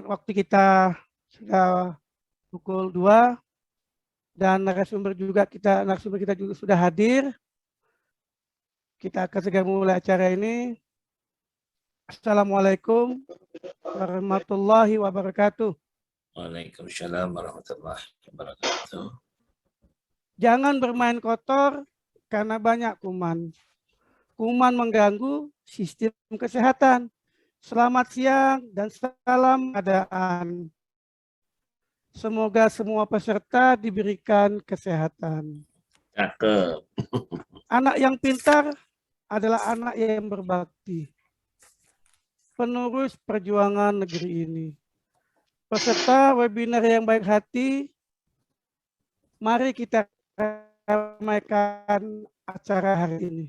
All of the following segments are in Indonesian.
waktu kita sudah pukul 2 dan narasumber kita juga sudah hadir. Kita akan segera mulai acara ini. Assalamualaikum warahmatullahi wabarakatuh. Waalaikumsalam warahmatullahi wabarakatuh. Jangan bermain kotor karena banyak kuman. Kuman mengganggu sistem kesehatan. Selamat siang dan salam keadaan. Semoga semua peserta diberikan kesehatan. Cakep. Anak yang pintar adalah anak yang berbakti. Penerus perjuangan negeri ini. Peserta webinar yang baik hati, mari kita ramaikan acara hari ini.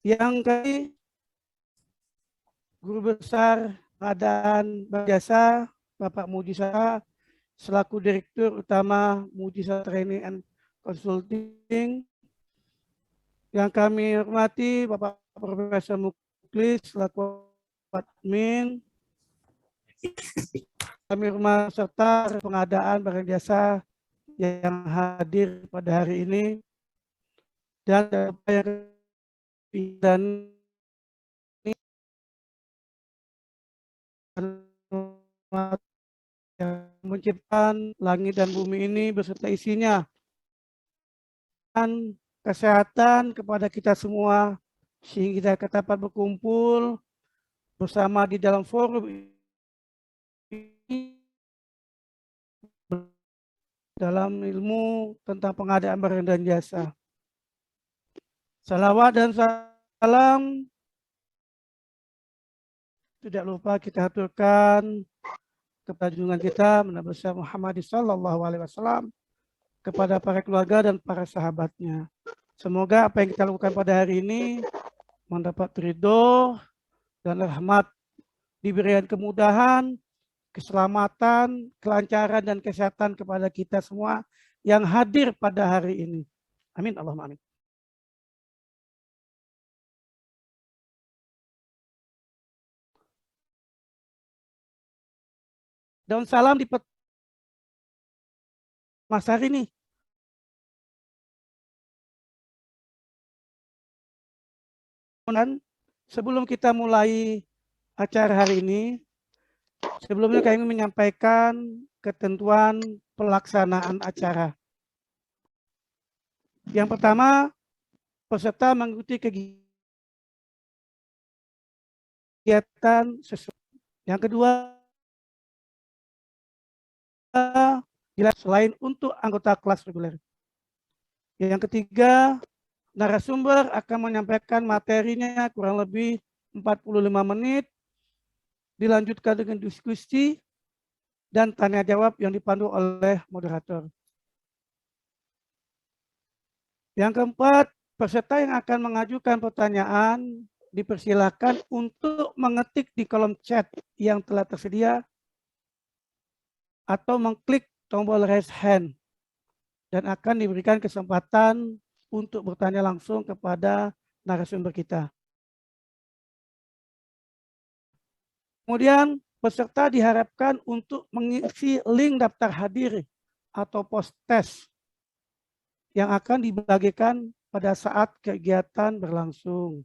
Yang kali Guru Besar Pengadaan Jasa Bapak Mujisa selaku Direktur Utama Mujisa Training and Consulting. Yang kami hormati Bapak Profesor Muklis selaku admin. Kami hormati serta pengadaan barang jasa yang hadir pada hari ini dan yang menciptakan langit dan bumi ini beserta isinya. Dan kesehatan kepada kita semua sehingga kita dapat berkumpul bersama di dalam forum ini dalam ilmu tentang pengadaan barang dan jasa. Salawat dan salam tidak lupa kita aturkan kepada junjungan kita Nabi besar Muhammad SAW kepada para keluarga dan para sahabatnya. Semoga apa yang kita lakukan pada hari ini mendapat ridho dan rahmat, diberikan kemudahan, keselamatan, kelancaran dan kesehatan kepada kita semua yang hadir pada hari ini. Amin Allahumma amin. Daun salam di Mas Hari nih. Dan sebelum kita mulai acara hari ini, sebelumnya kami menyampaikan ketentuan pelaksanaan acara. Yang pertama, peserta mengikuti kegiatan sesuai. Yang kedua, selain untuk anggota kelas reguler. Yang ketiga, narasumber akan menyampaikan materinya kurang lebih 45 menit, dilanjutkan dengan diskusi dan tanya jawab yang dipandu oleh moderator. Yang keempat, peserta yang akan mengajukan pertanyaan dipersilakan untuk mengetik di kolom chat yang telah tersedia atau mengklik tombol raise hand dan akan diberikan kesempatan untuk bertanya langsung kepada narasumber kita. Kemudian peserta diharapkan untuk mengisi link daftar hadir atau post test yang akan dibagikan pada saat kegiatan berlangsung.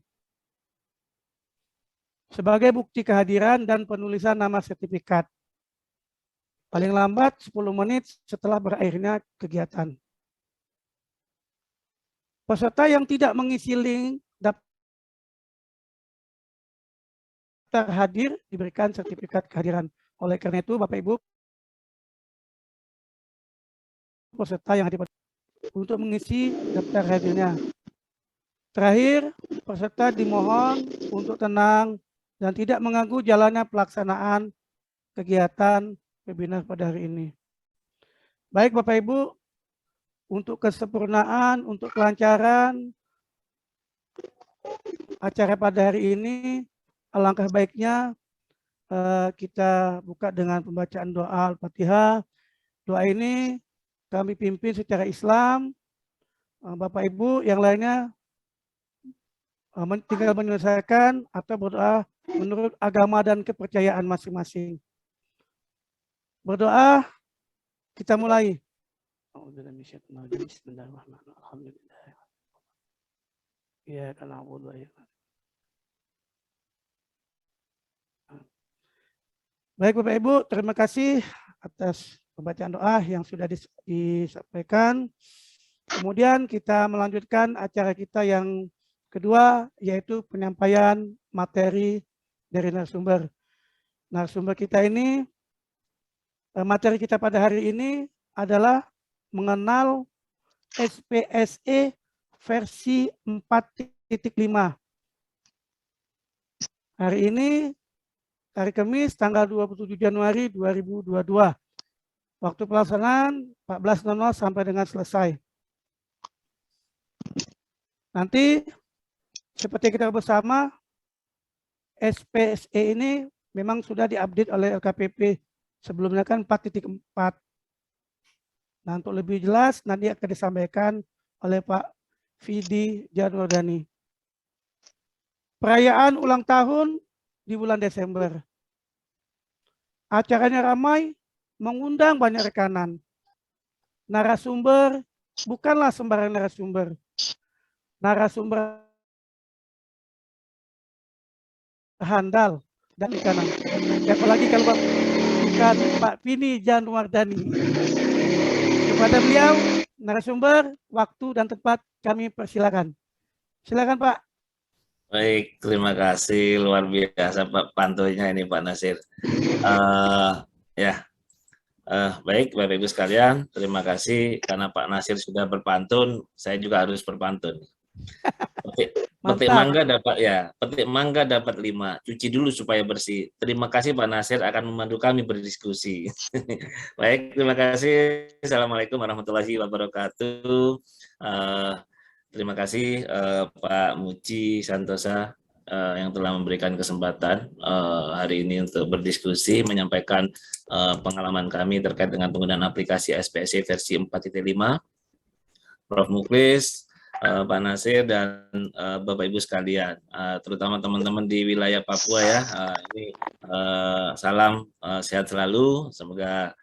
Sebagai bukti kehadiran dan penulisan nama sertifikat. Paling lambat 10 menit setelah berakhirnya kegiatan. Peserta yang tidak mengisi link daftar hadir diberikan sertifikat kehadiran. Oleh karena itu, Bapak Ibu, peserta yang hadir untuk mengisi daftar hadirnya. Terakhir, peserta dimohon untuk tenang dan tidak mengganggu jalannya pelaksanaan kegiatan webinar pada hari ini. Baik Bapak Ibu, untuk kesempurnaan, untuk kelancaran acara pada hari ini, alangkah baiknya kita buka dengan pembacaan doa Al-Fatihah. Doa ini kami pimpin secara Islam. Bapak Ibu yang lainnya tinggal menyelesaikan atau berdoa menurut agama dan kepercayaan masing-masing. Berdoa, kita mulai. Bismillahirrahmanirrahim. Ya, karena Baik Bapak Ibu, terima kasih atas pembacaan doa yang sudah disampaikan. Kemudian kita melanjutkan acara kita yang kedua, yaitu penyampaian materi dari narasumber. Narasumber kita ini, materi kita pada hari ini adalah mengenal SPSE versi 4.5. Hari ini, hari Kamis, tanggal 27 Januari 2022. Waktu pelaksanaan 14.00 sampai dengan selesai. Nanti seperti kita bersama, SPSE ini memang sudah diupdate oleh LKPP. Sebelumnya kan 4.4. Nah, untuk lebih jelas nanti akan disampaikan oleh Pak Fidi Janwardani. Perayaan ulang tahun di bulan Desember. Acaranya ramai, mengundang banyak rekanan. Narasumber bukanlah sembarang narasumber. Narasumber handal dan rekanan. Apalagi kalau bukan Pak Fidi Janwardani. Kepada beliau, narasumber, waktu dan tempat kami persilakan. Silakan Pak. Baik, terima kasih luar biasa Pak pantunya ini Pak Nasir. Baik Bapak Ibu sekalian, terima kasih karena Pak Nasir sudah berpantun, saya juga harus berpantun. Petik mangga dapat 5, cuci dulu supaya bersih. Terima kasih Pak Nasir akan memandu kami berdiskusi. Baik, terima kasih. Assalamualaikum warahmatullahi wabarakatuh. Terima kasih Pak Muci Santosa yang telah memberikan kesempatan hari ini untuk berdiskusi, menyampaikan pengalaman kami terkait dengan penggunaan aplikasi SPSE versi 4.5. Prof. Muklis, Pak Nasir, dan Bapak Ibu sekalian, terutama teman-teman di wilayah Papua ya. Ini salam sehat selalu, semoga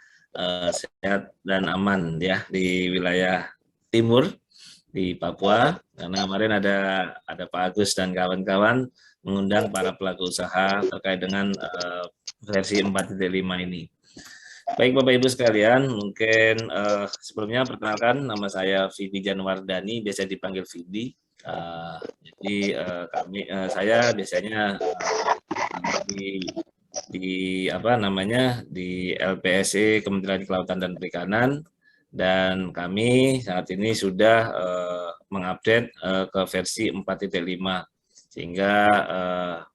sehat dan aman ya di wilayah timur di Papua, karena kemarin ada Pak Agus dan kawan-kawan mengundang para pelaku usaha terkait dengan versi 4.5 ini. Baik Bapak Ibu sekalian, mungkin sebelumnya perkenalkan nama saya Fidi Janwardani, biasa dipanggil Fidi. Jadi saya biasanya di LPSE Kementerian Kelautan dan Perikanan, dan kami saat ini sudah mengupdate ke versi 4.5, sehingga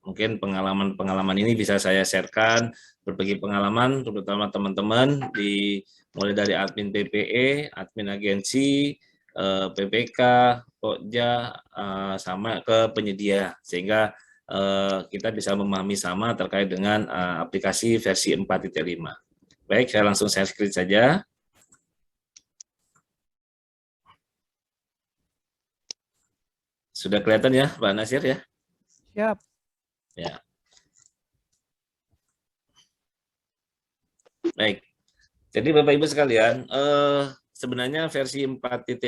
mungkin pengalaman ini bisa saya sharekan, berbagi pengalaman terutama teman-teman mulai dari admin PPE, admin agensi, PPK, Pokja, sama ke penyedia, sehingga kita bisa memahami sama terkait dengan aplikasi versi 4.5. Baik, saya langsung share screen saja. Sudah kelihatan ya, Pak Nasir ya? Siap. Ya. Baik. Jadi Bapak Ibu sekalian, sebenarnya versi 4.5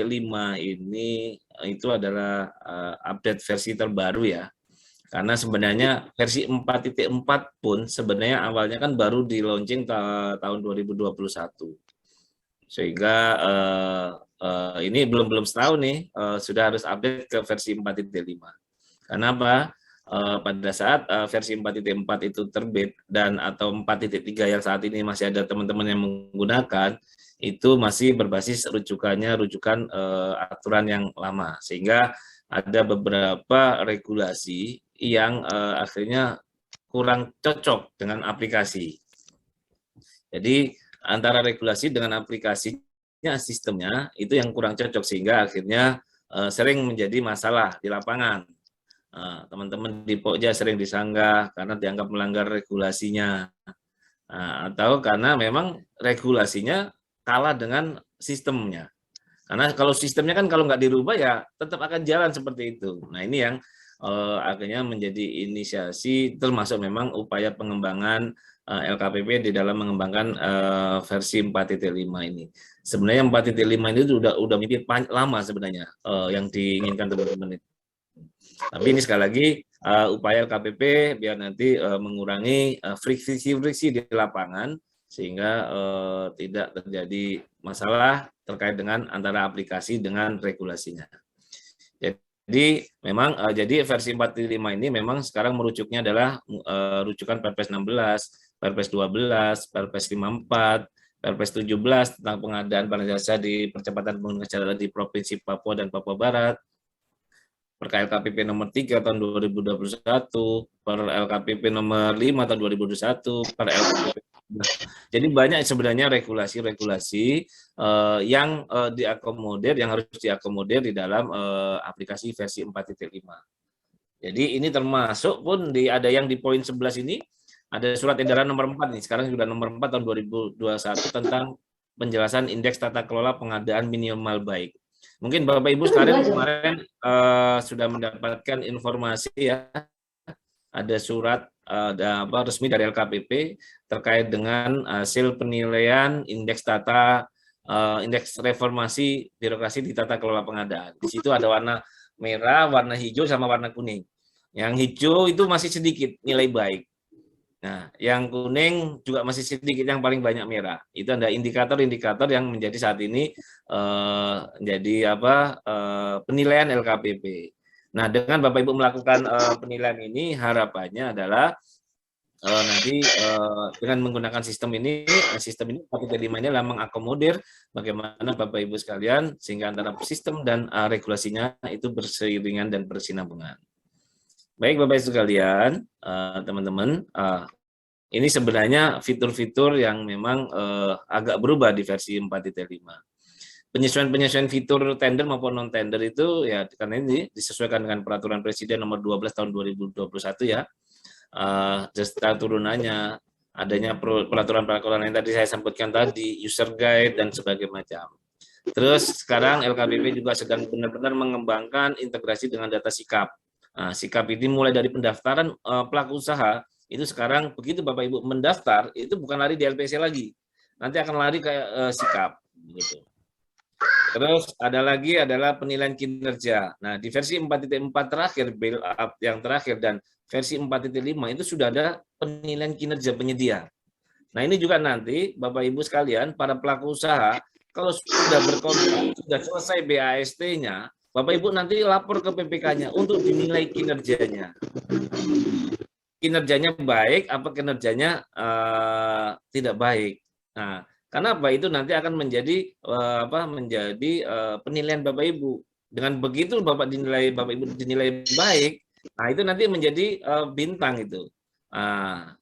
ini itu adalah update versi terbaru ya. Karena sebenarnya versi 4.4 pun sebenarnya awalnya kan baru di launching tahun 2021. Sehingga ini belum setahun nih sudah harus update ke versi 4.5. Kenapa? Pada saat versi 4.4 itu terbit dan atau 4.3 yang saat ini masih ada teman-teman yang menggunakan, itu masih berbasis rujukan aturan yang lama, sehingga ada beberapa regulasi yang akhirnya kurang cocok dengan aplikasi. Jadi antara regulasi dengan aplikasinya, sistemnya itu yang kurang cocok, sehingga akhirnya sering menjadi masalah di lapangan. Teman-teman di Pokja sering disanggah karena dianggap melanggar regulasinya, atau karena memang regulasinya kalah dengan sistemnya. Karena kalau sistemnya kan kalau nggak dirubah ya tetap akan jalan seperti itu. Nah ini yang akhirnya menjadi inisiasi, termasuk memang upaya pengembangan LKPP di dalam mengembangkan versi 4.5 ini. Sebenarnya 4.5 ini udah mimpi lama sebenarnya yang diinginkan teman-teman itu. Tapi ini sekali lagi upaya LKPP biar nanti mengurangi friksi-friksi di lapangan sehingga tidak terjadi masalah terkait dengan antara aplikasi dengan regulasinya. Jadi memang jadi versi 4.5 ini memang sekarang merujuknya adalah rujukan Perpres 16, Perpres 12, Perpres 54, Perpres 17 tentang pengadaan barang jasa di percepatan pembangunan jalan di Provinsi Papua dan Papua Barat, per LKPP nomor 3 tahun 2021, per LKPP nomor 5 tahun 2021, per LKPP. Jadi banyak sebenarnya regulasi-regulasi yang diakomodir, yang harus diakomodir di dalam aplikasi versi 4.5. Jadi ini termasuk pun ada yang di poin 11 ini, ada surat edaran nomor 4 nih, sekarang sudah nomor 4 tahun 2021 tentang penjelasan indeks tata kelola pengadaan minimal baik. Mungkin Bapak Ibu sekalian kemarin sudah mendapatkan informasi ya, ada surat resmi dari LKPP terkait dengan hasil penilaian indeks indeks reformasi birokrasi di tata kelola pengadaan. Di situ ada warna merah, warna hijau sama warna kuning. Yang hijau itu masih sedikit nilai baik. Nah, yang kuning juga masih sedikit, yang paling banyak merah. Itu ada indikator-indikator yang menjadi saat ini menjadi penilaian LKPP. Nah, dengan Bapak Ibu melakukan penilaian ini, harapannya adalah nanti dengan menggunakan sistem ini 4.5 ini adalah mengakomodir bagaimana Bapak Ibu sekalian sehingga antara sistem dan regulasinya itu berseiringan dan bersinambungan. Baik Bapak Ibu sekalian, teman-teman, ini sebenarnya fitur-fitur yang memang agak berubah di versi 4.5. Penyesuaian fitur tender maupun non tender itu ya karena ini disesuaikan dengan peraturan Presiden nomor 12 tahun 2021 ya. Serta turunannya, adanya peraturan-peraturan yang tadi saya sampaikan tadi, user guide dan sebagainya macam. Terus sekarang LKPP juga sedang benar-benar mengembangkan integrasi dengan data sikap. Nah, sikap ini mulai dari pendaftaran pelaku usaha, itu sekarang begitu Bapak Ibu mendaftar, itu bukan lari di LPC lagi. Nanti akan lari ke sikap. Gitu. Terus ada lagi adalah penilaian kinerja. Nah, di versi 4.4 terakhir, bail up yang terakhir, dan versi 4.5 itu sudah ada penilaian kinerja penyedia. Nah, ini juga nanti Bapak Ibu sekalian, para pelaku usaha, kalau sudah berkontrak, sudah selesai BAST-nya, Bapak Ibu nanti lapor ke PPK-nya untuk dinilai kinerjanya. Kinerjanya baik, apa kinerjanya tidak baik. Nah, karena apa itu nanti akan menjadi penilaian Bapak Ibu. Dengan begitu Bapak Ibu dinilai baik, nah itu nanti menjadi bintang itu.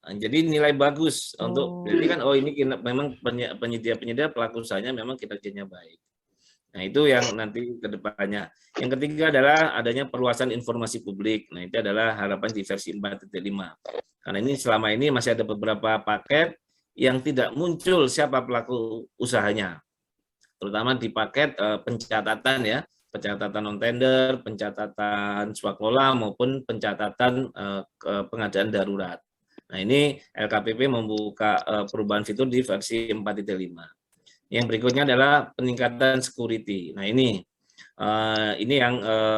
Jadi nilai bagus untuk jadi kan ini memang penyedia pelaku usahanya memang kinerjanya baik. Nah, itu yang nanti ke depannya. Yang ketiga adalah adanya perluasan informasi publik. Nah, itu adalah harapan di versi 4.5. Karena ini selama ini masih ada beberapa paket yang tidak muncul siapa pelaku usahanya. Terutama di paket pencatatan ya, pencatatan non tender, pencatatan swaklola maupun pencatatan pengadaan darurat. Nah, ini LKPP membuka perubahan fitur di versi 4.5. Yang berikutnya adalah peningkatan security. Nah, ini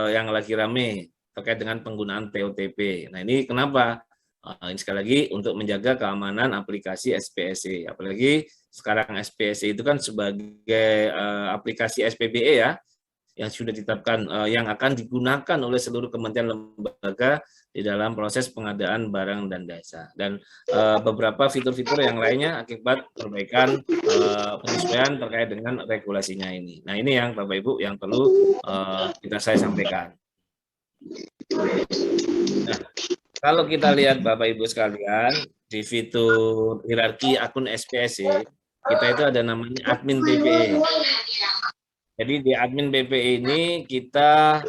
yang lagi rame terkait dengan penggunaan POTP. Nah, ini kenapa? Ini sekali lagi untuk menjaga keamanan aplikasi SPSE. Apalagi sekarang SPSE itu kan sebagai aplikasi SPBE ya, yang sudah ditetapkan yang akan digunakan oleh seluruh kementerian lembaga di dalam proses pengadaan barang dan jasa, dan beberapa fitur-fitur yang lainnya akibat perbaikan penyesuaian terkait dengan regulasinya ini. Nah, ini yang Bapak Ibu yang perlu saya sampaikan. Nah, kalau kita lihat Bapak Ibu sekalian di fitur hierarki akun SPSE, kita itu ada namanya admin BPE. Jadi di admin BPE ini kita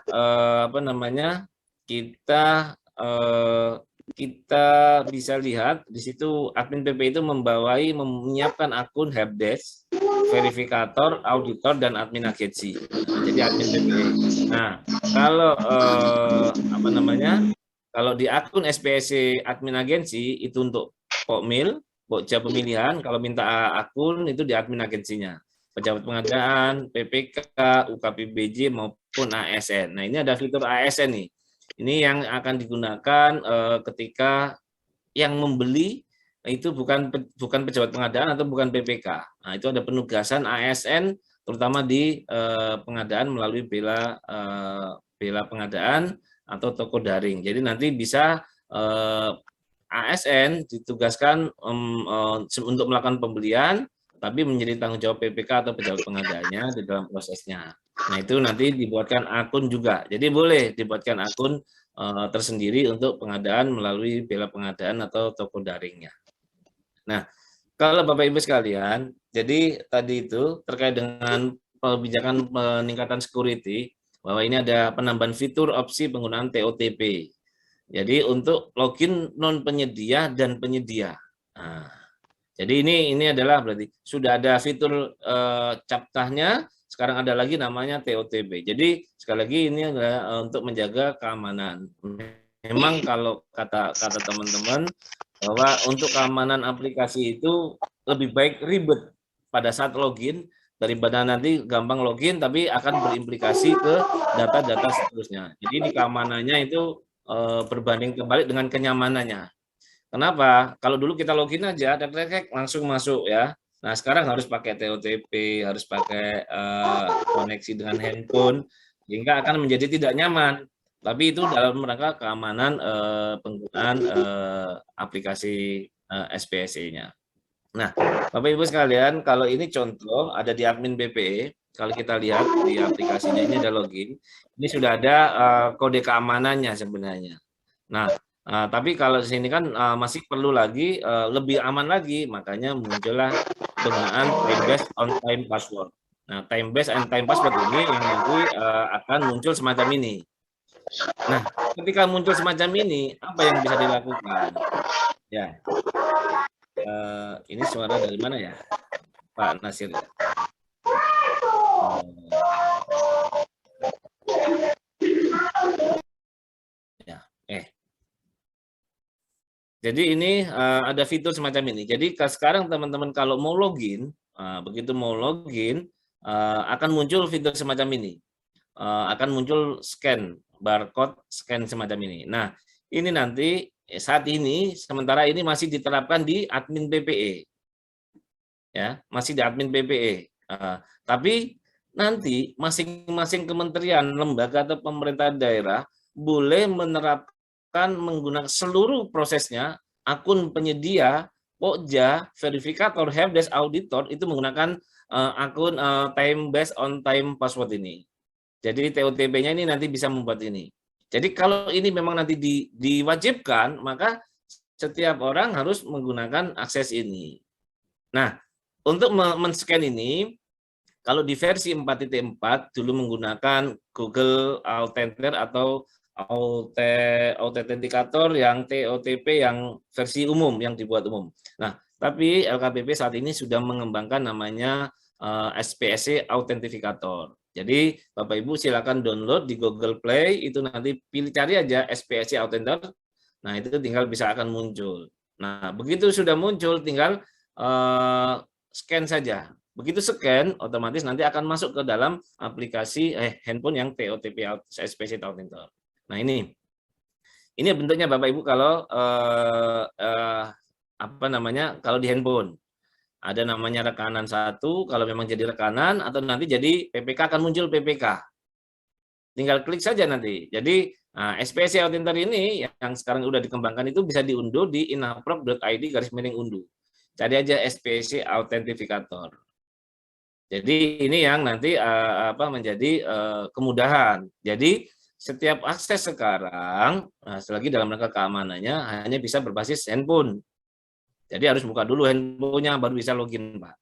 kita bisa lihat di situ admin BPE itu menyiapkan akun helpdesk, verifikator, auditor, dan admin agensi. Jadi admin BPE. Nah, kalau apa namanya? Kalau di akun SPSC admin agensi itu untuk Pokmil, Pokja pemilihan. Kalau minta akun itu di admin agensinya. Pejabat pengadaan, PPK, UKPBJ maupun ASN. Nah, ini ada fitur ASN nih. Ini yang akan digunakan ketika yang membeli itu bukan pejabat pengadaan atau bukan PPK. Nah, itu ada penugasan ASN terutama di pengadaan melalui bela pengadaan atau toko daring. Jadi nanti bisa ASN ditugaskan untuk melakukan pembelian, tapi menjadi tanggung jawab PPK atau pejabat pengadaannya di dalam prosesnya. Nah, itu nanti dibuatkan akun juga. Jadi boleh dibuatkan akun tersendiri untuk pengadaan melalui bela pengadaan atau toko daringnya. Nah, kalau Bapak Ibu sekalian, jadi tadi itu terkait dengan kebijakan peningkatan security, bahwa ini ada penambahan fitur opsi penggunaan TOTP. Jadi untuk login non penyedia dan penyedia. Nah, jadi ini adalah berarti sudah ada fitur captahnya, sekarang ada lagi namanya TOTP. Jadi sekali lagi ini adalah untuk menjaga keamanan. Memang kalau kata teman-teman bahwa untuk keamanan aplikasi itu lebih baik ribet pada saat login daripada nanti gampang login tapi akan berimplikasi ke data-data seterusnya. Jadi ini keamanannya itu berbanding terbalik dengan kenyamanannya. Kenapa? Kalau dulu kita login aja, langsung masuk ya. Nah, sekarang harus pakai TOTP, harus pakai koneksi dengan handphone, sehingga akan menjadi tidak nyaman. Tapi itu dalam rangka keamanan penggunaan aplikasi SPSE-nya. Nah, Bapak Ibu sekalian, kalau ini contoh ada di admin BPE, kalau kita lihat di aplikasinya ini ada login, ini sudah ada kode keamanannya sebenarnya. Nah, tapi kalau di sini kan masih perlu lagi lebih aman lagi, makanya muncullah penggunaan time based on time password. Nah, time based on time password ini yang nanti akan muncul semacam ini. Nah, ketika muncul semacam ini, apa yang bisa dilakukan? Ya, ini suara dari mana ya, Pak Nasir? Ya, Jadi ini ada fitur semacam ini. Jadi sekarang teman-teman kalau mau login, begitu mau login, akan muncul fitur semacam ini. Akan muncul scan, barcode scan semacam ini. Nah, ini nanti saat ini, sementara ini masih diterapkan di admin BPE. Ya, masih di admin BPE. Tapi nanti masing-masing kementerian, lembaga atau pemerintah daerah boleh menerapkan menggunakan seluruh prosesnya, akun penyedia, pokja, verifikator, helpdesk, auditor itu menggunakan akun time based on time password ini. Jadi TOTP-nya ini nanti bisa membuat ini. Jadi kalau ini memang nanti diwajibkan, maka setiap orang harus menggunakan akses ini. Nah, untuk men-scan ini, kalau di versi 4.4 dulu menggunakan Google Authenticator atau Authenticator yang TOTP yang versi umum, yang dibuat umum. Nah, tapi LKPP saat ini sudah mengembangkan namanya SPSC Authenticator. Jadi Bapak Ibu silakan download di Google Play, itu nanti cari aja SPSC Authenticator. Nah, itu tinggal bisa akan muncul. Nah, begitu sudah muncul tinggal scan saja. Begitu scan, otomatis nanti akan masuk ke dalam aplikasi handphone yang TOTP SPSC Authenticator. Nah, ini bentuknya Bapak Ibu kalau apa namanya? Kalau di handphone. Ada namanya rekanan 1, kalau memang jadi rekanan, atau nanti jadi PPK akan muncul PPK. Tinggal klik saja nanti. Jadi SPSC Authenticator ini yang sekarang sudah dikembangkan itu bisa diunduh di inaprop.id/unduh. Cari aja SPSC Authenticator. Jadi ini yang nanti menjadi kemudahan. Jadi setiap akses sekarang, selagi dalam rangka keamanannya, hanya bisa berbasis handphone. Jadi harus buka dulu handphonenya baru bisa login, Pak.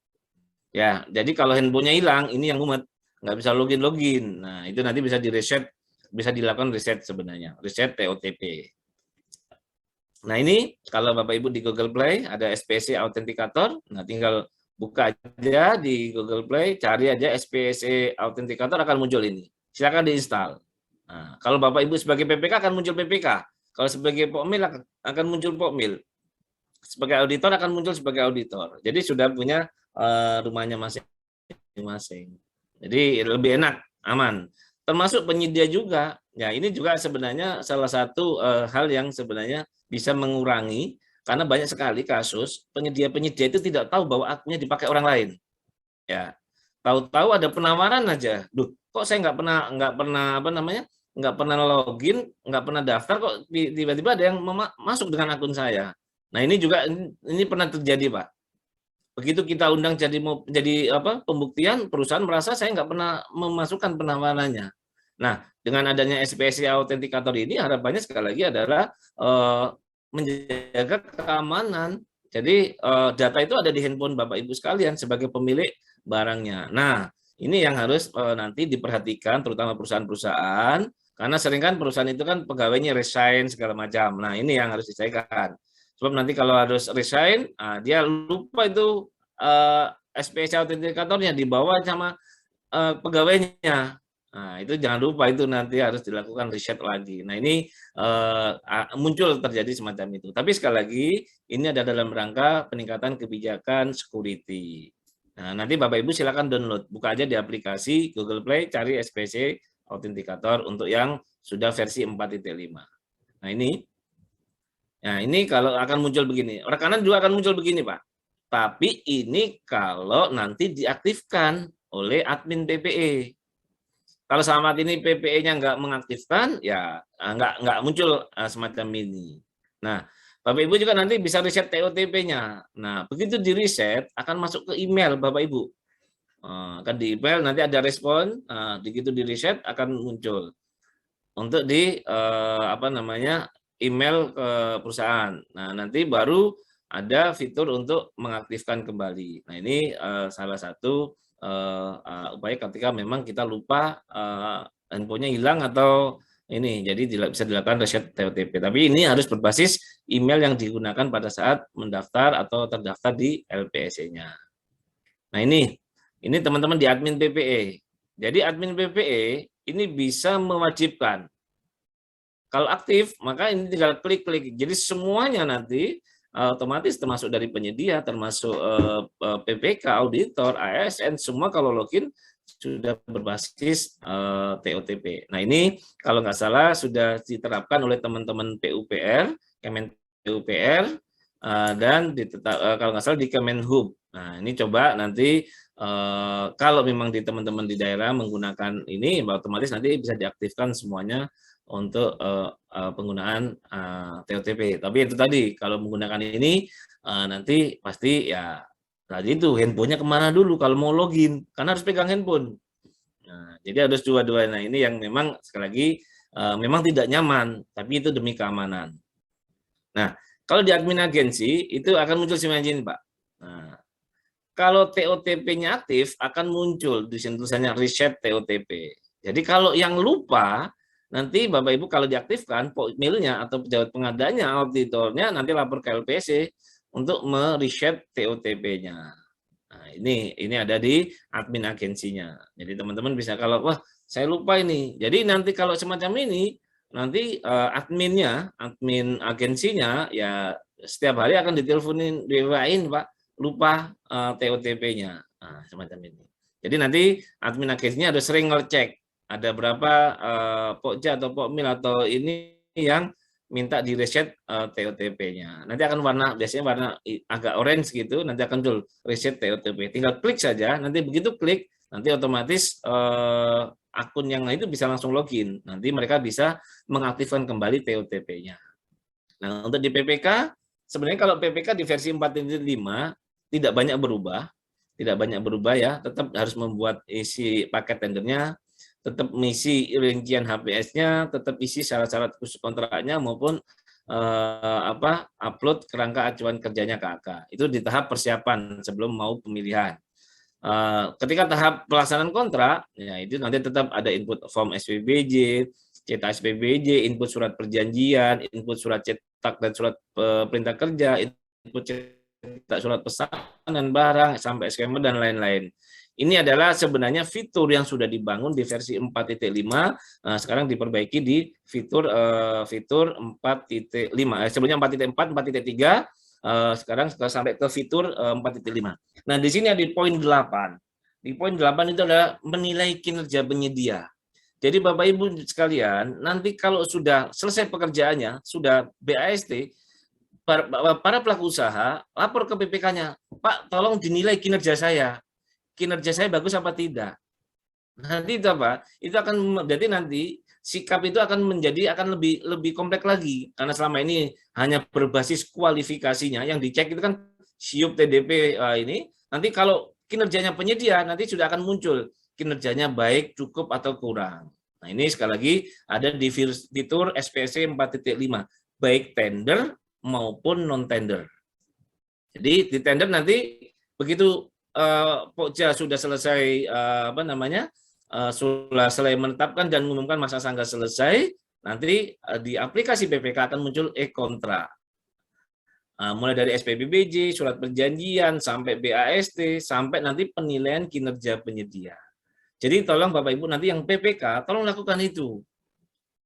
Ya, jadi kalau handphonenya hilang, ini yang umat nggak bisa login. Nah, itu nanti bisa di-reset, bisa dilakukan reset sebenarnya, reset TOTP. Nah, ini kalau Bapak Ibu di Google Play ada SPSC Authenticator, nah tinggal Buka aja di Google Play, cari aja SPSE Authenticator akan muncul ini. Silakan diinstal. Nah, kalau Bapak Ibu sebagai PPK akan muncul PPK. Kalau sebagai Pokmil akan muncul Pokmil. Sebagai auditor akan muncul sebagai auditor. Jadi sudah punya rumahnya masing-masing. Jadi lebih enak, aman. Termasuk penyedia juga. Ya, ini juga sebenarnya salah satu hal yang sebenarnya bisa mengurangi, karena banyak sekali kasus penyedia-penyedia itu tidak tahu bahwa akunnya dipakai orang lain. Ya, tahu-tahu ada penawaran aja. Duh, kok saya nggak pernah apa namanya, nggak pernah login, nggak pernah daftar, kok tiba-tiba ada yang masuk dengan akun saya. Nah, ini juga ini pernah terjadi, Pak. Begitu kita undang jadi apa pembuktian, perusahaan merasa saya nggak pernah memasukkan penawarannya. Nah, dengan adanya SPSE Authenticator ini harapannya sekali lagi adalah menjaga keamanan. Jadi data itu ada di handphone Bapak Ibu sekalian sebagai pemilik barangnya. Nah, ini yang harus nanti diperhatikan, terutama perusahaan-perusahaan, karena sering kan perusahaan itu kan pegawainya resign segala macam. Nah, ini yang harus diselesaikan. Sebab nanti kalau harus resign, dia lupa itu SPSE Authenticatornya dibawa sama pegawainya. Nah, itu jangan lupa, itu nanti harus dilakukan riset lagi. Nah, ini muncul terjadi semacam itu. Tapi sekali lagi, ini ada dalam rangka peningkatan kebijakan security. Nah, nanti Bapak Ibu silakan download. Buka aja di aplikasi Google Play, cari SPSE Authenticator untuk yang sudah versi 4.5. Nah, ini kalau akan muncul begini. Rekanan juga akan muncul begini, Pak. Tapi ini kalau nanti diaktifkan oleh admin PPE. Kalau selama ini PPE-nya nggak mengaktifkan, ya nggak muncul semacam ini. Nah, Bapak Ibu juga nanti bisa riset TOTP-nya. Nah, begitu di riset akan masuk ke email Bapak Ibu. Akan di email nanti ada respon, begitu di riset akan muncul untuk di apa namanya email ke perusahaan. Nah, nanti baru ada fitur untuk mengaktifkan kembali. Nah, ini salah satu upaya ketika memang kita lupa handphonenya hilang atau ini, jadi bisa dilakukan reset TOTP. Tapi ini harus berbasis email yang digunakan pada saat mendaftar atau terdaftar di LPSE-nya. Nah, ini teman-teman di admin PPE. Jadi admin PPE ini bisa mewajibkan. Kalau aktif, maka ini tinggal klik-klik. Jadi semuanya nanti otomatis termasuk dari penyedia, termasuk PPK, auditor, ASN, semua kalau login sudah berbasis TOTP. Nah, ini kalau nggak salah sudah diterapkan oleh teman-teman PUPR, Kemen PUPR, dan kalau nggak salah di Kemenhub. Nah, ini coba nanti kalau memang di teman-teman di daerah menggunakan ini, otomatis nanti bisa diaktifkan semuanya untuk penggunaan TOTP. Tapi itu tadi, kalau menggunakan ini nanti pasti ya tadi itu handphonenya kemana dulu kalau mau login, karena harus pegang handphone. Nah, jadi harus dua-dua. Nah, ini yang memang sekali lagi memang tidak nyaman, tapi itu demi keamanan. Nah, kalau di admin agensi itu akan muncul semacam ini, Pak. Nah, kalau TOTP-nya aktif akan muncul di sini tulisannya reset TOTP. Jadi kalau yang lupa, nanti Bapak Ibu kalau diaktifkan pokmilnya atau pejabat pengadanya, auditornya nanti lapor ke LPSE untuk mereset TOTP-nya. Nah, ini ada di admin agensinya. Jadi teman-teman bisa kalau wah saya lupa ini. Jadi nanti kalau semacam ini nanti adminnya, admin agensinya ya setiap hari akan diteleponin, diwain Pak, lupa TOTP-nya. Nah, semacam ini. Jadi nanti admin agensinya harus sering ngecek ada berapa pokja atau pokmil atau ini yang minta di reset TOTP-nya. Nanti akan biasanya warna agak orange gitu, nanti akan muncul reset TOTP. Tinggal klik saja, nanti begitu klik, nanti otomatis akun yang itu bisa langsung login. Nanti mereka bisa mengaktifkan kembali TOTP-nya. Nah, untuk di PPK, sebenarnya kalau PPK di versi 4.5 tidak banyak berubah ya, tetap harus membuat isi paket tendernya, tetap mengisi rincian HPS-nya, tetap isi syarat-syarat khusus kontraknya maupun upload kerangka acuan kerjanya KK. Itu di tahap persiapan sebelum mau pemilihan. Ketika tahap pelaksanaan kontrak, ya itu nanti tetap ada input form SPBJ, cetak SPBJ, input surat perjanjian, input surat cetak dan surat perintah kerja, input kita surat pesanan barang, sampai skema dan lain-lain. Ini adalah sebenarnya fitur yang sudah dibangun di versi 4.5, sekarang diperbaiki di fitur 4.5. Sebelumnya 4.4, 4.3, sekarang sudah sampai ke fitur 4.5. Nah, di sini ada di poin 8. Di poin 8 itu adalah menilai kinerja penyedia. Jadi Bapak Ibu sekalian, nanti kalau sudah selesai pekerjaannya, sudah BAST, para pelaku usaha lapor ke PPK-nya, Pak, tolong dinilai kinerja saya bagus apa tidak. Nanti itu apa? Itu akan jadi nanti sikap itu akan lebih kompleks lagi, karena selama ini hanya berbasis kualifikasinya, yang dicek itu kan SIUP TDP ini. Nanti kalau kinerjanya penyedia nanti sudah akan muncul kinerjanya baik, cukup atau kurang. Nah, ini sekali lagi ada di fitur SPC 4.5, baik tender maupun non tender. Jadi di tender nanti begitu Pokja sudah selesai sudah selesai menetapkan dan mengumumkan masa sangga selesai, nanti di aplikasi PPK akan muncul e-kontra. Mulai dari SPBBJ, surat perjanjian, sampai BAST, sampai nanti penilaian kinerja penyedia. Jadi tolong Bapak Ibu nanti yang PPK, tolong lakukan itu.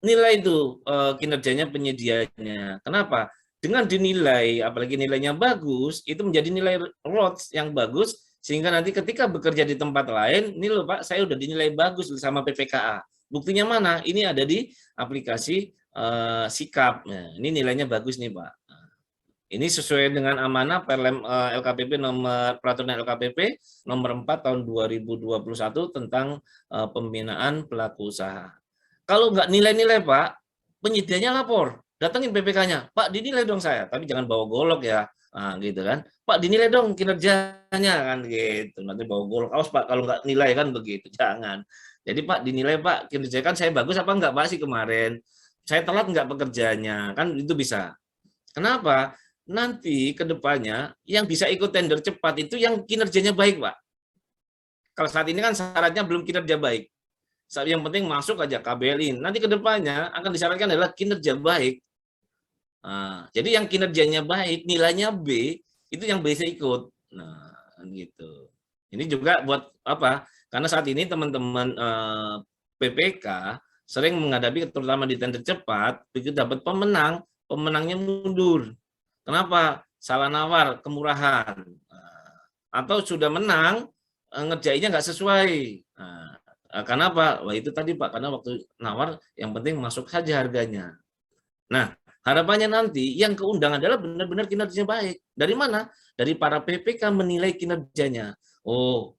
Nilai itu kinerjanya penyedianya. Kenapa? Dengan dinilai, apalagi nilainya bagus, itu menjadi nilai ROTS yang bagus, sehingga nanti ketika bekerja di tempat lain, ini loh Pak, saya udah dinilai bagus sama PPKA. Buktinya mana? Ini ada di aplikasi Sikap. Nah, ini nilainya bagus nih Pak. Ini sesuai dengan amanah Perlem LKPP peraturan LKPP nomor 4 tahun 2021 tentang pembinaan pelaku usaha. Kalau nggak nilai-nilai Pak, penyedianya lapor, datangin PPK-nya, Pak dinilai dong saya, tapi jangan bawa golok ya, gitu kan. Pak dinilai dong kinerjanya kan gitu, nanti bawa golok, awas Pak kalau nggak nilai kan begitu, jangan. Jadi Pak dinilai Pak, kinerja kan saya bagus apa nggak Pak sih kemarin, saya telat nggak pekerjaannya, kan itu bisa. Kenapa? Nanti ke depannya yang bisa ikut tender cepat itu yang kinerjanya baik, Pak. Kalau saat ini kan syaratnya belum kinerja baik. Yang penting masuk aja KBLI. Nanti ke depannya akan disyaratkan adalah kinerja baik. Nah, jadi yang kinerjanya baik, nilainya B, itu yang bisa ikut. Nah, gitu. Ini juga buat apa? Karena saat ini teman-teman PPK sering menghadapi terutama di tender cepat, begitu dapat pemenang, pemenangnya mundur. Kenapa? Salah nawar, kemurahan. Atau sudah menang, ngerjainnya nggak sesuai. Karena apa? Wah itu tadi Pak, karena waktu nawar yang penting masuk saja harganya. Nah, harapannya nanti yang keundang adalah benar-benar kinerjanya baik. Dari mana? Dari para PPK menilai kinerjanya. Oh,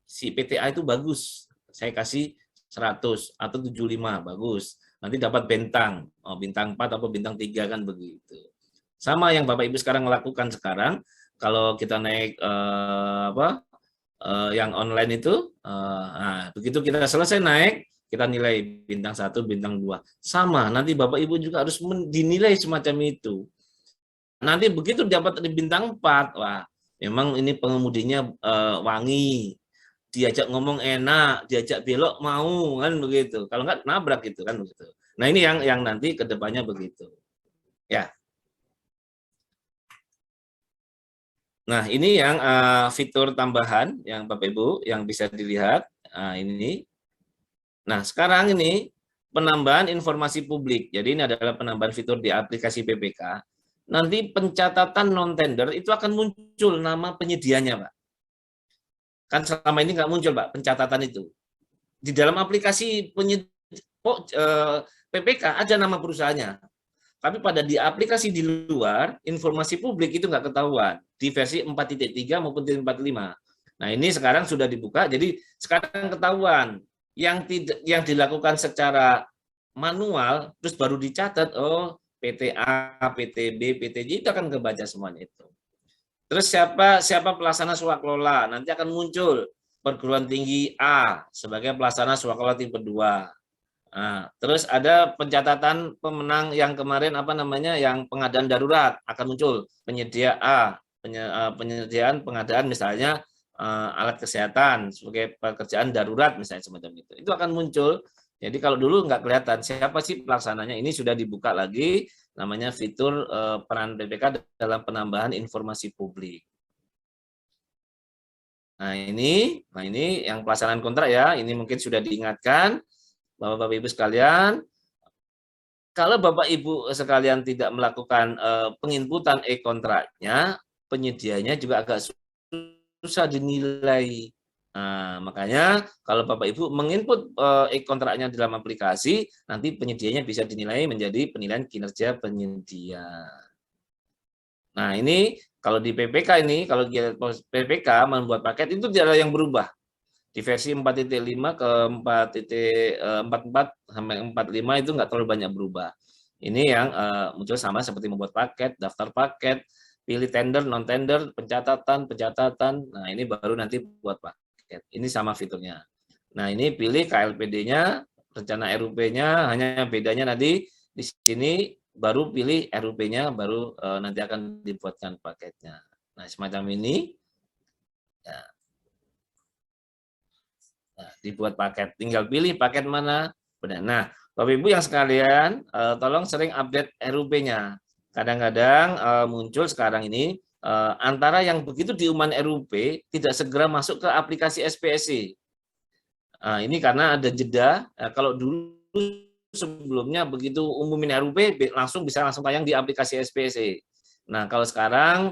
si PTA itu bagus. Saya kasih 100 atau 75, bagus. Nanti dapat bintang. Oh, bintang 4 atau bintang 3 kan begitu. Sama yang Bapak Ibu sekarang lakukan sekarang, kalau kita naik yang online itu, nah, begitu kita selesai naik, kita nilai bintang 1, bintang 2. Sama, nanti Bapak Ibu juga harus dinilai semacam itu. Nanti begitu dapat bintang 4, wah, memang ini pengemudinya wangi, diajak ngomong enak, diajak belok mau, kan begitu. Kalau enggak nabrak gitu kan begitu. Nah, ini yang nanti ke depannya begitu. Ya. Nah, ini yang fitur tambahan yang Bapak Ibu yang bisa dilihat ini. Nah, sekarang ini penambahan informasi publik. Jadi ini adalah penambahan fitur di aplikasi PPK. Nanti pencatatan non tender itu akan muncul nama penyedianya, Pak. Kan selama ini nggak muncul, Pak, pencatatan itu. Di dalam aplikasi PPK ada nama perusahaannya. Tapi pada di aplikasi di luar, informasi publik itu nggak ketahuan. Di versi 4.3 maupun 4.5. Nah, ini sekarang sudah dibuka, jadi sekarang ketahuan. Yang dilakukan secara manual, terus baru dicatat, oh PTA, PTB, PTJ, itu akan kebaca semuanya itu. Terus siapa pelaksana swakelola, nanti akan muncul perguruan tinggi A sebagai pelaksana swakelola tipe 2. Nah, terus ada pencatatan pemenang yang kemarin yang pengadaan darurat akan muncul penyedia A, penyediaan pengadaan misalnya alat kesehatan sebagai pekerjaan darurat misalnya semacam itu. Itu akan muncul Jadi kalau dulu nggak kelihatan siapa sih pelaksananya, ini sudah dibuka lagi, namanya fitur peran PPK dalam penambahan informasi publik. Nah ini yang pelaksanaan kontrak ya, ini mungkin sudah diingatkan, Bapak Ibu sekalian, kalau Bapak Ibu sekalian tidak melakukan penginputan e-kontraknya, penyedianya juga agak susah dinilai. Nah, makanya kalau Bapak Ibu menginput e-kontraknya dalam aplikasi, nanti penyedianya bisa dinilai menjadi penilaian kinerja penyedia. Nah, ini kalau di PPK ini, kalau PPK membuat paket itu tidak ada yang berubah. Di versi 4.5 ke 4.44 sampai 45 itu nggak terlalu banyak berubah. Ini yang muncul sama seperti membuat paket, daftar paket, pilih tender, non-tender, pencatatan. Nah, ini baru nanti buat paket. Ini sama fiturnya. Nah, ini pilih KLPD-nya, rencana RUP-nya, hanya bedanya nanti di sini baru pilih RUP-nya, baru nanti akan dibuatkan paketnya. Nah, semacam ini. Ya. Nah, dibuat paket, tinggal pilih paket mana. Benar. Nah, Bapak Ibu yang sekalian, tolong sering update RUP-nya. Kadang-kadang muncul sekarang ini antara yang begitu diumuman RUP tidak segera masuk ke aplikasi SPSI. Nah, ini karena ada jeda. Kalau dulu sebelumnya begitu umumin RUP langsung bisa tayang di aplikasi SPSI. Nah, kalau sekarang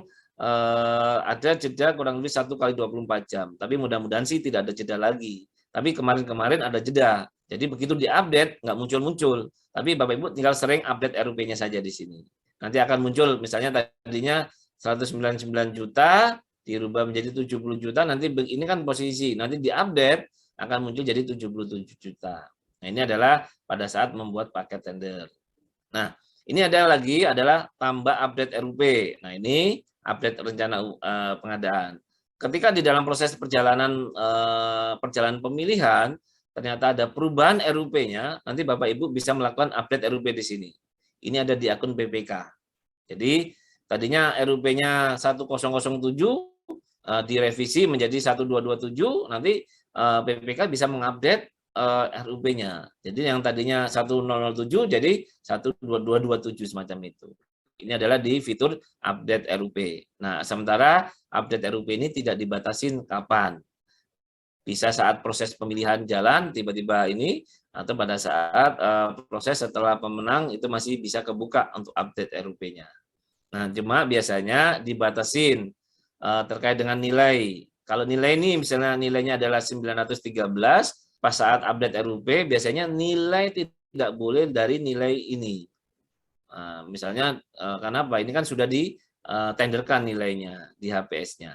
ada jeda kurang lebih 1 kali 24 jam. Tapi mudah-mudahan sih tidak ada jeda lagi. Tapi kemarin-kemarin ada jeda. Jadi begitu diupdate nggak muncul-muncul. Tapi Bapak Ibu tinggal sering update RUP-nya saja di sini. Nanti akan muncul misalnya tadinya 199 juta dirubah menjadi 70 juta, nanti ini kan posisi, nanti diupdate akan muncul jadi 77 juta. Nah, ini adalah pada saat membuat paket tender. Nah, ini ada lagi adalah tambah update RUP. Nah, ini update rencana pengadaan. Ketika di dalam proses perjalanan pemilihan ternyata ada perubahan RUP-nya, nanti Bapak Ibu bisa melakukan update RUP di sini. Ini ada di akun PPK. Jadi tadinya RUP-nya 1007 direvisi menjadi 1227, nanti PPK bisa mengupdate RUP-nya. Jadi yang tadinya 1007 jadi 12227 semacam itu. Ini adalah di fitur update RUP. Nah, sementara update RUP ini tidak dibatasin kapan. Bisa saat proses pemilihan jalan tiba-tiba ini, atau pada saat proses setelah pemenang itu masih bisa kebuka untuk update RUP-nya. Nah, cuma biasanya dibatasin terkait dengan nilai. Kalau nilai ini misalnya nilainya adalah 913, pas saat update RUP biasanya nilai tidak boleh dari nilai ini. Misalnya karena apa? Ini kan sudah ditenderkan nilainya di HPS-nya.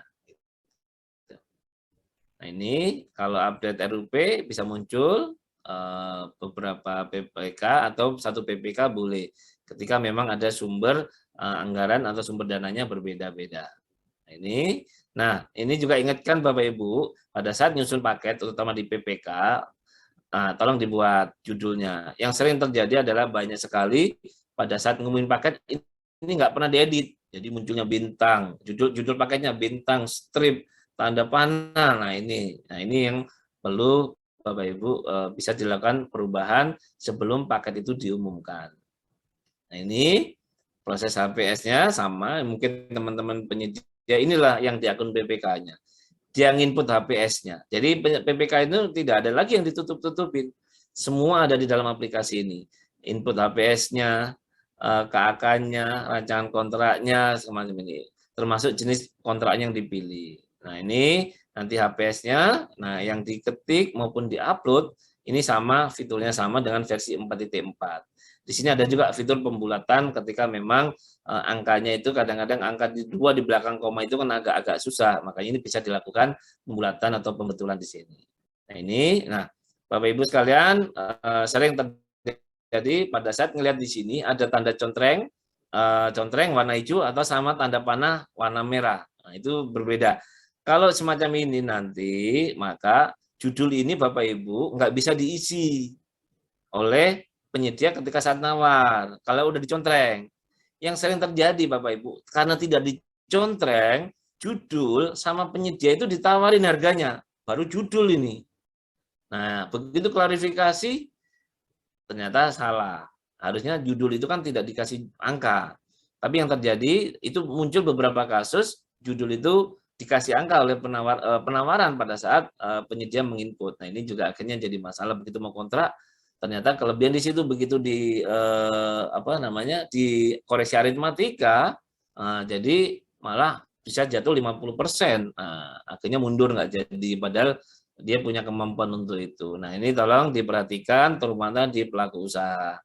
Nah, ini kalau update RUP bisa muncul beberapa PPK atau satu PPK boleh ketika memang ada sumber anggaran atau sumber dananya berbeda-beda. Nah, ini juga ingatkan Bapak Ibu, pada saat nyusun paket, terutama di PPK, tolong dibuat judulnya. Yang sering terjadi adalah banyak sekali pada saat ngumumin paket, ini nggak pernah diedit. Jadi munculnya bintang, judul paketnya bintang, strip, tanda panah. Nah ini yang perlu Bapak Ibu bisa dilakukan perubahan sebelum paket itu diumumkan. Nah ini proses HPS-nya sama, mungkin teman-teman penyedia ya inilah yang di akun PPK-nya. Dia nginput HPS-nya. Jadi PPK itu tidak ada lagi yang ditutup-tutupin. Semua ada di dalam aplikasi ini. Input HPS-nya, KAK-nya, rancangan kontraknya, semacam ini. Termasuk jenis kontraknya yang dipilih. Nah ini nanti HPS-nya, nah yang diketik maupun diupload, ini sama, fiturnya sama dengan versi 4.4. Di sini ada juga fitur pembulatan ketika memang angkanya itu kadang-kadang angka di 2 di belakang koma itu kan agak-agak susah, makanya ini bisa dilakukan pembulatan atau pembetulan di sini. Nah, Bapak Ibu sekalian sering terjadi pada saat ngelihat di sini ada tanda contreng warna hijau atau sama tanda panah warna merah. Nah, itu berbeda. Kalau semacam ini nanti maka judul ini Bapak Ibu nggak bisa diisi oleh penyedia ketika saat nawar, kalau udah dicontreng. Yang sering terjadi Bapak Ibu, karena tidak dicontreng, judul sama penyedia itu ditawarin harganya, baru judul ini. Nah, begitu klarifikasi, ternyata salah. Harusnya judul itu kan tidak dikasih angka. Tapi yang terjadi itu muncul beberapa kasus judul itu dikasih angka oleh penawaran pada saat penyedia menginput. Nah, ini juga akhirnya jadi masalah begitu mau kontrak. Ternyata kelebihan di situ begitu di di koreksi aritmatika, jadi malah bisa jatuh 50%. Akhirnya mundur nggak jadi, padahal dia punya kemampuan untuk itu. Nah, ini tolong diperhatikan terutama di pelaku usaha.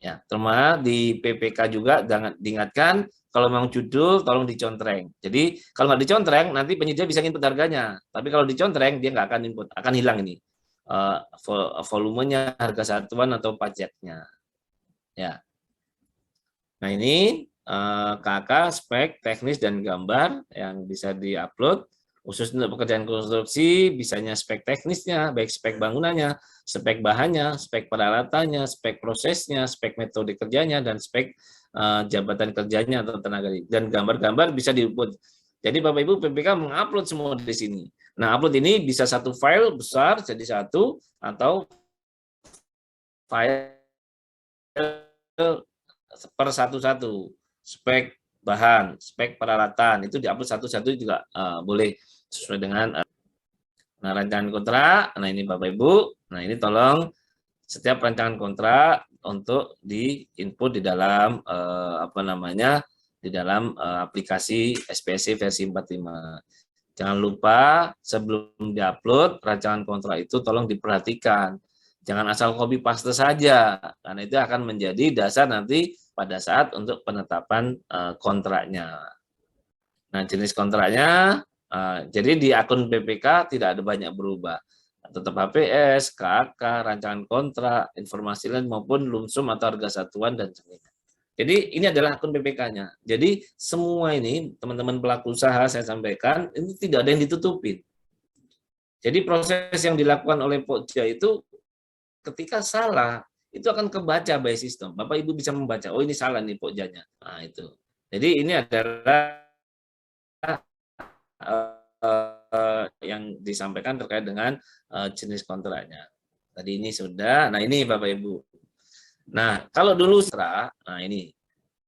Ya, terutama di PPK juga jangan diingatkan kalau memang judul tolong dicontreng. Jadi kalau nggak dicontreng nanti penyedia bisa input harganya. Tapi kalau dicontreng dia nggak akan input, akan hilang ini volumenya, harga satuan atau pajaknya. Ya. Nah ini KK, spek, teknis dan gambar yang bisa diupload. Khusus untuk pekerjaan konstruksi, bisanya spek teknisnya, baik spek bangunannya, spek bahannya, spek peralatannya, spek prosesnya, spek metode kerjanya, dan spek jabatan kerjanya atau tenaga. Dan gambar-gambar bisa diupload. Jadi Bapak Ibu PPK mengupload semua di sini. Nah, upload ini bisa satu file besar jadi satu, atau file per satu-satu. Spek bahan, spek peralatan, itu diupload satu-satu juga boleh sesuai dengan nah, rancangan kontrak. Nah, ini Bapak Ibu. Nah, ini tolong setiap rancangan kontrak untuk di-input di dalam di dalam aplikasi SPSC versi 45. Jangan lupa sebelum diupload rancangan kontrak itu tolong diperhatikan. Jangan asal copy paste saja, karena itu akan menjadi dasar nanti pada saat untuk penetapan kontraknya. Nah, jenis kontraknya, jadi di akun PPK tidak ada banyak berubah. Tetap HPS, KK, rancangan kontrak, informasi lain maupun lumsum atau harga satuan dan sebagainya. Jadi ini adalah akun PPK-nya. Jadi semua ini teman-teman pelaku usaha saya sampaikan ini tidak ada yang ditutupin. Jadi proses yang dilakukan oleh Pokja itu ketika salah itu akan kebaca by sistem. Bapak Ibu bisa membaca, oh ini salah nih Pokjanya. Nah itu. Jadi ini adalah yang disampaikan terkait dengan jenis kontraknya. Tadi ini sudah. Nah ini Bapak Ibu. Nah kalau dulu nah ini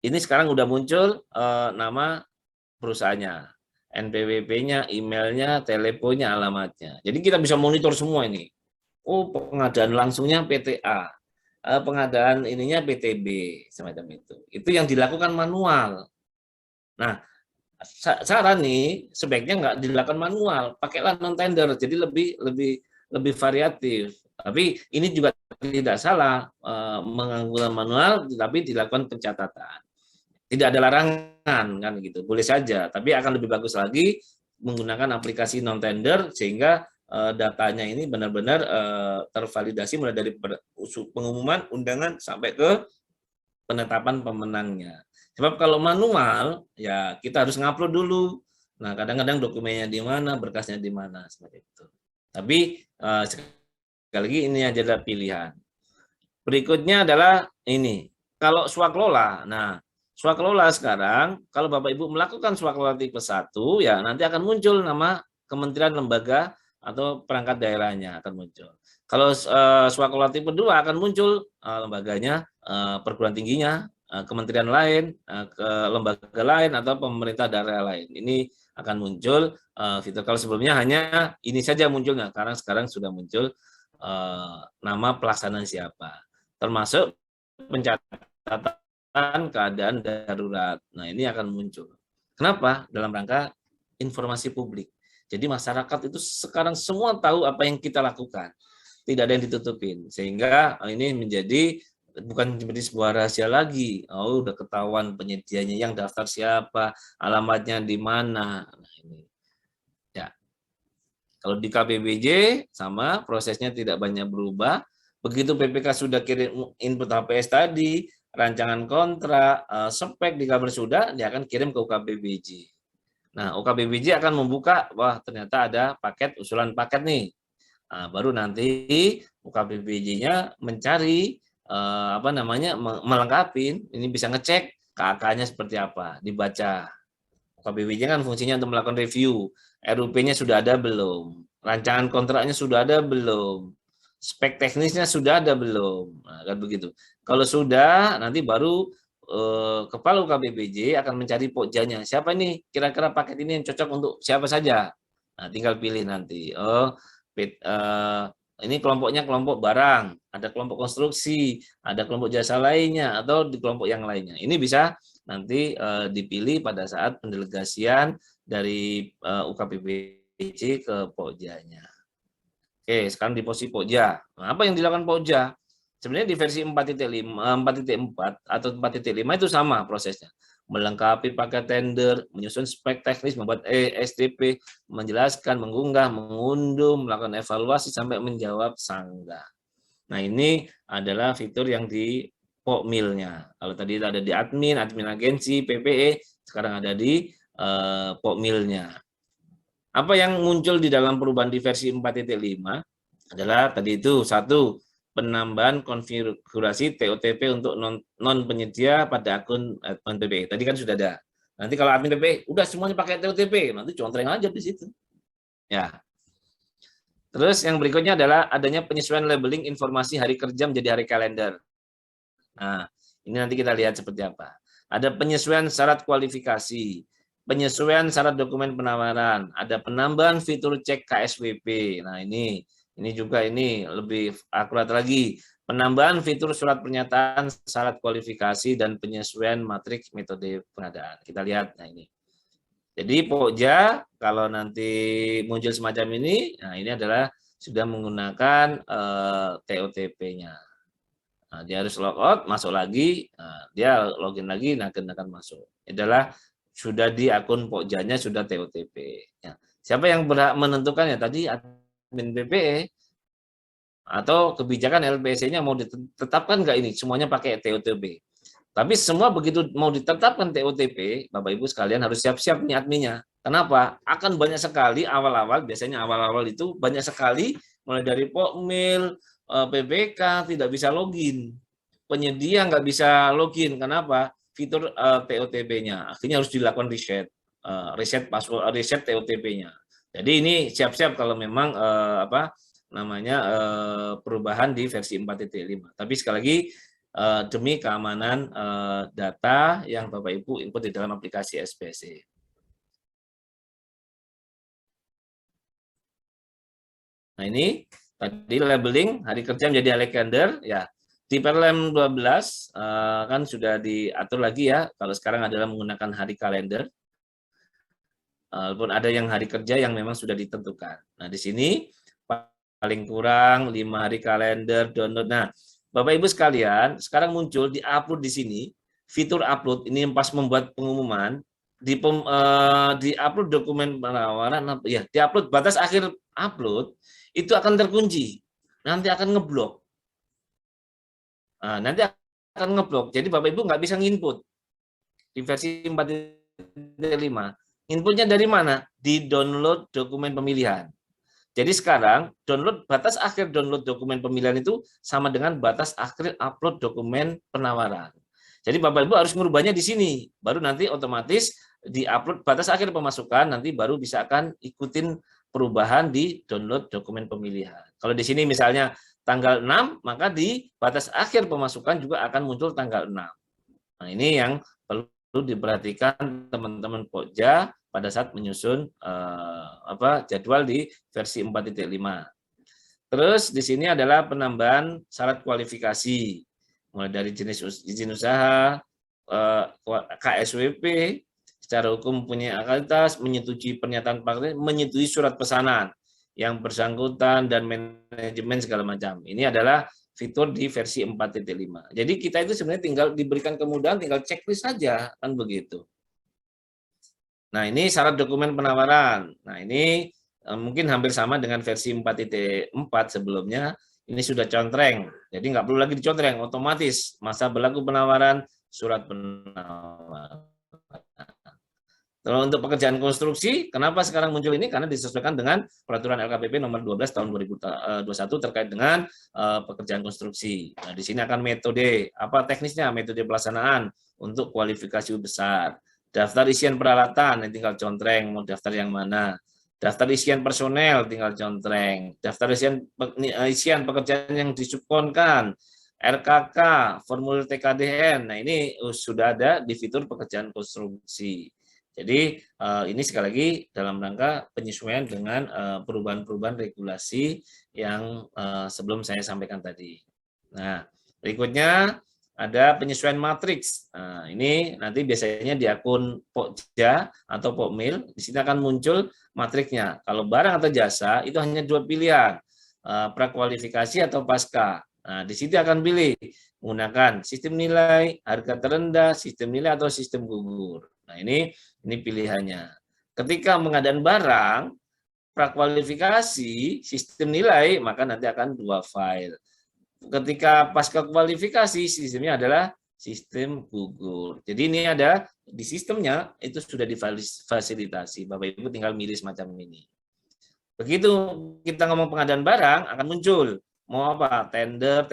sekarang udah muncul nama perusahaannya, NPWP-nya, emailnya, teleponnya, alamatnya. Jadi kita bisa monitor semua ini. Oh, pengadaan langsungnya PTA, pengadaan ininya PTB, semacam itu. Itu yang dilakukan manual. Nah, saran nih sebaiknya nggak dilakukan manual, pakailah non tender, jadi lebih variatif. Tapi ini juga tidak salah menggunakan manual, tapi dilakukan pencatatan. Tidak ada larangan kan gitu, boleh saja. Tapi akan lebih bagus lagi menggunakan aplikasi non tender sehingga datanya ini benar-benar tervalidasi mulai dari pengumuman undangan sampai ke penetapan pemenangnya. Sebab kalau manual ya kita harus ngupload dulu. Nah kadang-kadang dokumennya di mana, berkasnya di mana seperti itu. Tapi sekali lagi ini adalah pilihan. Berikutnya adalah ini. Kalau swakelola, nah swakelola sekarang kalau Bapak Ibu melakukan swakelola tipe 1 ya nanti akan muncul nama kementerian lembaga atau perangkat daerahnya akan muncul. Kalau swakelola tipe 2 akan muncul lembaganya, perguruan tingginya, kementerian lain, ke lembaga lain atau pemerintah daerah lain. Ini akan muncul fitur. Kalau sebelumnya hanya ini saja munculnya, karena sekarang sudah muncul nama pelaksana siapa, termasuk pencatatan keadaan darurat. Nah ini akan muncul. Kenapa? Dalam rangka informasi publik. Jadi masyarakat itu sekarang semua tahu apa yang kita lakukan. Tidak ada yang ditutupin. Sehingga ini menjadi bukan menjadi sebuah rahasia lagi. Oh, udah ketahuan penyedianya, yang daftar siapa, alamatnya di mana. Nah, ini. Ya. Kalau di KPBJ sama prosesnya tidak banyak berubah. Begitu PPK sudah kirim input HPS tadi, rancangan kontrak, spek di kabar sudah, dia akan kirim ke UKBBJ. Nah, UKBBJ akan membuka, wah ternyata ada paket, usulan paket nih. Nah, baru nanti UKBBJ-nya mencari melengkapi, ini bisa ngecek KK-nya seperti apa, dibaca. UKBBJ kan fungsinya untuk melakukan review, RUP-nya sudah ada belum, rancangan kontraknya sudah ada belum, spek teknisnya sudah ada belum? Nah, kan begitu. Kalau sudah, nanti baru Kepala UKBPJ akan mencari pokjanya. Siapa nih kira-kira paket ini yang cocok untuk siapa saja? Nah, tinggal pilih nanti. Ini kelompoknya kelompok barang, ada kelompok konstruksi, ada kelompok jasa lainnya, atau di kelompok yang lainnya. Ini bisa nanti dipilih pada saat pendelegasian dari UKBPJ ke pokjanya. Oke, sekarang di posisi pokja. Nah, apa yang dilakukan pokja? Sebenarnya di versi 4.4 atau 4.5 itu sama prosesnya. Melengkapi paket tender, menyusun spek teknis, membuat SDP, menjelaskan, mengunggah, mengunduh, melakukan evaluasi sampai menjawab sanggah. Nah, ini adalah fitur yang di Pokmilnya. Kalau tadi ada di admin agensi, PPE, sekarang ada di Pokmilnya. Apa yang muncul di dalam perubahan di versi 4.5 adalah tadi itu, satu, penambahan konfigurasi TOTP untuk non penyedia pada akun admin PPE. Tadi kan sudah ada. Nanti kalau admin PPE udah semuanya pakai TOTP, nanti contreng aja di situ. Ya. Terus yang berikutnya adalah adanya penyesuaian labeling informasi hari kerja menjadi hari kalender. Nah, ini nanti kita lihat seperti apa. Ada penyesuaian syarat kualifikasi, penyesuaian syarat dokumen penawaran, ada penambahan fitur cek KSWP. Nah, ini juga ini lebih akurat lagi. Penambahan fitur surat pernyataan syarat kualifikasi dan penyesuaian matriks metode pengadaan. Kita lihat, nah ini. Jadi Pokja kalau nanti muncul semacam ini, nah ini adalah sudah menggunakan TOTP-nya. Nah, dia harus logout, masuk lagi, nah, dia login lagi, nah akan masuk. Ini adalah sudah di akun Pokjanya sudah TOTP. Ya. Siapa yang berhak menentukannya? Tadi admin BPE atau kebijakan LPSC-nya mau ditetapkan nggak ini? Semuanya pakai TOTP. Tapi semua begitu mau ditetapkan TOTP, Bapak Ibu sekalian harus siap-siap nih adminnya. Kenapa? Akan banyak sekali awal-awal, biasanya awal-awal itu banyak sekali mulai dari Pokmil, PPK tidak bisa login. Penyedia nggak bisa login. Kenapa? Fitur TOTP-nya. Akhirnya harus dilakukan reset password, reset TOTP-nya. Jadi ini siap-siap kalau memang perubahan di versi 4.5. Tapi sekali lagi demi keamanan data yang Bapak Ibu input di dalam aplikasi SPSE. Nah, ini tadi labeling hari kerja menjadi hari kalender ya. Di Perlem 12 kan sudah diatur lagi ya, kalau sekarang adalah menggunakan hari kalender. Walaupun ada yang hari kerja yang memang sudah ditentukan. Nah, di sini paling kurang 5 hari kalender download. Nah, Bapak Ibu sekalian, sekarang muncul di upload di sini, fitur upload ini yang pas membuat pengumuman di upload dokumen penawaran ya, di upload batas akhir upload itu akan terkunci. Nanti akan ngeblok. Nah, nanti akan ngeblok. Jadi Bapak Ibu nggak bisa nginput di versi 4.5. Inputnya dari mana? Di download dokumen pemilihan. Jadi sekarang batas akhir download dokumen pemilihan itu sama dengan batas akhir upload dokumen penawaran. Jadi Bapak Ibu harus merubahnya di sini, baru nanti otomatis di upload batas akhir pemasukan nanti baru bisa akan ikutin perubahan di download dokumen pemilihan. Kalau di sini misalnya tanggal 6, maka di batas akhir pemasukan juga akan muncul tanggal 6. Nah, ini yang perlu diperhatikan teman-teman Pokja pada saat menyusun jadwal di versi 4.5. Terus di sini adalah penambahan syarat kualifikasi, mulai dari jenis izin usaha, KSWP, secara hukum punya akalitas, menyetujui pernyataan partai, menyetujui surat pesanan yang bersangkutan dan manajemen segala macam. Ini adalah fitur di versi 4.5. Jadi kita itu sebenarnya tinggal diberikan kemudahan, tinggal checklist saja, kan begitu. Nah, ini syarat dokumen penawaran. Nah, ini mungkin hampir sama dengan versi 4.4 sebelumnya. Ini sudah contreng, jadi nggak perlu lagi dicontreng, otomatis masa berlaku penawaran, surat penawaran. Kalau untuk pekerjaan konstruksi, kenapa sekarang muncul ini? Karena disesuaikan dengan peraturan LKPP nomor 12 tahun 2021 terkait dengan pekerjaan konstruksi. Nah, di sini akan metode, apa teknisnya? Metode pelaksanaan untuk kualifikasi besar. Daftar isian peralatan, yang tinggal contreng, mau daftar yang mana. Daftar isian personel tinggal contreng. Daftar isian pekerjaan yang disubkonkan, RKK, formulir TKDN. Nah, ini sudah ada di fitur pekerjaan konstruksi. Jadi ini sekali lagi dalam rangka penyesuaian dengan perubahan-perubahan regulasi yang sebelum saya sampaikan tadi. Nah, berikutnya ada penyesuaian matriks. Nah, ini nanti biasanya di akun Pokja atau Pokmil, di sini akan muncul matriksnya. Kalau barang atau jasa itu hanya dua pilihan, prakualifikasi atau pasca. Nah, di situ akan pilih menggunakan sistem nilai, harga terendah, sistem nilai atau sistem gugur. Nah, ini pilihannya. Ketika pengadaan barang, prakualifikasi, sistem nilai, maka nanti akan dua file. Ketika pasca kualifikasi, sistemnya adalah sistem gugur. Jadi ini ada di sistemnya, itu sudah difasilitasi. Bapak Ibu tinggal milih semacam ini. Begitu kita ngomong pengadaan barang, akan muncul. Mau apa? Tender,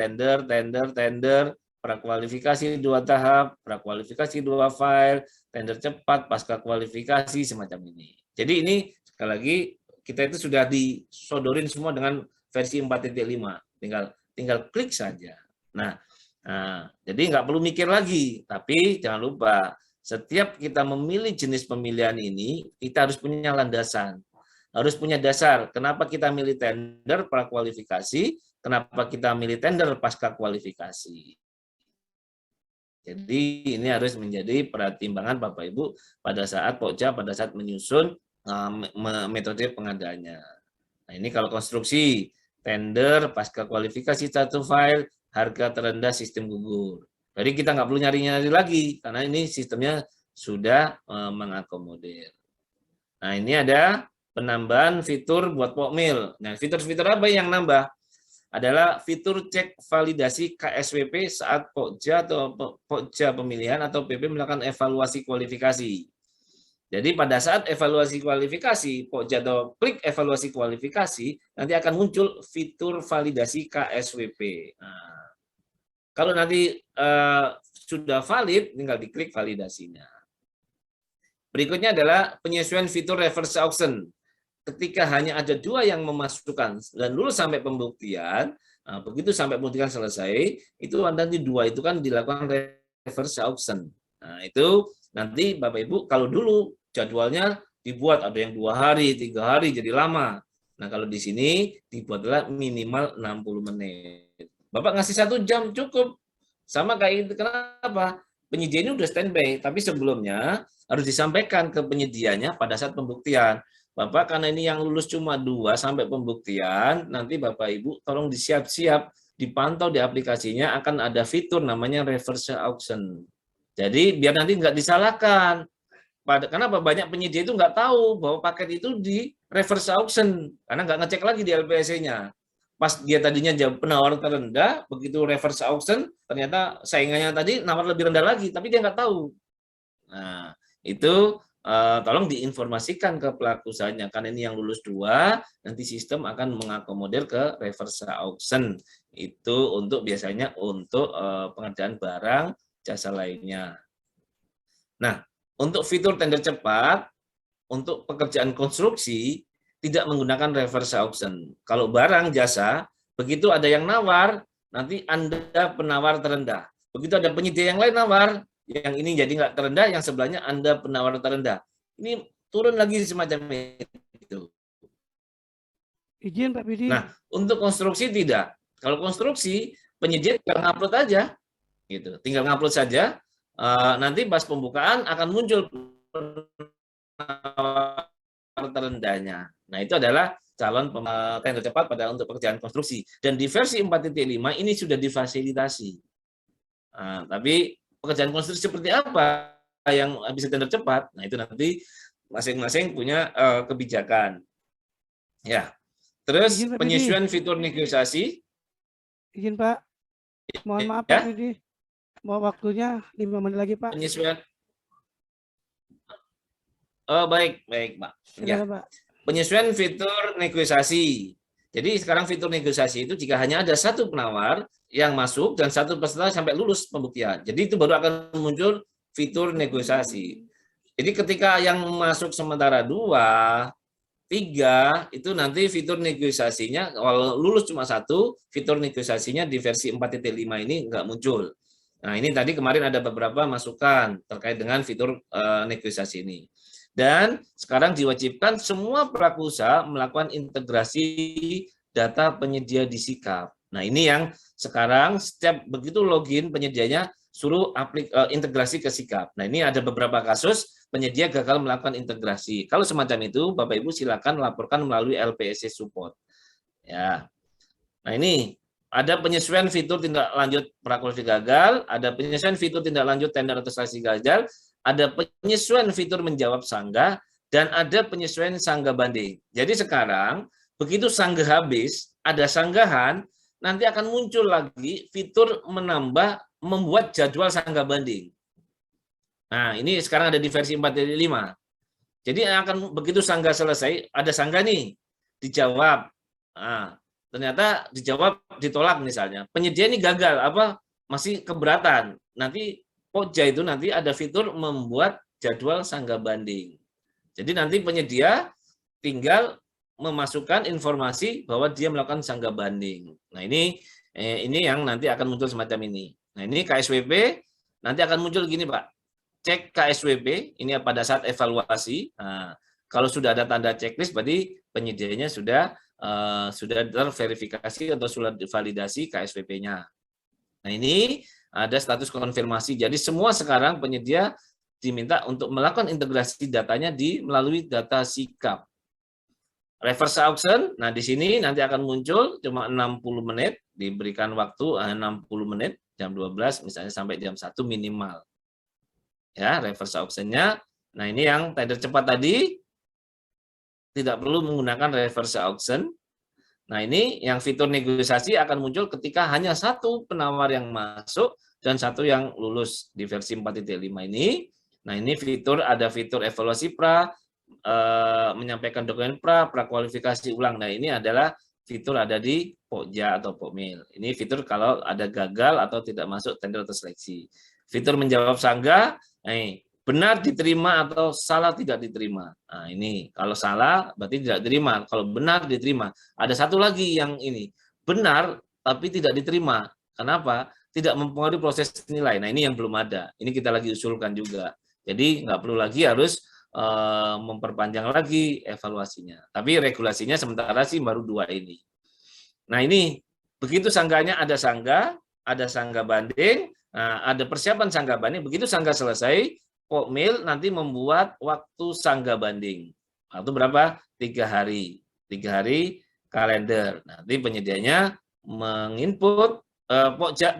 prakualifikasi 2 tahap, prakualifikasi 2 file, tender cepat, pasca kualifikasi, semacam ini. Jadi ini sekali lagi kita itu sudah disodorin semua dengan versi 4.5. Tinggal klik saja. Nah, jadi nggak perlu mikir lagi. Tapi jangan lupa, setiap kita memilih jenis pemilihan ini, kita harus punya landasan. Harus punya dasar. Kenapa kita milih tender prakualifikasi? Kenapa kita milih tender pasca kualifikasi? Jadi ini harus menjadi pertimbangan Bapak Ibu pada saat Pokja, pada saat menyusun metode pengadaannya. Nah, ini kalau konstruksi, tender, pasca kualifikasi satu file, harga terendah, sistem gugur. Jadi kita nggak perlu nyari-nyari lagi, karena ini sistemnya sudah mengakomodir. Nah, ini ada penambahan fitur buat Pokmil. Nah, fitur-fitur apa yang nambah? Adalah fitur cek validasi KSWP saat Pokja atau Pokja pemilihan atau PP melakukan evaluasi kualifikasi. Jadi pada saat evaluasi kualifikasi, Pokja atau klik evaluasi kualifikasi, nanti akan muncul fitur validasi KSWP. Nah, kalau nanti sudah valid, tinggal diklik validasinya. Berikutnya adalah penyesuaian fitur reverse auction. Ketika hanya ada 2 yang memasukkan dan lulus sampai pembuktian, nah, begitu sampai pembuktian selesai, itu nanti 2 itu kan dilakukan reverse auction. Nah, itu nanti Bapak Ibu, kalau dulu jadwalnya dibuat ada yang 2 hari, 3 hari, jadi lama. Nah, kalau di sini dibuatlah minimal 60 menit. Bapak ngasih 1 jam cukup. Sama kayak itu. Kenapa? Penyedia ini udah standby, tapi sebelumnya harus disampaikan ke penyedianya pada saat pembuktian. Bapak, karena ini yang lulus cuma 2 sampai pembuktian, nanti Bapak Ibu tolong disiap-siap, dipantau di aplikasinya akan ada fitur namanya reverse auction. Jadi biar nanti nggak disalahkan. Karena banyak penyedia itu nggak tahu bahwa paket itu di reverse auction, karena nggak ngecek lagi di LPSC-nya. Pas dia tadinya penawar terendah, begitu reverse auction, ternyata saingannya tadi nawar lebih rendah lagi, tapi dia nggak tahu. Nah, itu tolong diinformasikan ke pelaku usahanya, karena ini yang lulus 2, nanti sistem akan mengakomodir ke reverse auction. Itu untuk biasanya untuk pengerjaan barang jasa lainnya. Nah, untuk fitur tender cepat, untuk pekerjaan konstruksi, tidak menggunakan reverse auction. Kalau barang jasa, begitu ada yang nawar, nanti Anda penawar terendah. Begitu ada penyedia yang lain nawar, yang ini jadi nggak terendah, yang sebelahnya Anda penawar terendah. Ini turun lagi semacam itu. Izin Pak Bidi. Nah, untuk konstruksi tidak. Kalau konstruksi, penyedia tinggal ngupload aja. Gitu. Tinggal ngupload saja. Nanti pas pembukaan akan muncul terendahnya. Nah, itu adalah calon tender cepat untuk pekerjaan konstruksi. Dan di versi 4.5 ini sudah difasilitasi. Tapi pekerjaan konstruksi seperti apa yang bisa tender cepat? Nah, itu nanti masing-masing punya kebijakan. Ya. Terus penyesuaian fitur negosiasi. Izin Pak. Mohon maaf Pak Bidi. Mau waktunya 5 menit lagi Pak. Penyesuaian. Oh, baik Pak. Ya. Pak. Penyesuaian fitur negosiasi. Jadi sekarang fitur negosiasi itu jika hanya ada 1 penawar yang masuk dan 1 peserta sampai lulus pembuktian. Jadi itu baru akan muncul fitur negosiasi. Jadi ketika yang masuk sementara 2, 3 itu nanti fitur negosiasinya, kalau lulus cuma 1, fitur negosiasinya di versi 4.5 ini nggak muncul. Nah, ini tadi kemarin ada beberapa masukan terkait dengan fitur negosiasi ini. Dan sekarang diwajibkan semua pelaku usaha melakukan integrasi data penyedia di Sikap. Nah, ini yang sekarang setiap begitu login penyedianya suruh integrasi ke Sikap. Nah, ini ada beberapa kasus penyedia gagal melakukan integrasi. Kalau semacam itu, Bapak Ibu silakan laporkan melalui LPSC support. Ya. Nah, ini ada penyesuaian fitur tindak lanjut prakualifikasi gagal, ada penyesuaian fitur tindak lanjut tender atau seleksi gagal, ada penyesuaian fitur menjawab sanggah, dan ada penyesuaian sanggah banding. Jadi sekarang begitu sanggah habis, ada sanggahan, nanti akan muncul lagi fitur membuat jadwal sanggah banding. Nah, ini sekarang ada di versi 4.5. Jadi akan begitu sanggah selesai, ada sanggah nih, dijawab. Nah, ternyata dijawab ditolak misalnya. Penyedia ini gagal, masih keberatan. Nanti Pokja itu nanti ada fitur membuat jadwal sanggah banding. Jadi nanti penyedia tinggal memasukkan informasi bahwa dia melakukan sanggah banding. Nah, ini yang nanti akan muncul semacam ini. Nah, ini KSWP nanti akan muncul gini, Pak. Cek KSWP ini pada saat evaluasi. Nah, kalau sudah ada tanda checklist berarti penyedianya sudah terverifikasi atau sudah validasi KSWP-nya. Nah, ini ada status konfirmasi. Jadi semua sekarang penyedia diminta untuk melakukan integrasi datanya melalui data Sikap. Reverse auction, nah di sini nanti akan muncul cuma 60 menit, diberikan waktu 60 menit, jam 12 misalnya sampai jam 1 minimal. Ya, reverse auction-nya. Nah, ini yang tender cepat tadi tidak perlu menggunakan reverse auction. Nah, ini yang fitur negosiasi akan muncul ketika hanya satu penawar yang masuk dan satu yang lulus di versi 4.5 ini. Nah, ini ada fitur evaluasi pra, menyampaikan dokumen prakualifikasi ulang. Nah, ini adalah fitur ada di Pokja atau Pokmil. Ini fitur kalau ada gagal atau tidak masuk tender atau seleksi. Fitur menjawab sanggah, benar diterima atau salah tidak diterima. Nah, ini kalau salah berarti tidak diterima. Kalau benar diterima. Ada satu lagi yang ini benar tapi tidak diterima. Kenapa? Tidak mempengaruhi proses nilai. Nah, ini yang belum ada. Ini kita lagi usulkan juga. Jadi nggak perlu lagi harus memperpanjang lagi evaluasinya. Tapi regulasinya sementara sih baru 2 ini. Nah, ini begitu sanggahnya ada sanggah banding. Nah, ada persiapan sanggah banding. Begitu sanggah selesai, Pokmil nanti membuat waktu sanggah banding. Waktu berapa? 3 hari. 3 hari kalender. Nanti penyedianya menginput,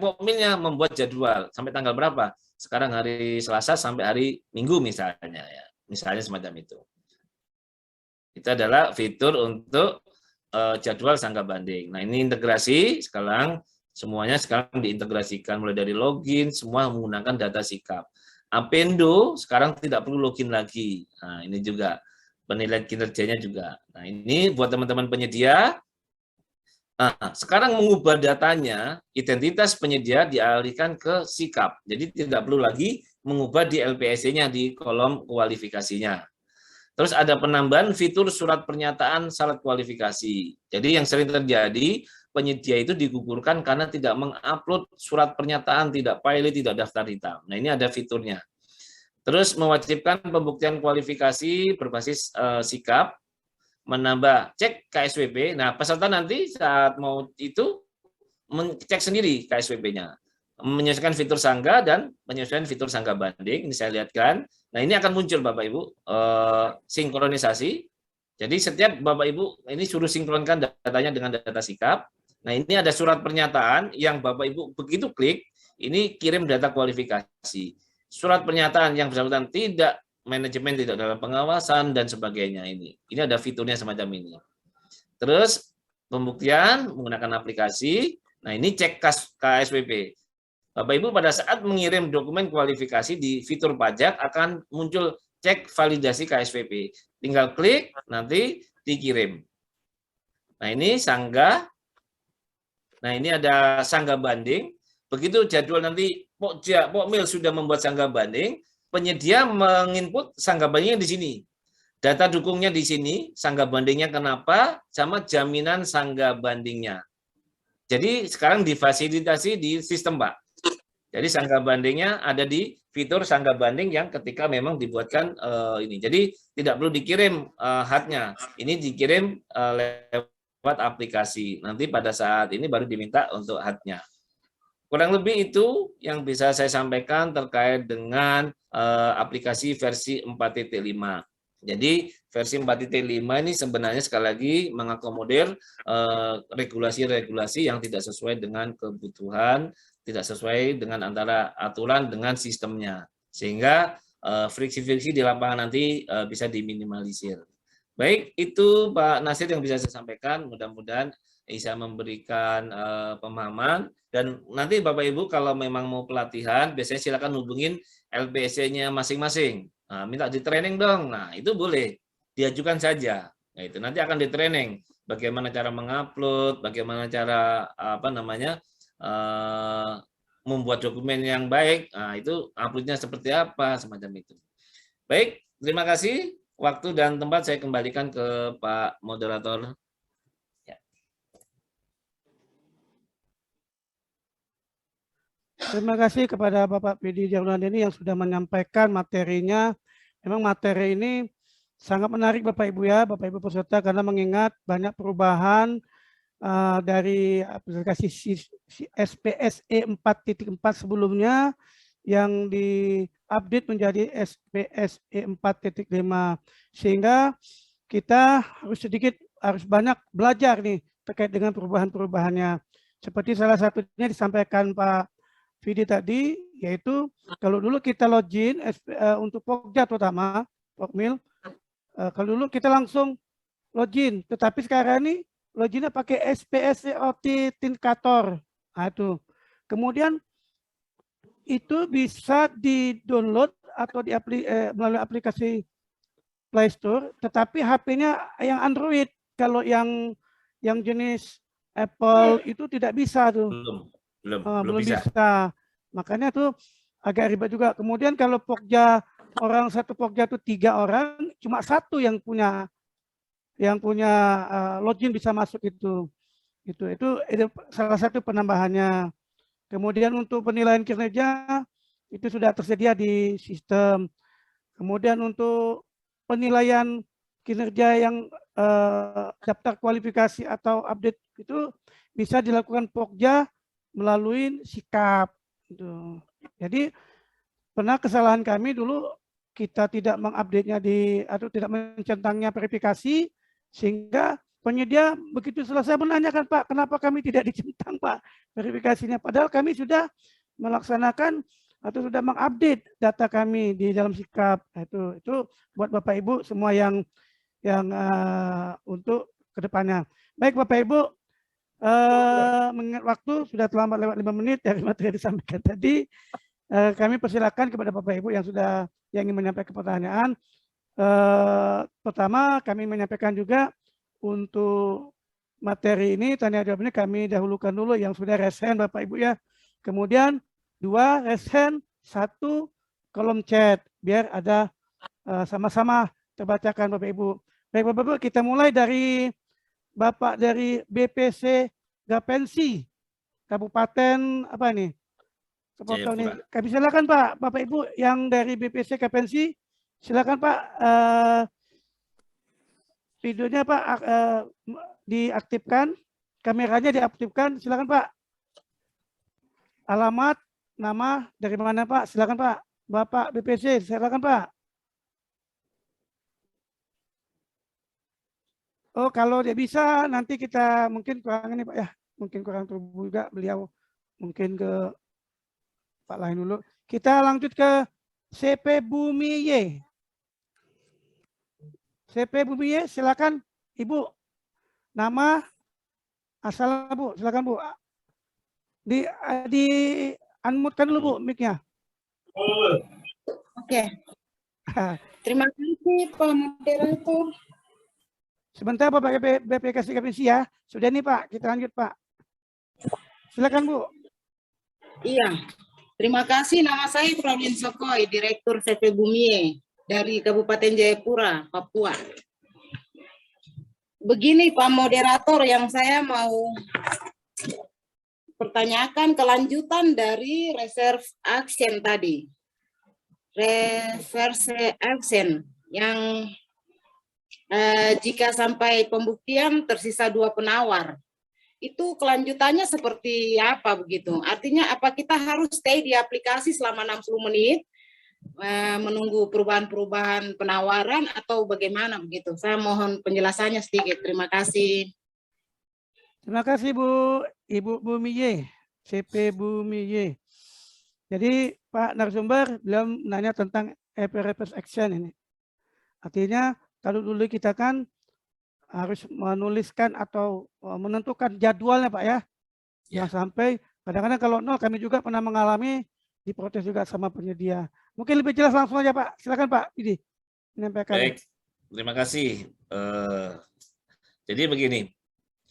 Pokmilnya membuat jadwal. Sampai tanggal berapa? Sekarang hari Selasa sampai hari Minggu misalnya. Ya. Misalnya semacam itu. Itu adalah fitur untuk jadwal sanggah banding. Nah, ini integrasi sekarang. Semuanya sekarang diintegrasikan mulai dari login, semua menggunakan data Sikap. Apendo sekarang tidak perlu login lagi. Nah, ini juga penilaian kinerjanya juga. Nah, ini buat teman-teman penyedia. Nah, sekarang mengubah datanya, identitas penyedia dialihkan ke Sikap. Jadi tidak perlu lagi mengubah di LPSC-nya di kolom kualifikasinya. Terus ada penambahan fitur surat pernyataan syarat kualifikasi. Jadi yang sering terjadi, penyedia itu digugurkan karena tidak mengupload surat pernyataan, tidak pilot, tidak daftar hitam. Nah, ini ada fiturnya. Terus mewajibkan pembuktian kualifikasi berbasis Sikap, menambah cek KSWP. Nah, peserta nanti saat mau itu cek sendiri KSWP-nya. Menyesuaikan fitur sanggah dan menyesuaikan fitur sanggah banding. Ini saya lihatkan. Nah, ini akan muncul Bapak Ibu sinkronisasi. Jadi setiap Bapak Ibu ini suruh sinkronkan datanya dengan data Sikap. Nah, ini ada surat pernyataan yang Bapak Ibu begitu klik, ini kirim data kualifikasi. Surat pernyataan yang bersangkutan tidak manajemen, tidak dalam pengawasan dan sebagainya ini. Ini ada fiturnya semacam ini. Terus pembuktian menggunakan aplikasi. Nah, ini cek KSWP. Bapak Ibu pada saat mengirim dokumen kualifikasi di fitur pajak akan muncul cek validasi KSWP. Tinggal klik, nanti dikirim. Nah, ini sanggah. Nah, ini ada sanggah banding. Begitu jadwal nanti Pokmil sudah membuat sanggah banding, penyedia menginput sanggah bandingnya di sini. Data dukungnya di sini, sangga bandingnya kenapa, sama jaminan sangga bandingnya. Jadi sekarang difasilitasi di sistem, Pak. Jadi sangga bandingnya ada di fitur sangga banding yang ketika memang dibuatkan ini. Jadi tidak perlu dikirim HUD-nya. Ini dikirim lewat aplikasi. Nanti pada saat ini baru diminta untuk HUD-nya. Kurang lebih itu yang bisa saya sampaikan terkait dengan aplikasi versi 4.5. Jadi versi 4.5 ini sebenarnya sekali lagi mengakomodir regulasi-regulasi yang tidak sesuai dengan kebutuhan, tidak sesuai dengan antara aturan dengan sistemnya, sehingga friksi-friksi di lapangan nanti bisa diminimalisir. Baik, itu Pak Nasir yang bisa saya sampaikan, mudah-mudahan bisa memberikan pemahaman, dan nanti Bapak Ibu kalau memang mau pelatihan, biasanya silakan hubungin LPSC-nya masing-masing. Nah, minta di training dong, nah itu boleh, diajukan saja. Nah, itu nanti akan di training bagaimana cara mengupload, bagaimana cara membuat dokumen yang baik. Nah, itu uploadnya seperti apa, semacam itu. Baik, terima kasih. Waktu dan tempat saya kembalikan ke Pak Moderator. Ya. Terima kasih kepada Bapak Pidi Jaunandeni yang sudah menyampaikan materinya. Memang materi ini sangat menarik Bapak Ibu ya, Bapak Ibu peserta, karena mengingat banyak perubahan dari aplikasi SPSE 4.4 sebelumnya yang diupdate menjadi SPSE 4.5, sehingga kita harus banyak belajar nih terkait dengan perubahan-perubahannya. Seperti salah satunya disampaikan Pak Vidi tadi, yaitu kalau dulu kita login untuk Pokja terutama, Pokmil, kalau dulu kita langsung login, tetapi sekarang ini loginnya pakai SPSE Authenticatour. Nah, itu. Kemudian itu bisa di-download atau melalui aplikasi Play Store, tetapi HP-nya yang Android. Kalau yang jenis Apple itu tidak bisa tuh. Belum bisa. Makanya tuh agak ribet juga. Kemudian kalau Pokja, satu Pokja itu 3 orang, cuma satu yang punya login bisa masuk itu salah satu penambahannya. Kemudian untuk penilaian kinerja itu sudah tersedia di sistem. Kemudian untuk penilaian kinerja yang daftar kualifikasi atau update itu bisa dilakukan Pokja melalui sikap. Jadi pernah kesalahan kami dulu, kita tidak mengupdate-nya atau tidak mencentangnya verifikasi, sehingga penyedia begitu selesai menanyakan, Pak, kenapa kami tidak dicentang Pak verifikasinya, padahal kami sudah melaksanakan atau sudah mengupdate data kami di dalam sikap. Itu buat Bapak Ibu semua yang untuk kedepannya. Baik Bapak Ibu, mengingat waktu sudah terlambat lewat 5 menit dari materi yang disampaikan tadi, kami persilakan kepada Bapak Ibu yang ingin menyampaikan pertanyaan. Pertama kami menyampaikan juga untuk materi ini, tanya jawab ini kami dahulukan dulu yang sudah raise hand Bapak Ibu ya. Kemudian 2 raise hand, 1 kolom chat, biar ada sama-sama terbacakan Bapak Ibu. Baik Bapak Ibu, kita mulai dari Bapak dari BPC Gapensi, Kabupaten apa nih? Sepotong nih. Kami silakan Pak, Bapak Ibu yang dari BPC Gapensi, silakan Pak. Videonya Pak diaktifkan, kameranya diaktifkan, silakan Pak. Alamat, nama, dari mana Pak? Silakan Pak. Bapak BPC, silakan Pak. Oh, kalau dia bisa nanti kita mungkin kurang ini Pak ya, mungkin kurang terhubung juga beliau, mungkin ke Pak lain dulu. Kita lanjut ke CP Bumi Y. CP Bumi Y, silakan Ibu. Nama, asal Bu, silakan Bu. Di unmute-kan dulu Bu mic-nya. Oke. Terima kasih Pak Moderator. Sebentar Bapak BPKC Gapensi ya. Sudah nih Pak, kita lanjut Pak. Silakan Bu. Iya. Terima kasih, nama saya Claudine Sokoi, Direktur CP Bumi. dari Kabupaten Jayapura, Papua. Begini Pak Moderator, yang saya mau pertanyakan kelanjutan dari reserve action tadi. Reverse action yang jika sampai pembuktian tersisa 2 penawar. Itu kelanjutannya seperti apa begitu? Artinya apa kita harus stay di aplikasi selama 60 menit menunggu perubahan-perubahan penawaran atau bagaimana begitu? Saya mohon penjelasannya sedikit. Terima kasih. Terima kasih Bu, Ibu Bumiye, CP Bumiye. Jadi Pak narasumber belum nanya tentang reverse action ini. Artinya kalau dulu kita kan harus menuliskan atau menentukan jadwalnya Pak ya. Jangan sampai kadang-kadang kalau nol, kami juga pernah mengalami diprotes juga sama penyedia. Mungkin lebih jelas langsung aja Pak. Silakan Pak Idi menyampaikan. Baik, terima kasih. Jadi begini,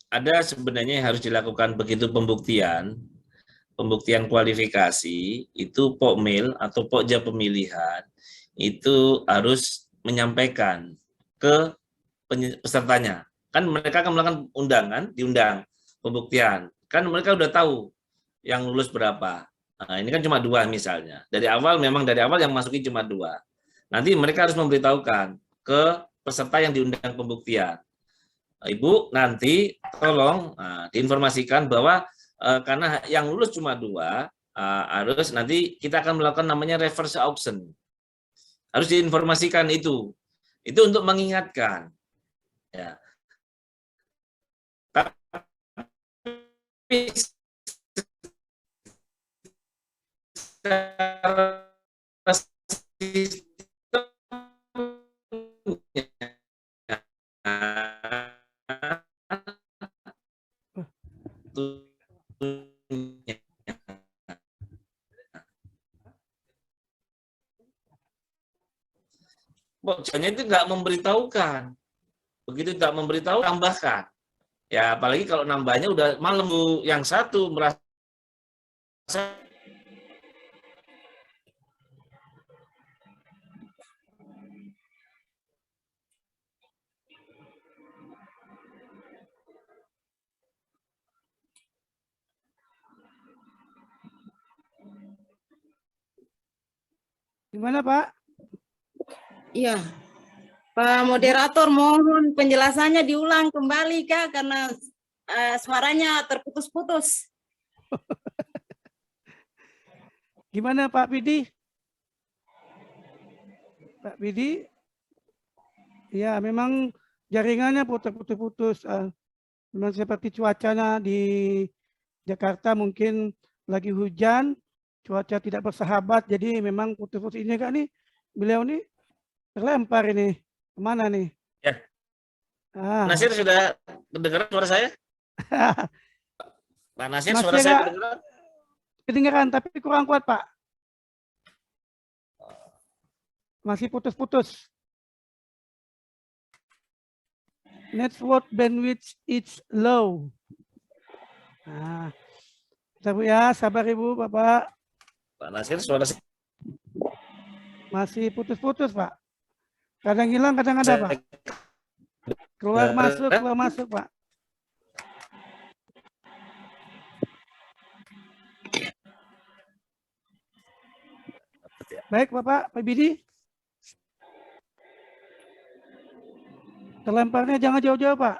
ada sebenarnya yang harus dilakukan begitu pembuktian kualifikasi itu Pokmil atau Pokja pemilihan itu harus menyampaikan ke pesertanya. Kan mereka akan melakukan undangan, diundang pembuktian. Kan mereka udah tahu yang lulus berapa. Nah, ini kan cuma 2 misalnya. Dari awal yang masukin cuma 2. Nanti mereka harus memberitahukan ke peserta yang diundang pembuktian. Ibu nanti tolong diinformasikan bahwa karena yang lulus cuma 2, harus nanti kita akan melakukan namanya reverse auction. Harus diinformasikan itu. Itu untuk mengingatkan. Ya. Tapi Pokjanya itu nggak memberitahukan. Begitu tidak memberitahu, tambahkan. Ya, apalagi kalau nambahnya udah malam, Bu. Yang satu merasa Gimana Pak? Iya. Pak Moderator, mohon penjelasannya diulang kembali Kak, karena suaranya terputus-putus. Gimana Pak Pidi? Pak Pidi? Ya, memang jaringannya putus-putus. Memang seperti cuacanya di Jakarta mungkin lagi hujan, cuaca tidak bersahabat, jadi memang putus-putus ini Kak nih. Beliau nih terlempar ini. Kemana nih? Ya. Nasir sudah kedengaran suara saya? Pak Nasir, Masih suara saya kedengaran? Kedengaran, tapi kurang kuat Pak. Masih putus-putus. Network bandwidth is low. Nah, Bu ya, sabar Ibu, Bapak. Pak Nasir, suara saya masih putus-putus Pak. Kadang hilang, kadang ada Pak. Keluar masuk Pak. Baik Bapak, Pak Bidi. Terlemparnya jangan jauh-jauh Pak.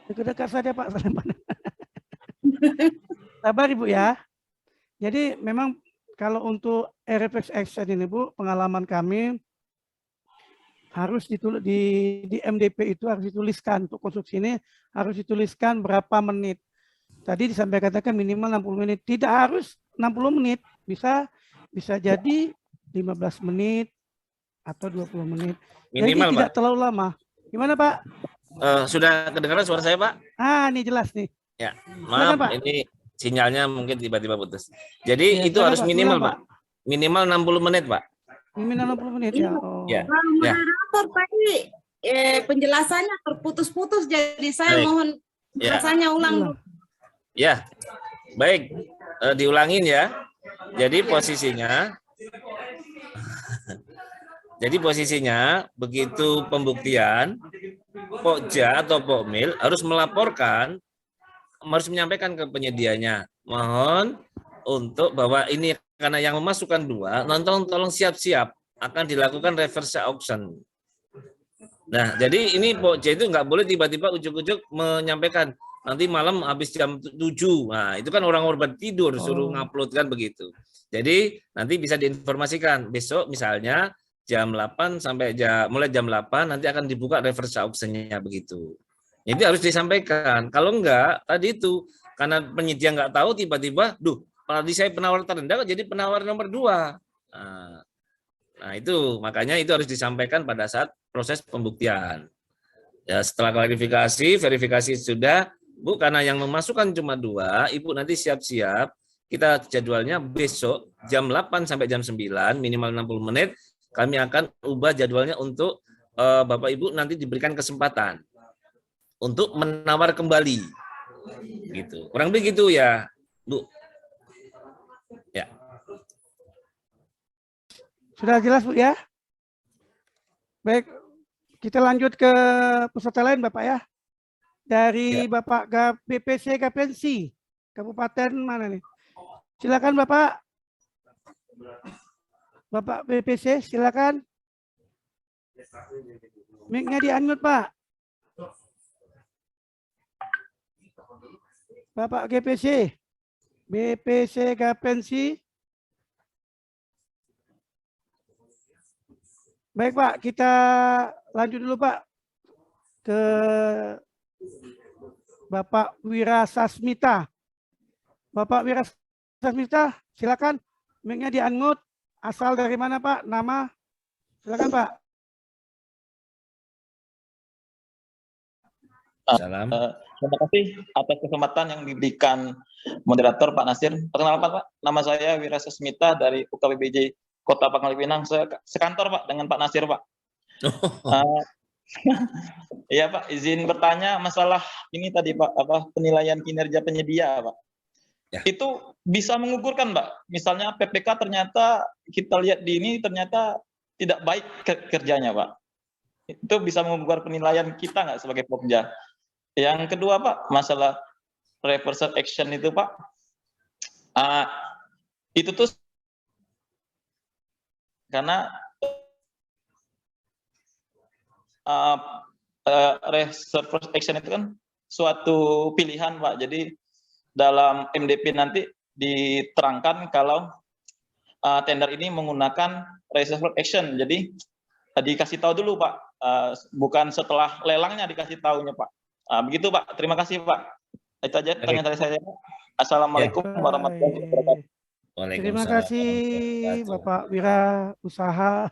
Dekat-dekat saja Pak. Sabar Ibu ya. Jadi memang kalau untuk reverse action ini Bu, pengalaman kami harus ditulis di MDP itu harus dituliskan, untuk konstruksi ini harus dituliskan berapa menit. Tadi disampaikan katakan minimal 60 menit. Tidak harus 60 menit, bisa jadi 15 menit atau 20 menit. minimal, jadi tidak Pak. Terlalu lama. Gimana Pak? Sudah kedengaran suara saya Pak? Ini jelas nih. Ya, maaf Pak. ini sinyalnya mungkin tiba-tiba putus. Jadi Ya, itu harus Pak, minimal Pak. Minimal 60 menit Pak. Minimal 60 menit ya. Oh. Ya. Moderator tadi penjelasannya terputus-putus, jadi saya Baik. mohon penjelasannya ulang. Ya, baik. Diulangin ya. Jadi posisinya Jadi posisinya begitu pembuktian, Pokja atau Pokmil harus melaporkan, harus menyampaikan ke penyedianya, mohon untuk bahwa ini karena yang memasukkan 2, tolong siap-siap akan dilakukan reverse auction. Nah, jadi ini Pokja itu nggak boleh tiba-tiba ujuk-ujuk menyampaikan nanti malam habis jam 7. Nah, itu kan orang tidur suruh ngupload kan begitu. Jadi nanti bisa diinformasikan besok misalnya jam 8 sampai mulai jam 8 nanti akan dibuka reverse auction-nya begitu. Jadi harus disampaikan. Kalau enggak, tadi itu karena penyedia nggak tahu tiba-tiba, tadi saya penawar terendah kok jadi penawar nomor 2. Nah, itu makanya itu harus disampaikan pada saat proses pembuktian. Ya, setelah klarifikasi, verifikasi sudah, Bu, karena yang memasukkan cuma 2, Ibu nanti siap-siap. Kita jadwalnya besok jam 8 sampai jam 9, minimal 60 menit. Kami akan ubah jadwalnya untuk Bapak Ibu nanti diberikan kesempatan untuk menawar kembali. Gitu. Kurang begitu ya, Bu. Ya. Sudah jelas, Bu ya? Baik, kita lanjut ke peserta lain, Bapak ya. Dari Bapak BPC Gapensi, Kabupaten mana nih? Silakan Bapak. Bapak BPC, silakan. Mic-nya di-unmute, Pak. Bapak GPC, BPC Gapensi. Baik Pak, kita lanjut dulu Pak ke Bapak Wira Sasmita. Bapak Wira Sasmita, silakan. Mic-nya di-unmute. Asal dari mana Pak? Nama? Silakan Pak. Salam. Terima kasih atas kesempatan yang diberikan moderator Pak Nasir. Perkenalkan Pak, nama saya Wira Sasmita dari UKBBJ Kota Pangkal Pinang. Saya sekantor Pak dengan Pak Nasir Pak. Iya Pak, izin bertanya masalah ini tadi Pak, penilaian kinerja penyedia Pak. Ya. Itu bisa mengukurkan Pak. Misalnya PPK ternyata kita lihat di ini ternyata tidak baik kerjanya Pak. Itu bisa mengukur penilaian kita nggak sebagai Pokja. Yang kedua Pak, masalah reverse action itu Pak, itu tuh karena reverse action itu kan suatu pilihan Pak. Jadi dalam MDP nanti diterangkan kalau tender ini menggunakan reverse action. Jadi dikasih tahu dulu Pak, bukan setelah lelangnya dikasih tahunya Pak. Begitu Pak, terima kasih Pak. Itu aja tanya dari saya. Assalamualaikum warahmatullahi wabarakatuh. Terima kasih Bapak Wira Usaha.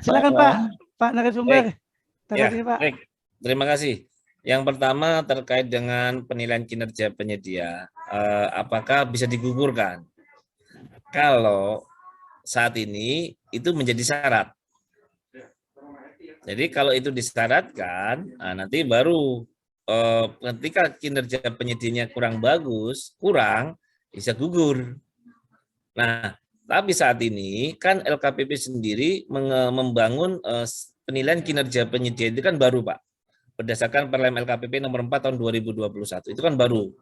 Silakan Pak narasumber. Baik. Terima kasih. Yang pertama terkait dengan penilaian kinerja penyedia, apakah bisa digugurkan? Kalau saat ini itu menjadi syarat. Jadi kalau itu disyaratkan, nanti baru ketika kinerja penyedianya kurang bagus, bisa gugur. Nah, tapi saat ini kan LKPP sendiri membangun penilaian kinerja penyedia itu kan baru Pak. Berdasarkan Perlem LKPP nomor 4 tahun 2021, itu kan baru.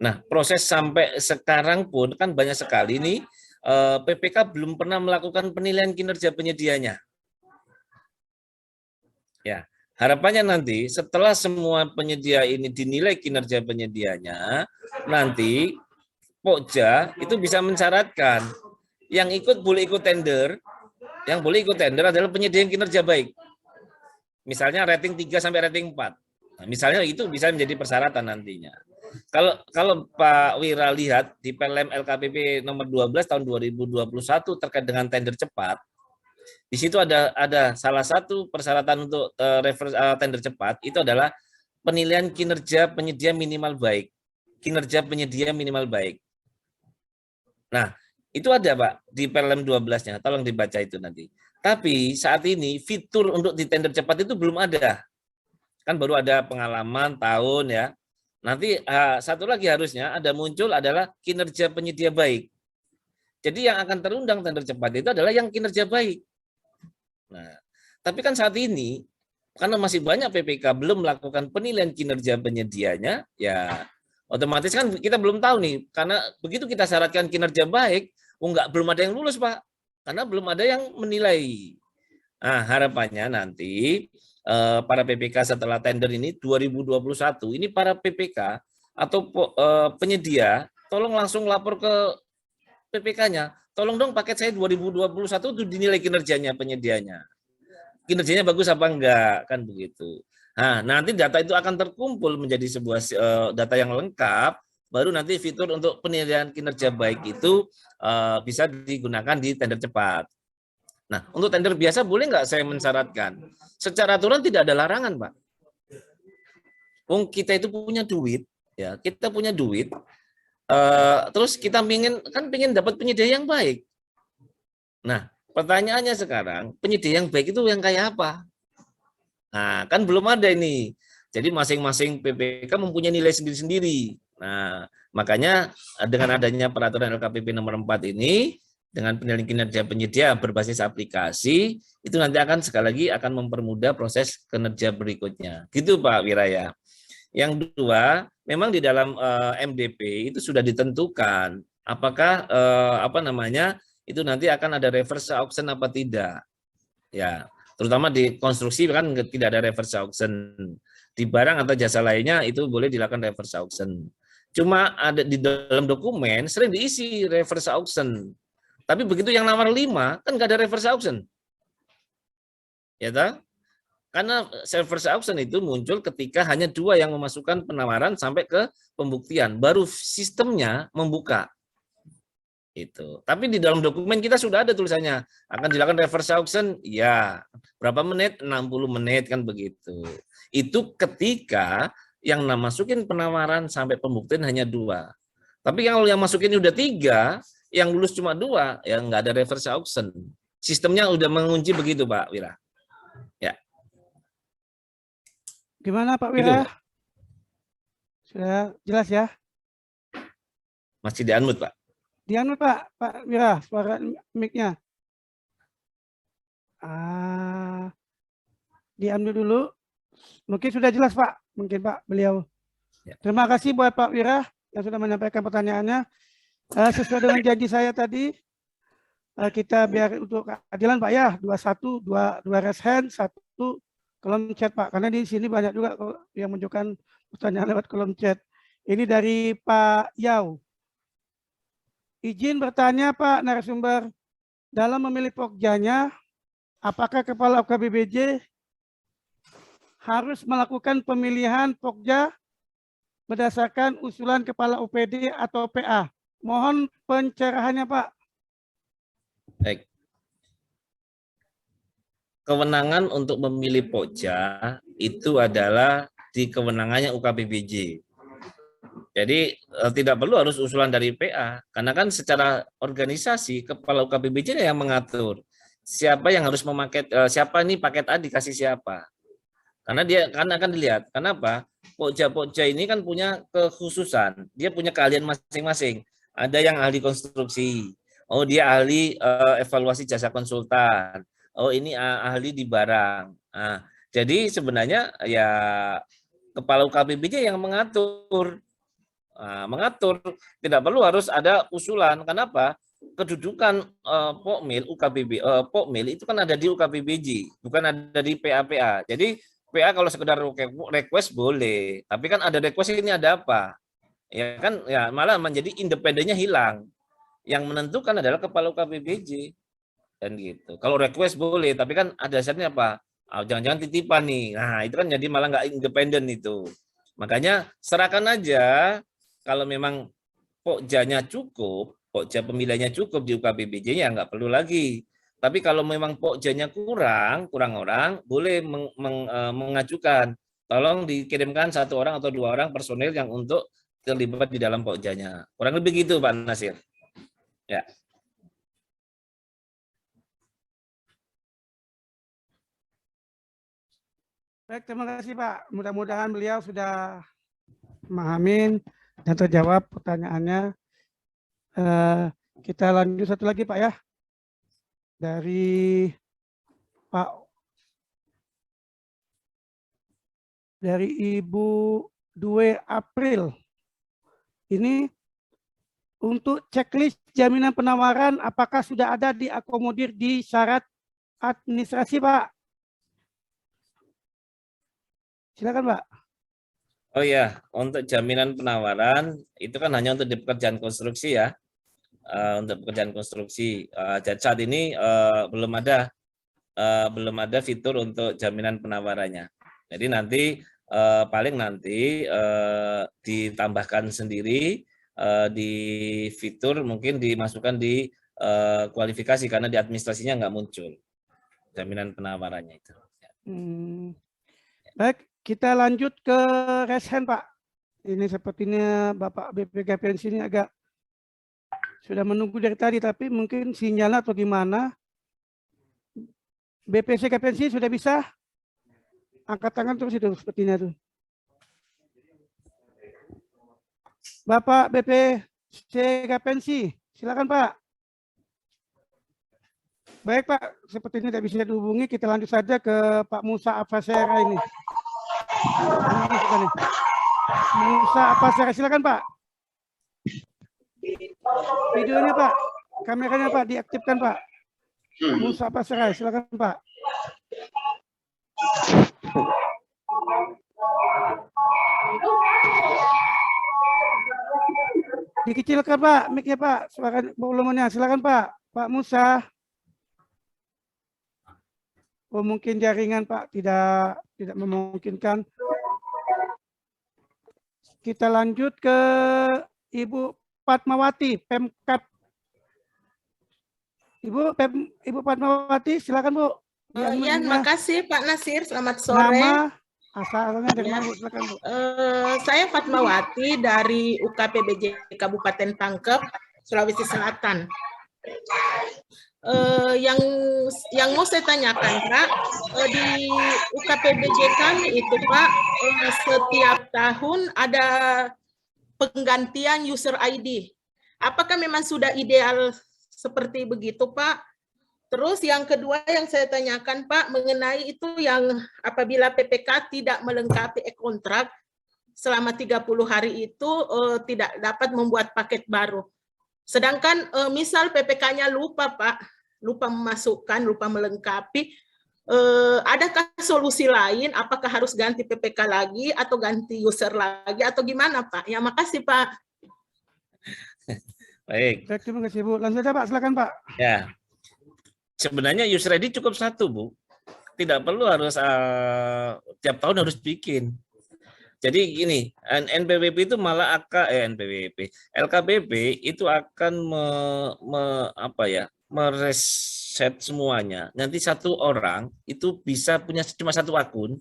Nah, proses sampai sekarang pun kan banyak sekali nih, PPK belum pernah melakukan penilaian kinerja penyedianya. Ya, harapannya nanti setelah semua penyedia ini dinilai kinerja penyedianya, nanti Pokja itu bisa mensyaratkan yang boleh ikut tender, yang boleh ikut tender adalah penyedia yang kinerja baik. Misalnya rating 3 sampai rating 4. Nah, misalnya itu bisa menjadi persyaratan nantinya. Kalau Pak Wira lihat di Perlem LKPP nomor 12 tahun 2021 terkait dengan tender cepat, di situ ada salah satu persyaratan untuk tender cepat itu adalah penilaian kinerja penyedia minimal baik. Kinerja penyedia minimal baik. Nah, itu ada Pak di Perlem 12-nya, tolong dibaca itu nanti. Tapi saat ini fitur untuk di tender cepat itu belum ada. Kan baru ada pengalaman tahun ya. Nanti satu lagi harusnya ada muncul adalah kinerja penyedia baik. Jadi yang akan terundang tender cepat itu adalah yang kinerja baik. Nah, tapi kan saat ini karena masih banyak PPK belum melakukan penilaian kinerja penyedianya, ya otomatis kan kita belum tahu nih, karena begitu kita syaratkan kinerja baik, belum ada yang lulus Pak, karena belum ada yang menilai. Nah, harapannya nanti para PPK setelah tender ini 2021, ini para PPK atau penyedia, tolong langsung lapor ke PPK-nya, tolong dong paket saya 2021 itu dinilai kinerjanya penyedianya. Kinerjanya bagus apa enggak, kan begitu. Nah, nanti data itu akan terkumpul menjadi sebuah data yang lengkap, baru nanti fitur untuk penilaian kinerja baik itu bisa digunakan di tender cepat. Nah, untuk tender biasa boleh nggak saya mensyaratkan? Secara aturan tidak ada larangan, Pak. Kita itu punya duit, ya, kita punya duit, terus kita pengen dapat penyedia yang baik. Nah, pertanyaannya sekarang, penyedia yang baik itu yang kayak apa? Nah, kan belum ada ini. Jadi masing-masing PPK mempunyai nilai sendiri-sendiri. Nah, makanya dengan adanya peraturan LKPP nomor 4 ini, dengan penilaian kinerja penyedia berbasis aplikasi, itu nanti akan sekali lagi akan mempermudah proses kinerja berikutnya. Gitu Pak Wiraya. Yang kedua, memang di dalam MDP itu sudah ditentukan apakah itu nanti akan ada reverse auction apa tidak. Ya, terutama di konstruksi kan tidak ada reverse auction. Di barang atau jasa lainnya itu boleh dilakukan reverse auction. Cuma ada di dalam dokumen sering diisi reverse auction. Tapi begitu yang nomor 5 kan nggak ada reverse auction. Ya toh? Karena reverse auction itu muncul ketika hanya 2 yang memasukkan penawaran sampai ke pembuktian, baru sistemnya membuka. Itu. Tapi di dalam dokumen kita sudah ada tulisannya akan dilakukan reverse auction, ya. Berapa menit? 60 menit kan begitu. Itu ketika yang masukin penawaran sampai pembuktian hanya 2. Tapi yang masukin udah 3, yang lulus cuma 2, ya nggak ada reverse auction. Sistemnya udah mengunci begitu, Pak Wira. Ya. Gimana Pak Wira? Sudah jelas ya? Masih di-unmute, Pak. Di-unmute Pak Wira, suara mic-nya. Di-unmute dulu. Mungkin sudah jelas Pak, mungkin Pak beliau. Ya. Terima kasih buat Pak Wira yang sudah menyampaikan pertanyaannya. Sesuai dengan janji saya tadi, kita biar untuk keadilan Pak ya, 2 raise hand, 1 kolom chat Pak, karena di sini banyak juga yang menunjukkan pertanyaan lewat kolom chat. Ini dari Pak Yau. Izin bertanya Pak narasumber, dalam memilih pokjanya, apakah Kepala UKBBJ harus melakukan pemilihan pokja berdasarkan usulan Kepala UPD atau PA? Mohon pencerahannya Pak. Baik. Kewenangan untuk memilih pokja itu adalah di kewenangannya UKBBJ. Jadi tidak perlu harus usulan dari PA, karena kan secara organisasi Kepala UKBBJ yang mengatur siapa yang harus memaket, siapa nih paket A dikasih siapa. Karena dia akan dilihat. Kenapa? Pokja ini kan punya kekhususan, dia punya keahlian masing-masing. Ada yang ahli konstruksi, oh dia ahli evaluasi jasa konsultan, oh ini ahli di barang. Nah, jadi sebenarnya ya Kepala UKBBJ yang mengatur. Mengatur, tidak perlu harus ada usulan. Kenapa? Kedudukan Pokmil Pokmil itu kan ada di UKBBJ, bukan ada di PA-PA. Jadi PA kalau sekedar request boleh, tapi kan ada request ini ada apa? Ya kan, ya malah menjadi independennya hilang. Yang menentukan adalah Kepala UKBBJ dan gitu. Kalau request boleh, tapi kan ada dasarnya apa? Jangan-jangan titipan nih. Nah itu kan jadi malah nggak independen itu. Makanya serahkan aja. Kalau memang pokjanya cukup, pokja pemilihannya cukup di UKBBJ ya nggak perlu lagi. Tapi kalau memang pokjanya kurang orang, boleh mengajukan. Tolong dikirimkan 1 orang atau 2 orang personil yang untuk terlibat di dalam pokjanya. Kurang lebih gitu Pak Nasir. Ya. Baik, terima kasih Pak. Mudah-mudahan beliau sudah memahami dan terjawab pertanyaannya. Kita lanjut satu lagi Pak ya. Dari Ibu Due April. Ini untuk checklist jaminan penawaran apakah sudah ada diakomodir di syarat administrasi Pak? Silakan Pak. Oh ya, untuk jaminan penawaran itu kan hanya untuk di pekerjaan konstruksi ya. Untuk pekerjaan konstruksi. Dan saat ini belum ada fitur untuk jaminan penawarannya. Jadi nanti paling nanti ditambahkan sendiri di fitur, mungkin dimasukkan di kualifikasi karena di administrasinya nggak muncul jaminan penawarannya itu. Baik, kita lanjut ke raise hand Pak. Ini sepertinya Bapak BPK Pensi ini agak sudah menunggu dari tadi, tapi mungkin sinyalnya atau gimana. BPC Kapensi sudah bisa? Angkat tangan terus itu sepertinya tuh. Bapak BPC Kapensi, silakan Pak. Baik Pak, sepertinya tidak bisa dihubungi, kita lanjut saja ke Pak Musa Afasera ini. Musa Afasera, silakan Pak. Videonya Pak, kameranya Pak, diaktifkan Pak. Musa Afasera, silakan Pak. Dikecilkan Pak, mic-nya Pak, suara volumenya, silakan Pak. Pak Musa. Oh, mungkin jaringan Pak tidak memungkinkan. Kita lanjut ke Ibu Fatmawati, Pemkab. Ibu Fatmawati, silakan Bu. Ya, terima kasih Pak Nasir. Selamat sore. Nama, asalnya dari mana Bu? Silakan Bu. Saya Fatmawati dari UKPBJ Kabupaten Pangkep, Sulawesi Selatan. Yang mau saya tanyakan Pak, di UKPBJ kami itu Pak, setiap tahun ada penggantian user ID. Apakah memang sudah ideal seperti begitu Pak? Terus yang kedua yang saya tanyakan Pak, mengenai itu yang apabila PPK tidak melengkapi e-kontrak selama 30 hari itu tidak dapat membuat paket baru. Sedangkan misal PPK-nya lupa Pak, lupa memasukkan, lupa melengkapi, adakah solusi lain? Apakah harus ganti PPK lagi atau ganti user lagi atau gimana Pak? Ya makasih Pak. Baik. Terima kasih Bu. Langsung saja Pak, silakan Pak. Ya. Sebenarnya user ID cukup satu, Bu. Tidak perlu harus tiap tahun harus bikin. Jadi gini, NPWP itu malah LKBP itu akan mereset semuanya. Nanti satu orang itu bisa punya cuma satu akun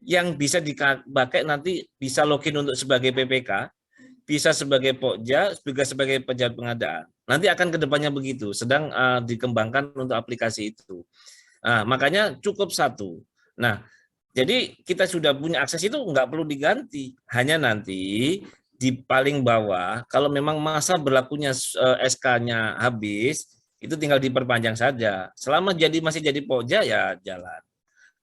yang bisa dipakai, nanti bisa login untuk sebagai PPK, bisa sebagai Pokja, juga sebagai pejabat pengadaan. Nanti akan kedepannya begitu, sedang dikembangkan untuk aplikasi itu. Nah, makanya cukup satu. Nah, jadi kita sudah punya akses itu nggak perlu diganti. Hanya nanti di paling bawah, kalau memang masa berlakunya SK-nya habis, itu tinggal diperpanjang saja. Selama masih jadi Pokja ya jalan.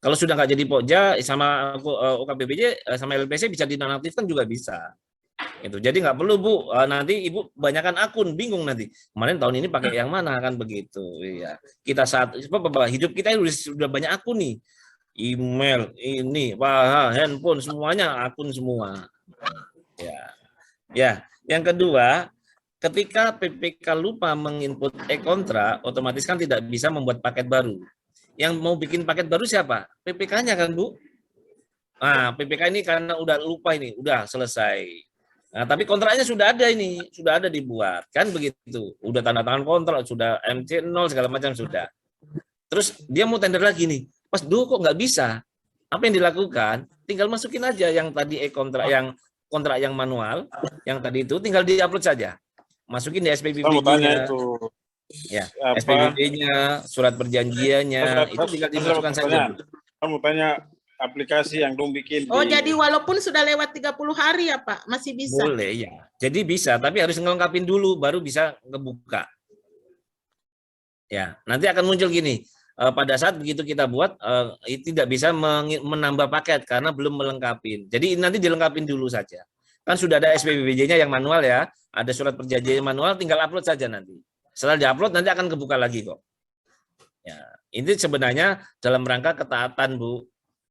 Kalau sudah nggak jadi Pokja sama UKPBJ sama LPC bisa dinonaktifkan juga bisa. Itu. Jadi nggak perlu Bu, nanti Ibu banyakkan akun, bingung nanti. Kemarin tahun ini pakai yang mana kan begitu. Iya. Kita hidup kita sudah banyak akun nih. Email, ini, handphone, semuanya akun semua. Ya. Ya, yang kedua, ketika PPK lupa menginput e-kontrak, otomatis kan tidak bisa membuat paket baru. Yang mau bikin paket baru siapa? PPK-nya kan Bu. Nah, PPK ini karena udah lupa ini, udah selesai. Nah, tapi kontraknya sudah ada ini, sudah ada dibuat, kan begitu. Udah tanda tangan kontrak, sudah MC0 segala macam sudah. Terus dia mau tender lagi nih, pas dulu kok nggak bisa. Apa yang dilakukan? Tinggal masukin aja yang tadi kontrak yang manual, yang tadi itu tinggal diupload saja. Masukin di SPPB-nya. Ya, SPPB-nya, surat perjanjiannya, itu tinggal dimasukkan saja. Kamu tanya aplikasi yang dong bikin. Oh, jadi walaupun sudah lewat 30 hari ya Pak, masih bisa? Boleh ya. Jadi bisa, tapi harus ngelengkapin dulu baru bisa ngebuka. Ya, nanti akan muncul gini. Pada saat begitu kita buat tidak bisa menambah paket karena belum melengkapi. Jadi nanti dilengkapin dulu saja. Kan sudah ada SPBJ-nya yang manual ya, ada surat perjanjian manual, tinggal upload saja nanti. Setelah diupload nanti akan kebuka lagi kok. Ya, ini sebenarnya dalam rangka ketaatan, Bu.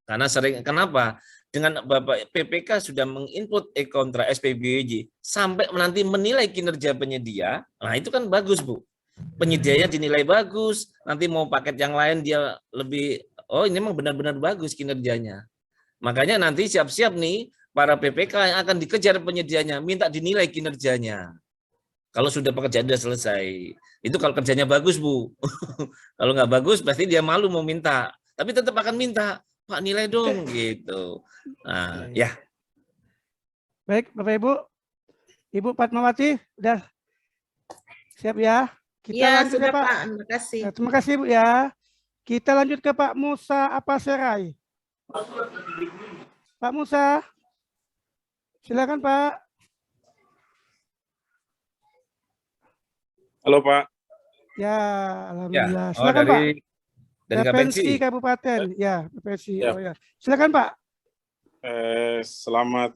Karena sering kenapa? Dengan Bapak PPK sudah menginput e-kontra SPBJ sampai nanti menilai kinerja penyedia, nah itu kan bagus, Bu. Penyedianya dinilai bagus, nanti mau paket yang lain dia lebih, oh ini memang benar-benar bagus kinerjanya. Makanya nanti siap-siap nih para PPK yang akan dikejar penyedianya, minta dinilai kinerjanya. Kalau sudah pekerjaan sudah selesai, itu kalau kerjanya bagus, Bu. Kalau nggak bagus, pasti dia malu mau minta. Tapi tetap akan minta, Pak nilai dong, gitu. Nah, ya. Baik, Bapak Ibu. Ibu Fatmawati, udah siap ya? Kita Iya, lanjut sudah ya, Pak. Pak. Terima kasih. Nah, terima kasih, Bu ya. Kita lanjut ke Pak Musa Apaserai. Pak Musa, silakan Pak. Halo Pak. Ya, alhamdulillah. Ya. Oh, Silakan Pak. dari Provinsi KPNC. Kabupaten. Ya, provinsi. Ya. Oh ya. Silakan Pak. Selamat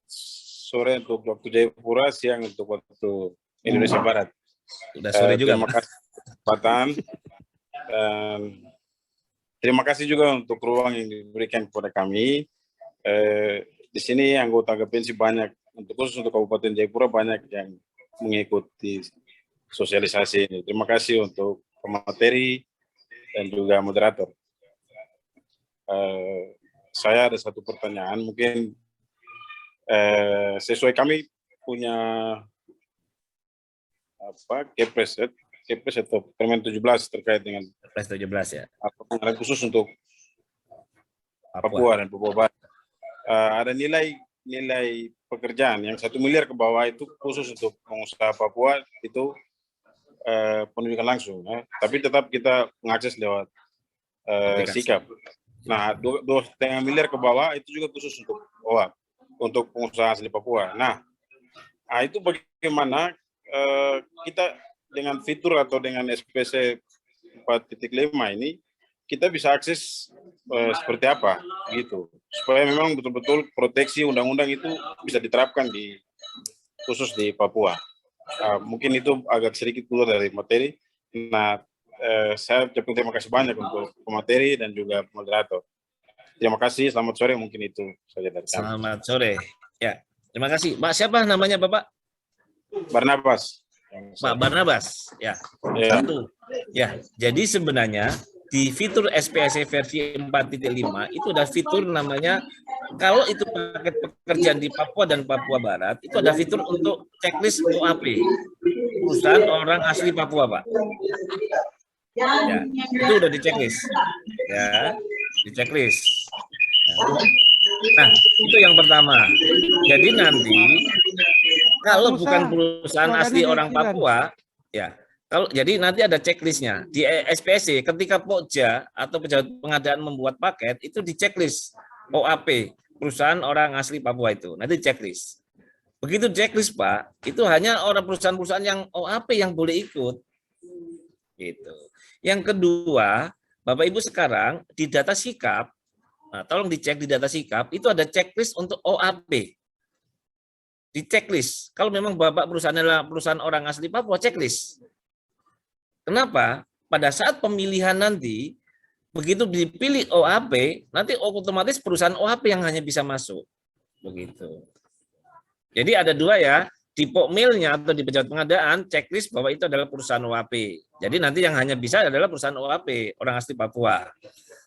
sore untuk waktu Jayapura, siang untuk waktu Indonesia Barat. Udah sore juga, Terima Pak. kasih kesempatan. Dan terima kasih juga untuk ruang yang diberikan kepada kami. Di sini anggota KPNC banyak, khusus untuk Kabupaten Jayapura banyak yang mengikuti sosialisasi ini. Terima kasih untuk pemateri dan juga moderator. Saya ada satu pertanyaan, mungkin sesuai kami punya Kepres atau Permen 17 terkait dengan Kepres 17 ya. anggaran khusus untuk Papua dan Papua Barat. Ada nilai pekerjaan yang 1 miliar ke bawah itu khusus untuk pengusaha Papua itu penunjukan langsung, tapi tetap kita mengakses lewat sikap. Nah, 2,5 miliar ke bawah itu juga khusus untuk OA, untuk pengusaha asli Papua. Nah itu bagaimana kita dengan fitur atau dengan SPC 4.5 ini kita bisa akses seperti apa gitu, supaya memang betul-betul proteksi undang-undang itu bisa diterapkan khusus di Papua. Mungkin itu agak sedikit keluar dari materi. Nah, saya ucapkan terima kasih banyak untuk pemateri dan juga moderator. Terima kasih, selamat sore, mungkin itu saja dari kami. Selamat sore. Ya, terima kasih. Pak, siapa namanya Bapak? Barnabas. Pak Barnabas. Ya. Ya. Satu. Ya, jadi sebenarnya di fitur SPSC versi 4.5 itu ada fitur namanya, kalau itu paket pekerjaan di Papua dan Papua Barat, itu ada fitur untuk checklist OAP, perusahaan orang asli Papua, Pak. Ya, itu udah di checklist. Ya, di checklist. Nah, itu yang pertama. Jadi nanti kalau bukan perusahaan asli orang Papua, ya, kalau jadi nanti ada checklistnya di SPSC. Ketika Pokja atau pejabat pengadaan membuat paket, itu di checklist OAP perusahaan orang asli Papua itu. Nanti checklist. Begitu checklist, Pak, itu hanya orang perusahaan-perusahaan yang OAP yang boleh ikut. Gitu. Yang kedua, Bapak Ibu sekarang di data sikap, nah, tolong dicek di data sikap, itu ada checklist untuk OAP. Di checklist. Kalau memang Bapak perusahaan adalah perusahaan orang asli Papua, checklist. Kenapa? Pada saat pemilihan nanti, begitu dipilih OAP, nanti otomatis perusahaan OAP yang hanya bisa masuk. Begitu. Jadi ada dua ya, di Pokmilnya atau di pejabat pengadaan, checklist bahwa itu adalah perusahaan OAP. Jadi nanti yang hanya bisa adalah perusahaan OAP, orang asli Papua.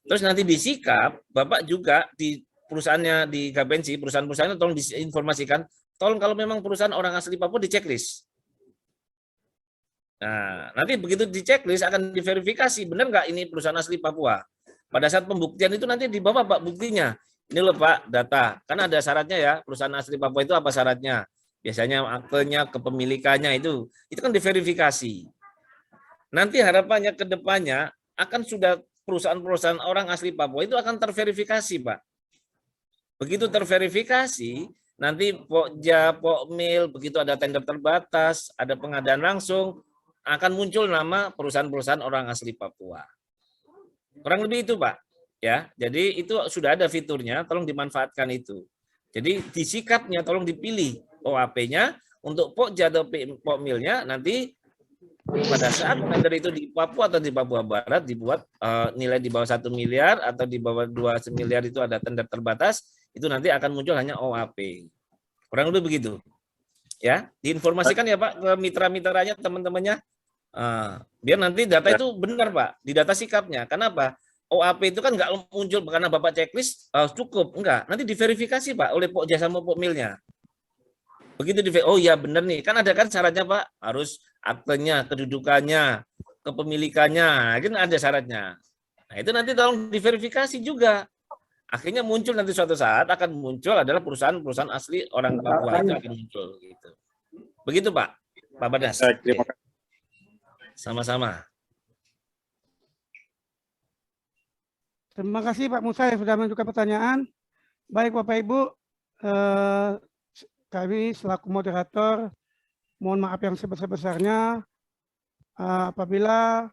Terus nanti di sikap, Bapak juga di perusahaannya di KPNC, perusahaan-perusahaan tolong diinformasikan, tolong kalau memang perusahaan orang asli Papua di checklist. Nah, nanti begitu di checklist akan diverifikasi, benar nggak ini perusahaan asli Papua. Pada saat pembuktian itu nanti dibawa Pak buktinya. Ini loh Pak, data. Karena ada syaratnya ya, perusahaan asli Papua itu apa syaratnya? Biasanya aktenya, kepemilikannya itu kan diverifikasi. Nanti harapannya ke depannya akan sudah perusahaan-perusahaan orang asli Papua itu akan terverifikasi, Pak. Begitu terverifikasi, nanti Pokja, Pokmil, begitu ada tender terbatas, ada pengadaan langsung, akan muncul nama perusahaan-perusahaan orang asli Papua. Kurang lebih itu, Pak. Ya, jadi itu sudah ada fiturnya, tolong dimanfaatkan itu. Jadi disikapnya tolong dipilih OAP-nya untuk Pokja atau Pokmilnya nanti pada saat tender itu di Papua atau di Papua Barat dibuat nilai di bawah 1 miliar atau di bawah 2 miliar itu ada tender terbatas, itu nanti akan muncul hanya OAP. Kurang lebih begitu. Ya, diinformasikan ya Pak ke mitra-mitranya, teman-temannya. Biar nanti data itu benar Pak, di data sikapnya. Kenapa? OAP itu kan nggak muncul karena Bapak checklist cukup, enggak. Nanti diverifikasi Pak oleh Pokja sama Pokmilnya. Begitu oh iya benar nih, kan ada kan syaratnya Pak, harus aktenya, kedudukannya, kepemilikannya, kan ada syaratnya. Nah itu nanti tolong diverifikasi juga. Akhirnya muncul nanti suatu saat akan muncul adalah perusahaan-perusahaan asli orang Papua itu akan muncul. Gitu. Begitu Pak, Pak Badas. Terima kasih. Sama-sama. Terima kasih Pak Musa yang sudah menunjukkan pertanyaan. Baik Bapak Ibu, kami selaku moderator mohon maaf yang sebesar-besarnya apabila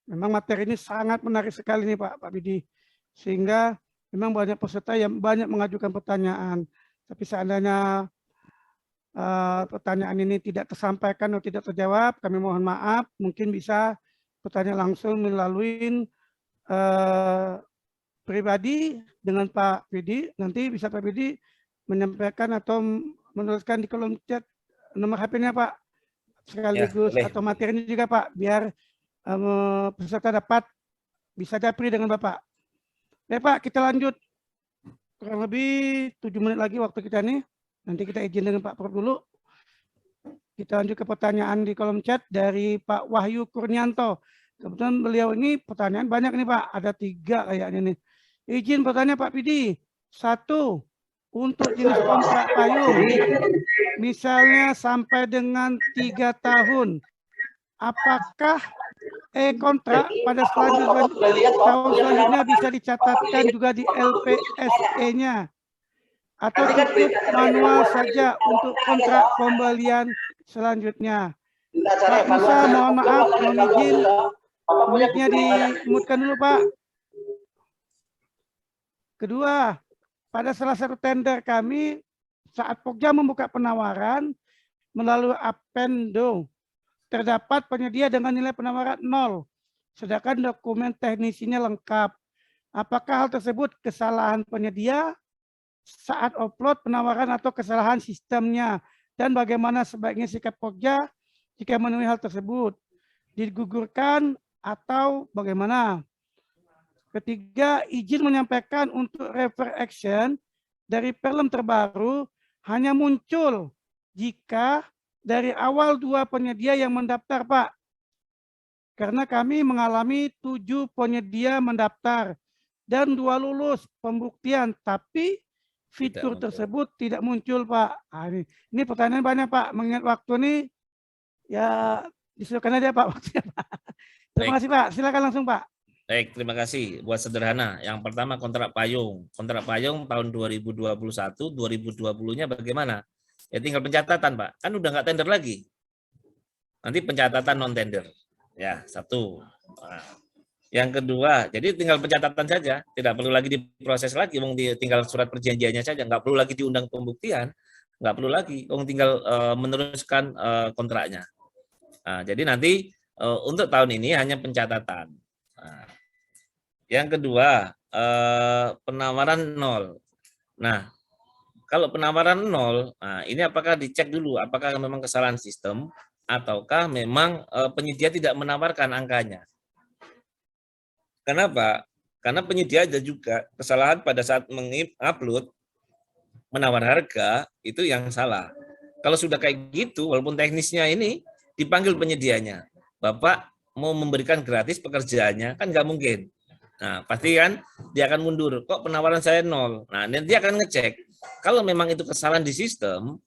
memang materi ini sangat menarik sekali nih Pak Bidi, sehingga memang banyak peserta yang banyak mengajukan pertanyaan. Tapi seandainya pertanyaan ini tidak tersampaikan atau tidak terjawab, kami mohon maaf. Mungkin bisa bertanya langsung melalui pribadi dengan Pak Bidi. Nanti bisa Pak Bidi menyampaikan atau menuliskan di kolom chat nomor HP-nya Pak, sekaligus ya, atau materinya juga Pak, biar peserta dapat bisa japri dengan Bapak. Baik Pak, kita lanjut. Kurang lebih 7 menit lagi waktu kita nih. Nanti kita izin dengan Pak Prof dulu. Kita lanjut ke pertanyaan di kolom chat dari Pak Wahyu Kurnianto. Kebetulan beliau ini pertanyaan banyak nih Pak, ada 3 kayaknya nih. Izin bertanya Pak Pidi. 1, untuk jenis kontrak payung, misalnya sampai dengan 3 tahun, apakah kontrak pada tahun selanjutnya bisa dicatatkan juga di LPSE-nya? Atau cukup manual saja untuk kontrak pembelian selanjutnya? Pak Musa, mohon maaf, mohon izin, mic-nya dimutkan dulu Pak. Kedua, pada salah satu tender kami, saat Pokja membuka penawaran melalui Appendo, terdapat penyedia dengan nilai penawaran 0, sedangkan dokumen teknisinya lengkap. Apakah hal tersebut kesalahan penyedia saat upload penawaran atau kesalahan sistemnya? Dan bagaimana sebaiknya sikap Pokja jika menemui hal tersebut? Digugurkan atau bagaimana? Ketiga, izin menyampaikan untuk refer action dari film terbaru hanya muncul jika dari awal 2 penyedia yang mendaftar, Pak. Karena kami mengalami 7 penyedia mendaftar dan 2 lulus pembuktian, tapi fitur tersebut tidak muncul, Pak. Ini pertanyaan banyak, Pak. Mengingat waktu ini, ya disilakan aja, Pak. Terima kasih, Pak. Silakan langsung, Pak. Baik, terima kasih. Buat sederhana, yang pertama kontrak payung. Kontrak payung tahun 2021, 2020-nya bagaimana? Ya tinggal pencatatan, Pak. Kan udah nggak tender lagi. Nanti pencatatan non-tender. Ya, 1. Nah, yang kedua, jadi tinggal pencatatan saja. Tidak perlu lagi diproses lagi. Tinggal surat perjanjiannya saja. Nggak perlu lagi diundang pembuktian. Nggak perlu lagi. Tinggal meneruskan kontraknya. Nah, jadi nanti untuk tahun ini hanya pencatatan. Nah, yang kedua, penawaran 0. Nah, kalau penawaran 0, nah ini apakah dicek dulu apakah memang kesalahan sistem ataukah memang penyedia tidak menawarkan angkanya. Kenapa? Karena penyedia ada juga kesalahan pada saat mengupload menawar harga itu yang salah. Kalau sudah kayak gitu, walaupun teknisnya ini dipanggil penyedianya, Bapak mau memberikan gratis pekerjaannya, kan nggak mungkin. Nah, pasti kan dia akan mundur. Kok penawaran saya 0? Nah, nanti dia akan ngecek. Kalau memang itu kesalahan di sistem,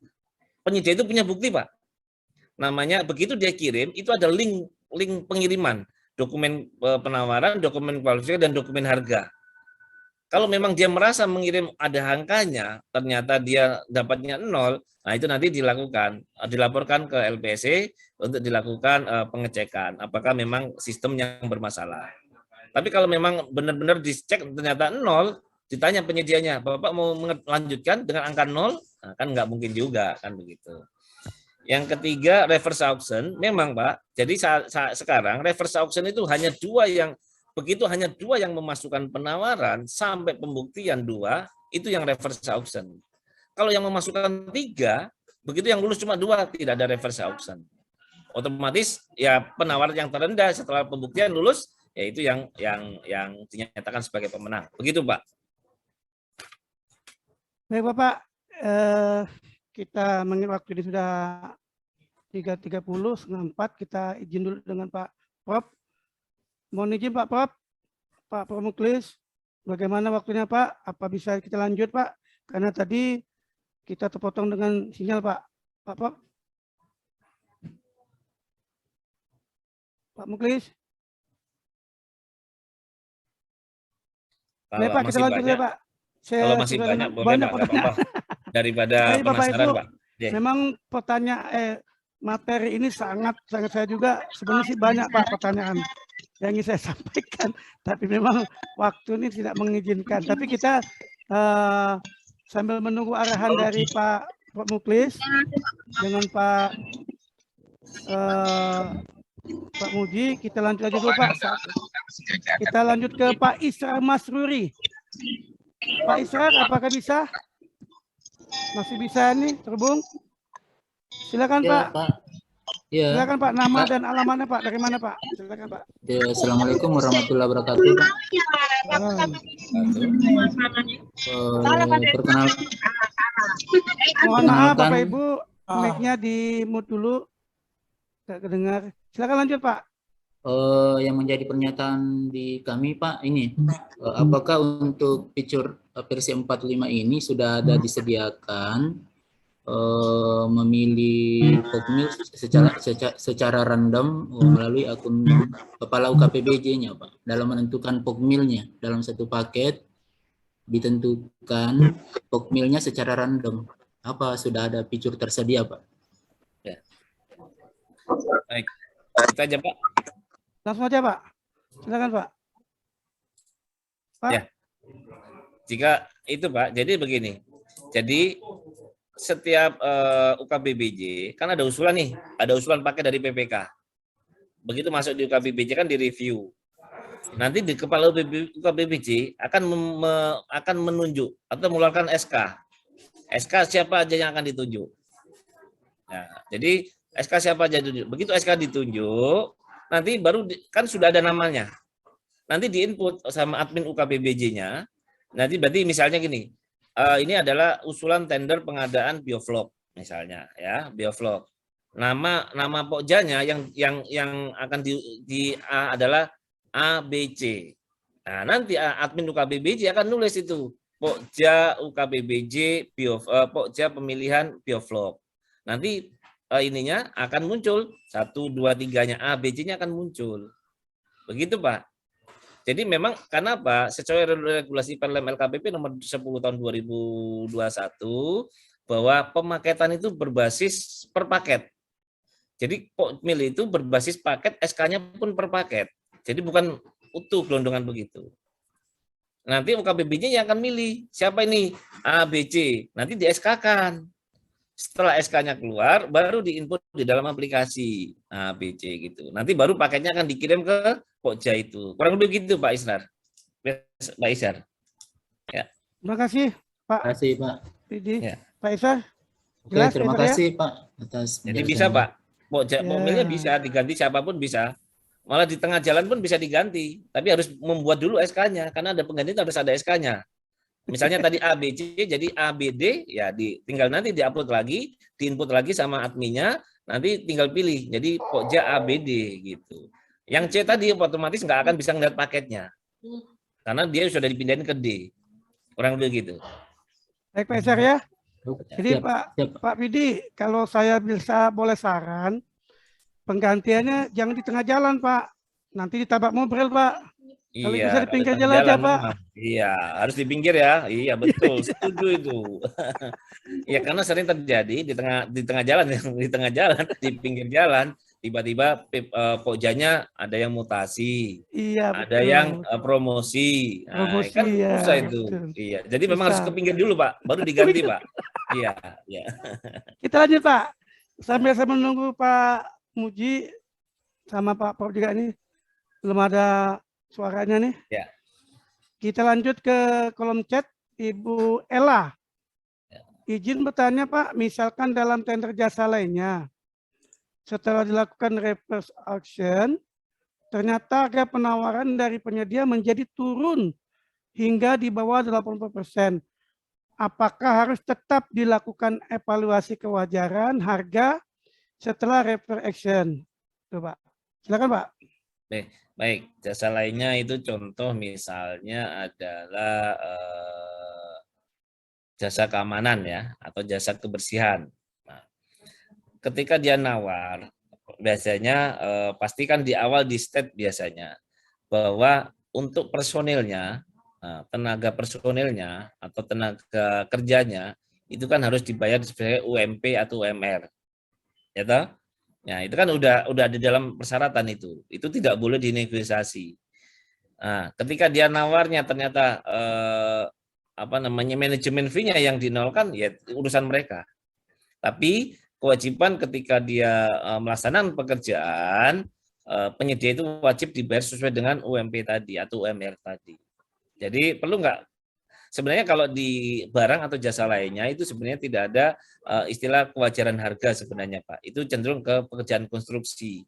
penyedia itu punya bukti, Pak. Namanya begitu dia kirim, itu ada link pengiriman, dokumen penawaran, dokumen kualifikasi, dan dokumen harga. Kalau memang dia merasa mengirim ada angkanya, ternyata dia dapatnya 0, nah itu nanti dilaporkan ke LPSC untuk dilakukan pengecekan apakah memang sistem yang bermasalah. Tapi kalau memang benar-benar dicek ternyata 0, ditanya penyedianya, Bapak mau melanjutkan dengan angka 0? Nah, kan nggak mungkin juga, kan begitu. Yang ketiga, reverse auction. Memang, Pak, jadi sekarang reverse auction itu hanya dua yang memasukkan penawaran sampai pembuktian 2, itu yang reverse auction. Kalau yang memasukkan 3, begitu yang lulus cuma 2, tidak ada reverse auction. Otomatis ya penawar yang terendah setelah pembuktian lulus, yaitu yang dinyatakan sebagai pemenang. Begitu, Pak. Baik, Bapak. Kita mengingat waktu ini sudah 3.30, setengah 4. Kita izin dulu dengan Pak Prof. Mohon izin Pak Prof. Pak Prof Muklis, bagaimana waktunya Pak? Apa bisa kita lanjut Pak? Karena tadi kita terpotong dengan sinyal Pak. Pak Prof. Pak Muklis. Kalau Pak, kita lanjut ya Pak. Kalau masih banyak, boleh Pak, nggak apa-apa. Daripada penasaran Pak. Memang pertanyaan materi ini sangat saya juga sebenarnya sih banyak Pak pertanyaan yang ingin saya sampaikan, tapi memang waktu ini tidak mengizinkan. Tapi kita sambil menunggu arahan dari Pak Muklis dengan Pak Muji, kita lanjut aja dulu Pak. Kita lanjut ke Pak Israr Masruri. Pak Israr, apakah bisa? Masih bisa nih terhubung? Silakan ya, Pak. Ya. Silakan Pak, nama Pak dan alamatnya Pak, dari mana Pak? Silakan Pak. Ya, Assalamualaikum warahmatullahi wabarakatuh Pak. Perkenalkan. Mohon maaf Bapak Ibu, mic-nya di mute dulu. Tidak kedengar. Silakan lanjut Pak. Yang menjadi pernyataan di kami Pak ini, apakah untuk feature versi 45 ini sudah ada disediakan memilih POKMIL secara random melalui akun kepala UKPBJ-nya Pak, dalam menentukan POKMIL-nya dalam satu paket ditentukan POKMIL-nya secara random. Apa sudah ada fitur tersedia Pak? Ya. Baik, kita aja Pak. Langsung aja Pak. Silakan Pak. Pak. Ya. Jika itu Pak, jadi begini. Jadi setiap UKPBJ kan ada usulan nih, ada usulan paket dari PPK. Begitu masuk di UKPBJ kan direview. Nanti di kepala UKPBJ akan menunjuk atau mengeluarkan SK. SK siapa aja yang akan ditunjuk. Nah, jadi SK siapa aja ditunjuk. Begitu SK ditunjuk, nanti baru kan sudah ada namanya. Nanti diinput sama admin UKPBJ-nya. Nanti berarti misalnya gini. Ini adalah usulan tender pengadaan bioflok misalnya ya, bioflok. Nama pokjanya yang akan adalah ABC. Nah, nanti admin UKPBJ akan nulis itu pokja UKPBJ pokja pemilihan bioflok. Nanti ininya akan muncul 1 2 3-nya ABC-nya akan muncul. Begitu, Pak. Jadi memang karena apa? Sesuai regulasi Perlem LKPP nomor 10 tahun 2021 bahwa pemaketan itu berbasis per paket. Jadi POKMIL itu berbasis paket, SK-nya pun per paket. Jadi bukan utuh gelondongan begitu. Nanti UKPBJ yang akan milih siapa ini ABC. Nanti di SK-kan. Setelah SK-nya keluar, baru diinput di dalam aplikasi ABC gitu. Nanti baru paketnya akan dikirim ke Pokja itu. Kurang lebih gitu Pak Israr. Pak Israr. Ya. Terima kasih Pak. Terima kasih Pak. Ya. Pak Israr. Jelas, terima kasih ya? Pak atas. Jadi bisa Pak. Pokmilnya bisa diganti siapapun bisa. Malah di tengah jalan pun bisa diganti. Tapi harus membuat dulu SK-nya karena ada pengganti harus ada SK-nya. Misalnya tadi ABC jadi ABD ya tinggal nanti diupload lagi, diinput lagi sama adminnya, nanti tinggal pilih. Jadi Pokja ABD gitu. Yang C tadi otomatis nggak akan bisa ngeliat paketnya. Karena dia sudah dipindahin ke D. Kurang lebih gitu. Baik Pak Isar ya. Jadi Pak Pidi, kalau saya bisa boleh saran, penggantiannya jangan di tengah jalan Pak. Nanti ditabrak mobil Pak. Kalau Iya, bisa di kalau pinggir tengah jalan aja, Pak. memang. Iya, harus di pinggir ya. Iya, betul. Setuju itu. Ya karena sering terjadi di tengah jalan di tengah jalan, di pinggir jalan, tiba-tiba pokjanya ada yang mutasi, Iya, ada yang betul. promosi. Nah, Promosi kan ya, susah itu. betul. Iya, jadi memang harus ke Susah. pinggir dulu, Pak, baru diganti, Pak. Iya, iya. Kita lanjut, Pak. Sambil saya menunggu Pak Muji sama Pak Prof juga ini. Belum ada suaranya nih. Ya. Kita lanjut ke kolom chat. Ibu Ella. Izin bertanya, Pak, misalkan dalam tender jasa lainnya, setelah dilakukan reverse auction, ternyata harga penawaran dari penyedia menjadi turun hingga di bawah 80%. Apakah harus tetap dilakukan evaluasi kewajaran harga setelah reverse action? Tuh, Pak. Silakan, Pak. Baik, jasa lainnya itu contoh misalnya adalah jasa keamanan ya, atau jasa kebersihan. Nah, ketika dia nawar, biasanya pastikan di awal di state biasanya bahwa untuk personilnya, tenaga personilnya atau tenaga kerjanya itu kan harus dibayar sebagai UMP atau UMR, ya toh? Nah, itu kan udah di dalam persyaratan itu tidak boleh dinegosiasi. Nah, ketika dia nawarnya ternyata manajemen fee-nya yang dinolkan, ya urusan mereka. Tapi kewajiban ketika dia melaksanakan pekerjaan, penyedia itu wajib dibayar sesuai dengan UMP tadi atau UMR tadi. Jadi perlu nggak? Sebenarnya kalau di barang atau jasa lainnya itu sebenarnya tidak ada istilah kewajaran harga sebenarnya, Pak. Itu cenderung ke pekerjaan konstruksi.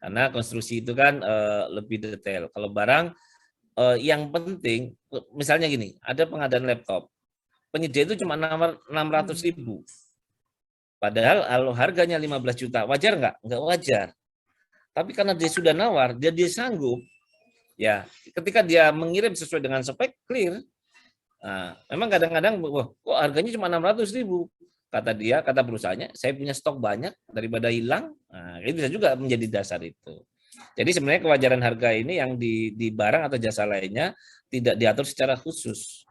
Karena konstruksi itu kan lebih detail. Kalau barang yang penting, misalnya gini, ada pengadaan laptop. Penyedia itu cuma nawar 600.000. Padahal kalau harganya 15 juta, wajar nggak? Nggak wajar. Tapi karena dia sudah nawar, dia sanggup, ya ketika dia mengirim sesuai dengan spek, clear. Nah, memang kadang-kadang, wah, kok harganya cuma 600.000? Kata dia, kata perusahaannya, saya punya stok banyak daripada hilang. Nah, itu bisa juga menjadi dasar itu. Jadi sebenarnya kewajaran harga ini yang di barang atau jasa lainnya tidak diatur secara khusus,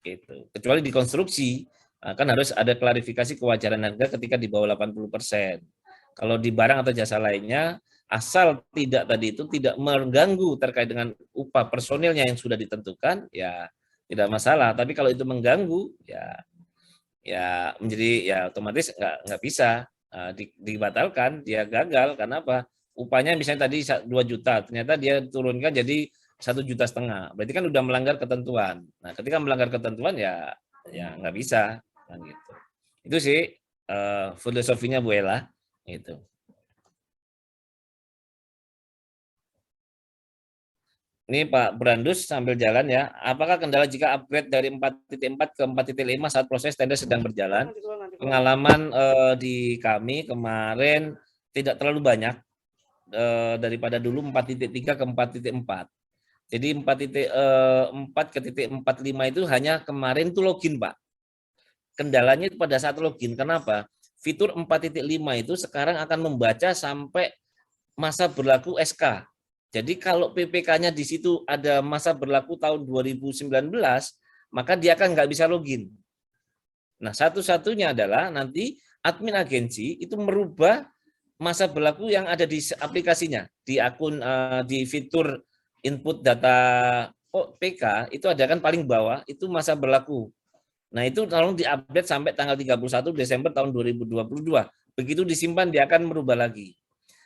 gitu. Kecuali di konstruksi, kan harus ada klarifikasi kewajaran harga ketika di bawah 80%. Kalau di barang atau jasa lainnya, asal tidak tadi itu tidak mengganggu terkait dengan upah personilnya yang sudah ditentukan, ya tidak masalah. Tapi kalau itu mengganggu, ya menjadi ya otomatis nggak bisa dibatalkan, dia gagal. Karena apa? Upahnya misalnya tadi 2 juta, ternyata dia turunkan jadi 1,5 juta. Berarti kan udah melanggar ketentuan. Nah, ketika melanggar ketentuan ya nggak bisa kan gitu. Itu sih filosofinya Bu Ella gitu. Ini Pak Brandus sambil jalan ya. Apakah kendala jika upgrade dari 4.4 ke 4.5 saat proses tender sedang berjalan? Pengalaman di kami kemarin tidak terlalu banyak daripada dulu 4.3 ke 4.4. Jadi 4.4 ke 4.5 itu hanya kemarin itu login, Pak. Kendalanya itu pada saat login. Kenapa? Fitur 4.5 itu sekarang akan membaca sampai masa berlaku SK. Jadi kalau PPK-nya di situ ada masa berlaku tahun 2019, maka dia akan nggak bisa login. Nah, satu-satunya adalah nanti admin agensi itu merubah masa berlaku yang ada di aplikasinya, di akun di fitur input data PK itu ada kan paling bawah itu masa berlaku. Nah, itu tolong diupdate sampai tanggal 31 Desember tahun 2022. Begitu disimpan dia akan merubah lagi.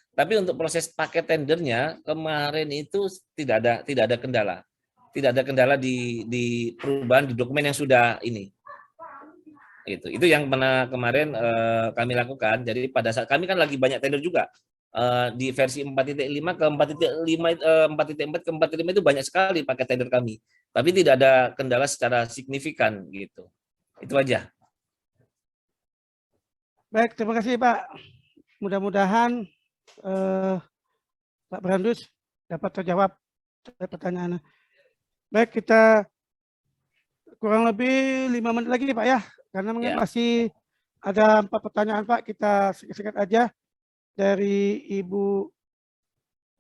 Tapi untuk proses paket tendernya kemarin itu tidak ada kendala. Tidak ada kendala di perubahan di dokumen yang sudah ini. Itu yang pernah kemarin kami lakukan. Jadi pada saat kami kan lagi banyak tender juga. Di versi 4.5 ke 4.4 ke 4.5 itu banyak sekali paket tender kami. Tapi tidak ada kendala secara signifikan gitu. Itu aja. Baik, terima kasih Pak. Mudah-mudahan Pak Brandus dapat terjawab pertanyaannya. Baik, kita kurang lebih 5 menit lagi Pak ya, karena masih ada 4 pertanyaan Pak. Kita singkat aja dari Ibu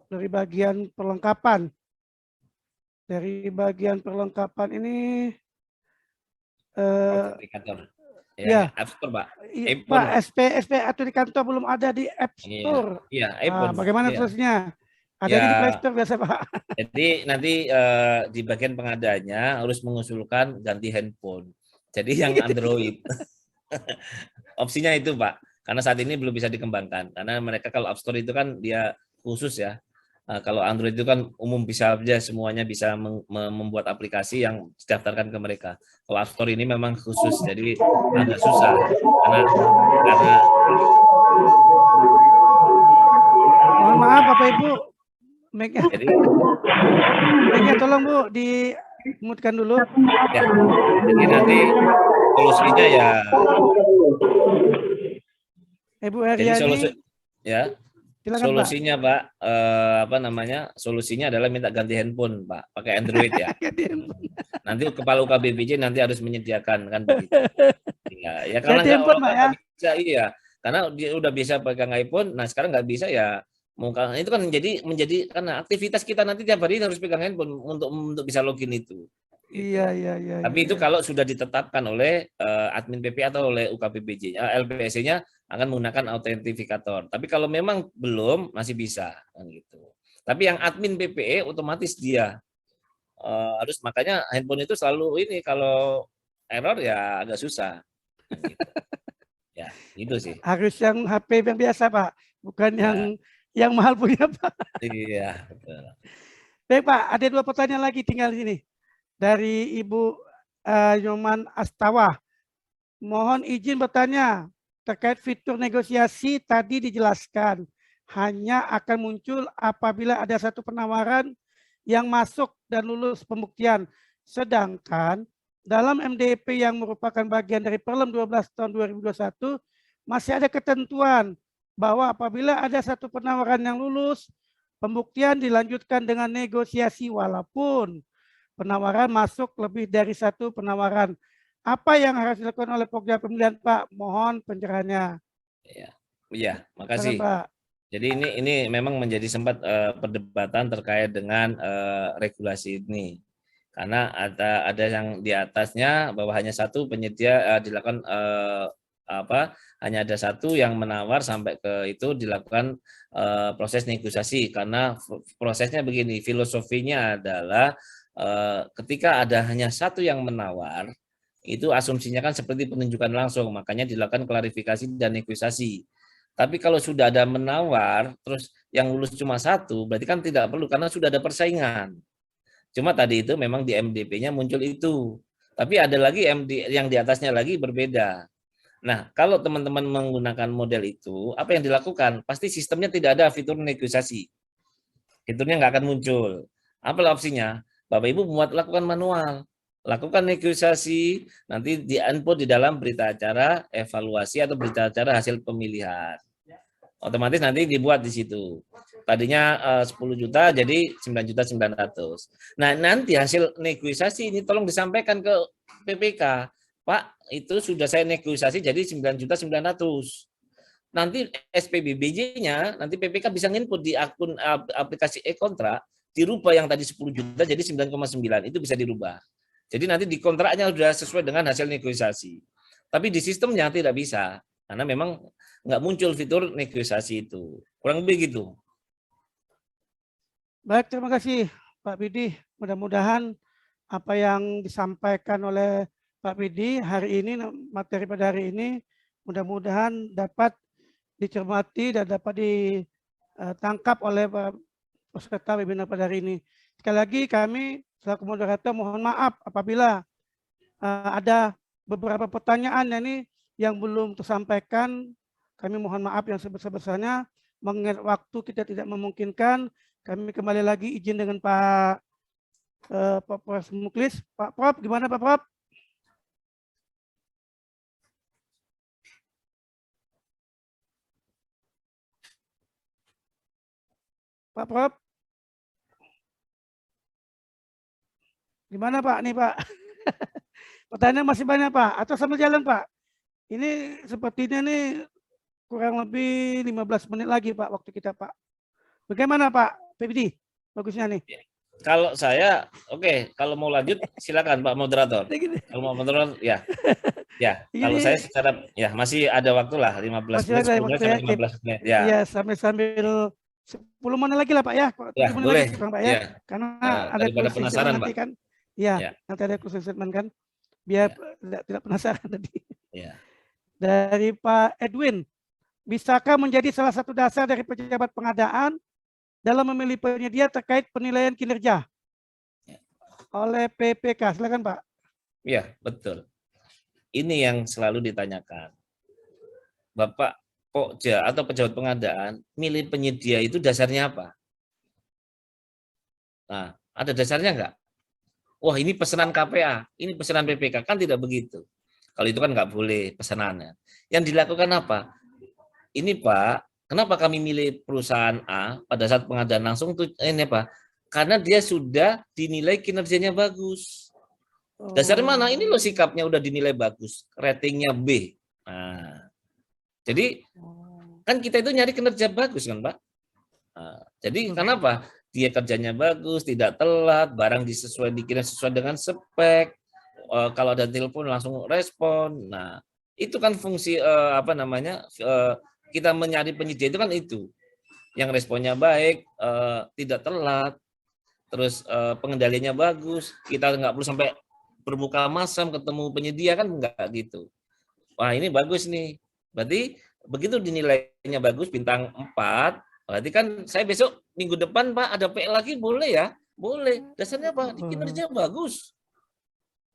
dari bagian perlengkapan. Dari bagian perlengkapan ini, Autentikator. ya. App Store, Pak. iya, iPhone, Pak, Pak. SP atau di kantor belum ada di App Iya, Store. iya, iPhone, Pak. Bagaimana Iya. solusinya? Adanya di Ya. Play Store biasa, Pak. Jadi nanti di bagian pengadanya harus mengusulkan ganti handphone. Jadi yang Android. Opsinya itu, Pak. Karena saat ini belum bisa dikembangkan. Karena mereka kalau App Store itu kan dia khusus ya. Kalau Android itu kan umum, bisa aja semuanya bisa membuat aplikasi yang didaftarkan ke mereka. Kalau App Store ini memang khusus, jadi agak susah karena Mohon maaf Bapak Ibu, jadi mic-nya tolong Bu dimutkan dulu. ya, jadi nanti solusinya ya. Ibu Jadi Heriani, ya. silakan Solusinya Pak, solusinya adalah minta ganti handphone Pak, pakai Android ya. Nanti kepala UKBPJ nanti harus menyediakan kan begitu. Ya kalau ganti nggak handphone Pak ya. bisa, iya, karena dia udah bisa pegang iPhone, nah sekarang nggak bisa ya. Itu kan menjadi karena aktivitas kita nanti tiap hari harus pegang handphone untuk bisa login itu. Gitu. Iya. Tapi itu kalau sudah ditetapkan oleh admin PP atau oleh UKBPJ, LPSC-nya akan menggunakan autentifikator. Tapi kalau memang belum, masih bisa kan gitu. Tapi yang admin PPE otomatis dia harus, makanya handphone itu selalu ini kalau error ya agak susah. Kan gitu. Ya, itu sih. Harus yang HP yang biasa Pak, bukan Ya. yang mahal punya Pak. Iya, betul. Baik Pak, ada 2 pertanyaan lagi tinggal di sini. Dari Ibu Yoman Astawa. Mohon izin bertanya, terkait fitur negosiasi tadi dijelaskan hanya akan muncul apabila ada satu penawaran yang masuk dan lulus pembuktian. Sedangkan dalam MDP yang merupakan bagian dari Perlem 12 tahun 2021 masih ada ketentuan bahwa apabila ada satu penawaran yang lulus, pembuktian dilanjutkan dengan negosiasi walaupun penawaran masuk lebih dari satu penawaran. Apa yang harus dilakukan oleh Pokja Pemilihan Pak? Mohon pencerahannya. Iya, makasih. Pak. Jadi ini memang menjadi sempat perdebatan terkait dengan regulasi ini. Karena ada yang di atasnya bahwa hanya satu penyedia dilakukan hanya ada satu yang menawar sampai ke itu dilakukan proses negosiasi. Karena prosesnya begini, filosofinya adalah ketika ada hanya satu yang menawar, itu asumsinya kan seperti penunjukan langsung, makanya dilakukan klarifikasi dan negosiasi. Tapi kalau sudah ada menawar, terus yang lulus cuma satu, berarti kan tidak perlu karena sudah ada persaingan. Cuma tadi itu memang di MDP-nya muncul itu. Tapi ada lagi yang di atasnya lagi berbeda. Nah, kalau teman-teman menggunakan model itu, apa yang dilakukan? Pasti sistemnya tidak ada fitur negosiasi. Fiturnya nggak akan muncul. Apa opsinya? Bapak Ibu lakukan manual. Lakukan negosiasi, nanti di-input di dalam berita acara evaluasi atau berita acara hasil pemilihan. Otomatis nanti dibuat di situ. Tadinya 10 juta jadi 9.900.000. Nah, nanti hasil negosiasi ini tolong disampaikan ke PPK. Pak, itu sudah saya negosiasi jadi 9.900.000. Nanti SPBBJ-nya, nanti PPK bisa nginput di akun aplikasi e-kontra, dirubah yang tadi 10 juta jadi 9,9, itu bisa dirubah. Jadi nanti di kontraknya sudah sesuai dengan hasil negosiasi. Tapi di sistemnya tidak bisa, karena memang nggak muncul fitur negosiasi itu. Kurang lebih gitu. Baik, terima kasih Pak Bidi. Mudah-mudahan apa yang disampaikan oleh Pak Bidi hari ini, materi pada hari ini, mudah-mudahan dapat dicermati dan dapat ditangkap oleh peserta webinar pada hari ini. Sekali lagi kami selaku moderator mohon maaf apabila ada beberapa pertanyaan ini yang belum tersampaikan. Kami mohon maaf yang sebesar-besarnya. Mengingat waktu kita tidak memungkinkan, kami kembali lagi izin dengan Pak Prof. Muklis. Pak Prof, gimana Pak Prof? Pak Prof? Gimana Pak? Nih Pak. Pertanyaan masih banyak Pak. Atau sambil jalan Pak? Ini sepertinya nih kurang lebih 15 menit lagi Pak waktu kita Pak. Bagaimana Pak PBD? Bagusnya nih. Kalau saya, oke, kalau mau lanjut silakan Pak Moderator. Gini. Kalau mau moderator, ya. Ya, kalau Ini- saya secara, ya masih ada waktu lah, 15 Masih menit, ada 10 menit waktu sampai ya, 15 menit. Ya, Iya, sambil 10 menit lagi lah Pak ya, 7 ya menit boleh. lagi Pak ya. Ya, Karena ada daripada closing penasaran, statement nanti Pak. kan. Iya, Ya. nanti ada closing statement kan. Biar Ya. tidak penasaran tadi. Ya. Dari Pak Edwin, bisakah menjadi salah satu dasar dari pejabat pengadaan dalam memilih penyedia terkait penilaian kinerja oleh PPK? Silakan Pak. Ya, betul. Ini yang selalu ditanyakan. Bapak Pokja atau pejabat pengadaan milih penyedia itu dasarnya apa? Nah, ada dasarnya nggak? Wah, ini pesanan KPA, ini pesanan PPK, kan tidak begitu. Kalau itu kan nggak boleh pesanannya. Yang dilakukan apa? Ini Pak, kenapa kami milih perusahaan A pada saat pengadaan langsung tuh ini Pak? Karena dia sudah dinilai kinerjanya bagus. Dasar mana? Ini loh sikapnya udah dinilai bagus, ratingnya B. Nah, jadi kan kita itu nyari kinerja bagus kan Pak? Nah, jadi kenapa? Dia kerjanya bagus, tidak telat, barang dikirim sesuai dengan spek. Kalau ada telepon langsung respon. Nah, itu kan fungsi kita mencari penyedia itu kan itu. Yang responnya baik, tidak telat, terus pengendaliannya bagus. Kita nggak perlu sampai bermuka masam ketemu penyedia kan nggak gitu. Wah, ini bagus nih. Berarti begitu dinilainya bagus bintang 4, berarti kan saya besok minggu depan Pak ada PL lagi boleh ya? Boleh. Dasarnya Pak, kinerja bagus.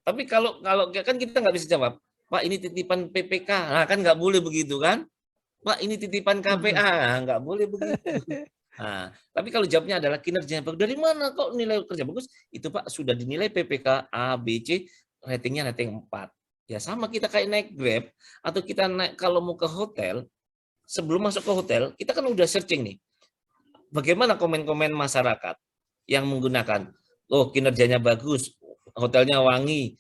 Tapi kalau kan kita nggak bisa jawab, Pak ini titipan PPK, nah kan nggak boleh begitu kan? Pak ini titipan KPA, nggak boleh begitu. Nah, tapi kalau jawabnya adalah kinerjanya bagus, dari mana kok nilai kerja bagus? Itu Pak sudah dinilai PPK A, B, C, ratingnya rating 4. Ya sama kita kayak naik Grab atau kita naik kalau mau ke hotel, sebelum masuk ke hotel kita kan udah searching nih. Bagaimana komen-komen masyarakat yang menggunakan, oh kinerjanya bagus, hotelnya wangi,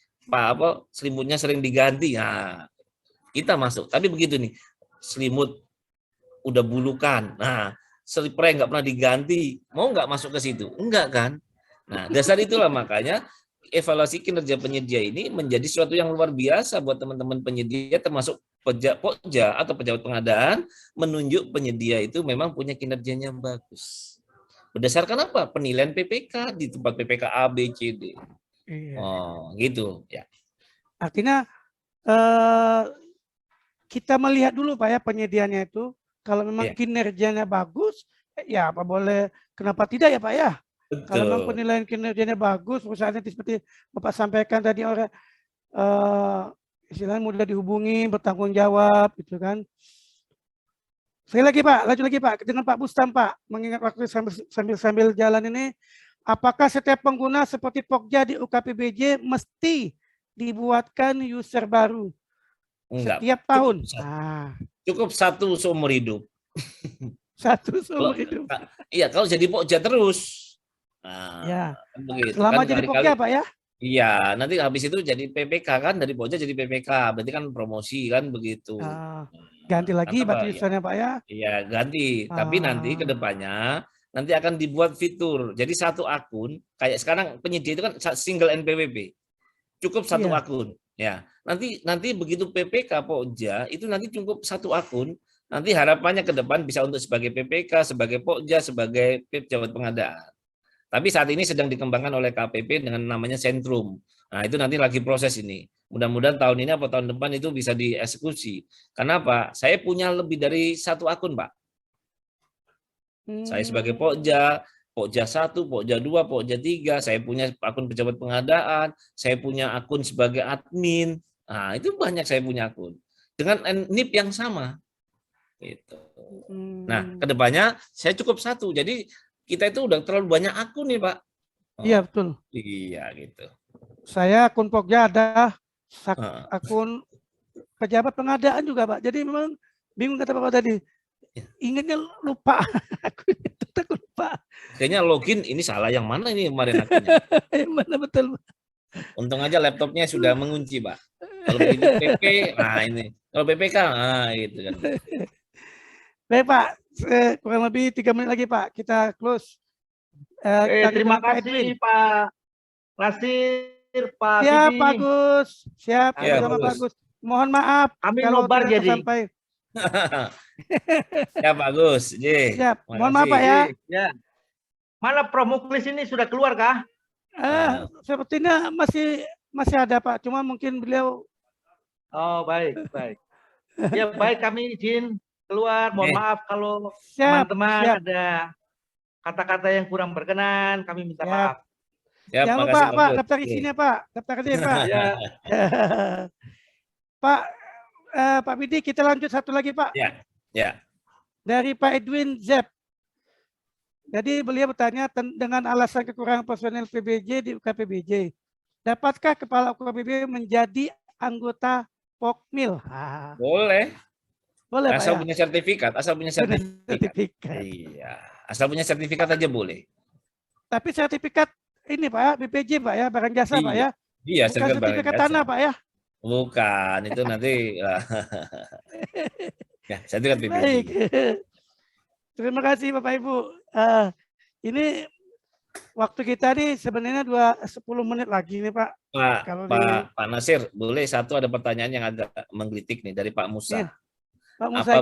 selimutnya sering diganti. Nah, kita masuk. Tapi begitu nih, selimut udah bulukan. Nah, spray nggak pernah diganti. Mau nggak masuk ke situ? Enggak kan? Nah, dasar itulah makanya evaluasi kinerja penyedia ini menjadi sesuatu yang luar biasa buat teman-teman penyedia termasuk Pokja atau pejabat pengadaan menunjuk penyedia itu memang punya kinerjanya bagus. Berdasarkan apa? Penilaian PPK di tempat PPK A, B, C, D. Iya. Oh, gitu ya. Artinya kita melihat dulu Pak ya penyediaannya itu. Kalau memang kinerjanya bagus, ya apa boleh, kenapa tidak ya Pak ya? Betul. Kalau memang penilaian kinerjanya bagus, perusahaannya seperti Bapak sampaikan tadi orang istilahnya mudah dihubungi, bertanggung jawab, gitu kan. Sekali lagi Pak, lanjut lagi Pak, dengan Pak Bustam Pak, mengingat waktu sambil jalan ini, apakah setiap pengguna seperti Pokja di UKPBJ mesti dibuatkan user baru? Enggak. Setiap tahun. Cukup satu seumur hidup. Satu seumur hidup. Iya, kalau jadi Pokja terus. Nah, ya. Begitu. Selama kan jadi Pokja Pak ya? Iya, nanti habis itu jadi PPK kan, dari Pokja jadi PPK, berarti kan promosi kan begitu. Ganti lagi berarti usernya Pak ya? Iya, ganti. Tapi nanti ke depannya nanti akan dibuat fitur. Jadi satu akun, kayak sekarang penyedia itu kan single NPWP. Cukup satu akun. Ya, nanti begitu PPK Pokja itu nanti cukup satu akun. Nanti harapannya ke depan bisa untuk sebagai PPK, sebagai Pokja, sebagai pejabat pengadaan. Tapi saat ini sedang dikembangkan oleh KPP dengan namanya Sentrum. Nah, itu nanti lagi proses ini. Mudah-mudahan tahun ini atau tahun depan itu bisa dieksekusi. Kenapa? Saya punya lebih dari satu akun, Pak. Saya sebagai Pokja, Pokja 1, Pokja 2, Pokja 3, saya punya akun pejabat pengadaan, saya punya akun sebagai admin. Nah, itu banyak saya punya akun. Dengan NIP yang sama. Gitu. Nah, kedepannya saya cukup satu. Jadi kita itu udah terlalu banyak akun nih Pak. Iya betul. Iya gitu. Saya akun Pokja ada, akun pejabat pengadaan juga Pak. Jadi memang bingung kata Bapak tadi. Ingatnya lupa. Aku lupa. Kayaknya login ini salah yang mana ini kemarin akunnya. Yang mana betul. Untung aja laptopnya sudah mengunci Pak. Kalau ini PP, nah ini. Kalau PPK, nah itu kan. Baik Pak, kurang lebih 3 menit lagi Pak, kita close. Terima Pak kasih Edwin. Pak Nasir, Pak Siap, Fidi. Pak Gus. Siap, Ya, sama Pak Pak Gus. Mohon maaf Kami kalau nobar tidak jadi. tersampaikan. Ya Pak Gus, Siap. Mohon maaf Pak ya. Ya. Mana Prof Muklis ini sudah keluar kah? Sepertinya masih ada Pak. Cuma mungkin beliau. Oh baik, baik. Ya baik, kami izin keluar. Mohon maaf kalau teman-teman ada kata-kata yang kurang berkenan. Kami minta maaf. Siap, Jangan lupa Pak, daftar isinya Pak. Daftar aja Pak. Ya. Pak, Pak Bidi, kita lanjut satu lagi Pak. Ya, ya. Dari Pak Edwin Z. Jadi beliau bertanya dengan alasan kekurangan personel PBJ di UKPBJ. Dapatkah Kepala UKPBJ menjadi anggota Pokmil? Boleh. Boleh Pak asal ya? punya sertifikat, asal punya sertifikat. Iya, asal punya sertifikat aja boleh. Tapi sertifikat ini Pak, BPJ Pak ya, barang jasa Pak ya. Iya, bukan sertifikat tanah Pak ya. Bukan, itu nanti. Ya, sertifikat BPJ. Baik. Terima kasih Bapak Ibu. Ini waktu kita nih sebenarnya 10 menit lagi nih Pak. Pak Nasir, boleh satu ada pertanyaan yang agak menggelitik nih dari Pak Musa. Ya. Pak Musa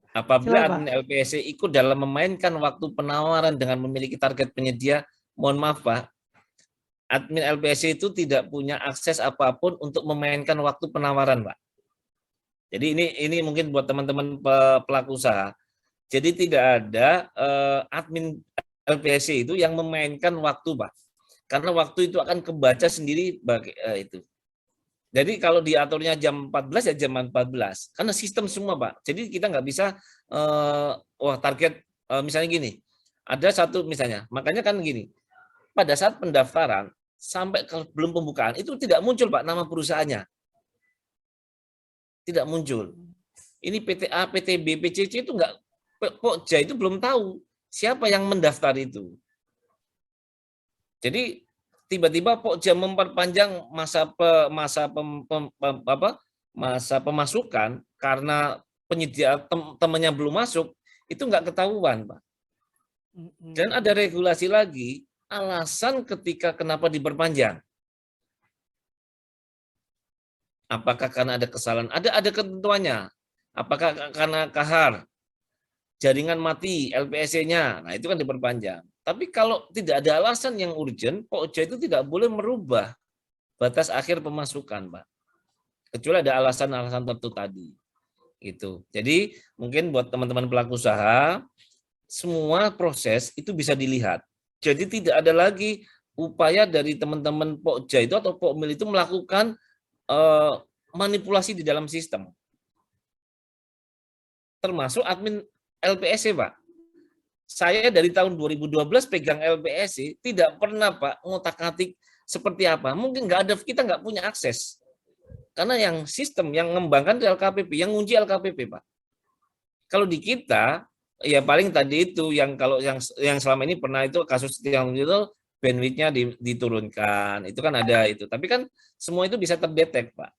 apabila admin LPSC ikut dalam memainkan waktu penawaran dengan memiliki target penyedia, mohon maaf Pak, admin LPSC itu tidak punya akses apapun untuk memainkan waktu penawaran Pak. Jadi ini mungkin buat teman-teman pelaku usaha. Jadi tidak ada admin LPSC itu yang memainkan waktu Pak. Karena waktu itu akan kebaca sendiri bagi itu. Jadi kalau diaturnya jam 14 ya jam 14. Karena sistem semua Pak. Jadi kita nggak bisa target misalnya gini. Ada satu misalnya. Makanya kan gini. Pada saat pendaftaran sampai belum pembukaan itu tidak muncul Pak nama perusahaannya. Tidak muncul. Ini PTA, PTB, PCC itu enggak, Pokja itu belum tahu siapa yang mendaftar itu. Jadi tiba-tiba Pokja memperpanjang masa pemasukan karena penyedia temannya belum masuk, itu enggak ketahuan, Pak. Dan ada regulasi lagi, alasan ketika kenapa diperpanjang. Apakah karena ada kesalahan? Ada ketentuannya. Apakah karena kahar, jaringan mati, LPSC-nya, nah itu kan diperpanjang. Tapi kalau tidak ada alasan yang urgent, Pokja itu tidak boleh merubah batas akhir pemasukan, Pak. Kecuali ada alasan-alasan tertentu tadi. Gitu. Jadi mungkin buat teman-teman pelaku usaha, semua proses itu bisa dilihat. Jadi tidak ada lagi upaya dari teman-teman Pokja itu atau Pokmil itu melakukan manipulasi di dalam sistem. Termasuk admin LPSC, Pak. Saya dari tahun 2012 pegang LPSC, tidak pernah, Pak, ngotak-ngatik seperti apa. Mungkin nggak ada, kita nggak punya akses. Karena yang sistem, yang mengembangkan LKPP, yang ngunci LKPP, Pak. Kalau di kita, ya paling tadi itu, yang kalau yang selama ini pernah itu kasus yang itu, bandwidth-nya diturunkan, itu kan ada itu. Tapi kan semua itu bisa terdetek, Pak.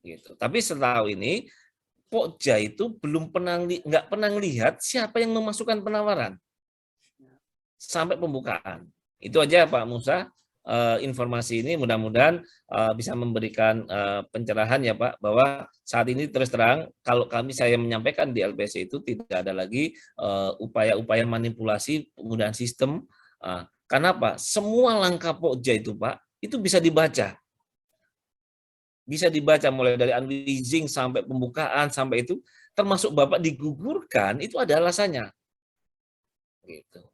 Gitu. Tapi setahu ini Pokja itu nggak pernah lihat siapa yang memasukkan penawaran sampai pembukaan. Itu aja Pak Musa, informasi ini mudah-mudahan bisa memberikan pencerahan ya Pak, bahwa saat ini terus terang kalau saya menyampaikan di LPSC itu tidak ada lagi upaya-upaya manipulasi penggunaan sistem. Karena apa? Semua langkah Pokja itu Pak, itu bisa dibaca. Bisa dibaca mulai dari unleasing sampai pembukaan sampai itu, termasuk Bapak digugurkan, itu ada alasannya. Gitu.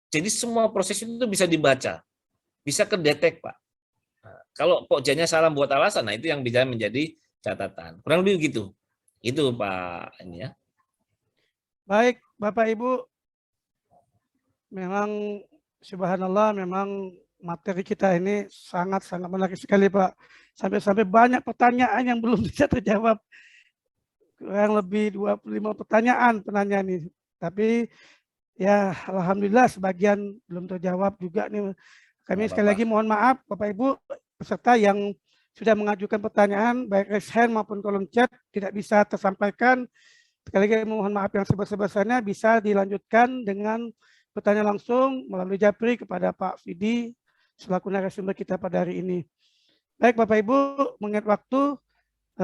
Jadi semua proses itu bisa dibaca. Bisa kedetek, Pak. Kalau Pokjanya salah buat alasan, nah itu yang bisa menjadi catatan. Kurang lebih begitu. Itu Pak ini ya. Baik, Bapak Ibu. Memang subhanallah, memang materi kita ini sangat-sangat menarik sekali, Pak. Sampai-sampai banyak pertanyaan yang belum bisa terjawab. Kurang lebih 25 pertanyaan penanya nih. Tapi ya alhamdulillah sebagian belum terjawab juga nih. Kami sekali lagi mohon maaf Bapak Ibu peserta yang sudah mengajukan pertanyaan baik raise hand maupun kolom chat tidak bisa tersampaikan. Sekali lagi mohon maaf yang sebesar-besarnya, bisa dilanjutkan dengan bertanya langsung melalui Japri kepada Pak Fidi selaku narasumber kita pada hari ini. Baik Bapak Ibu, mengingat waktu,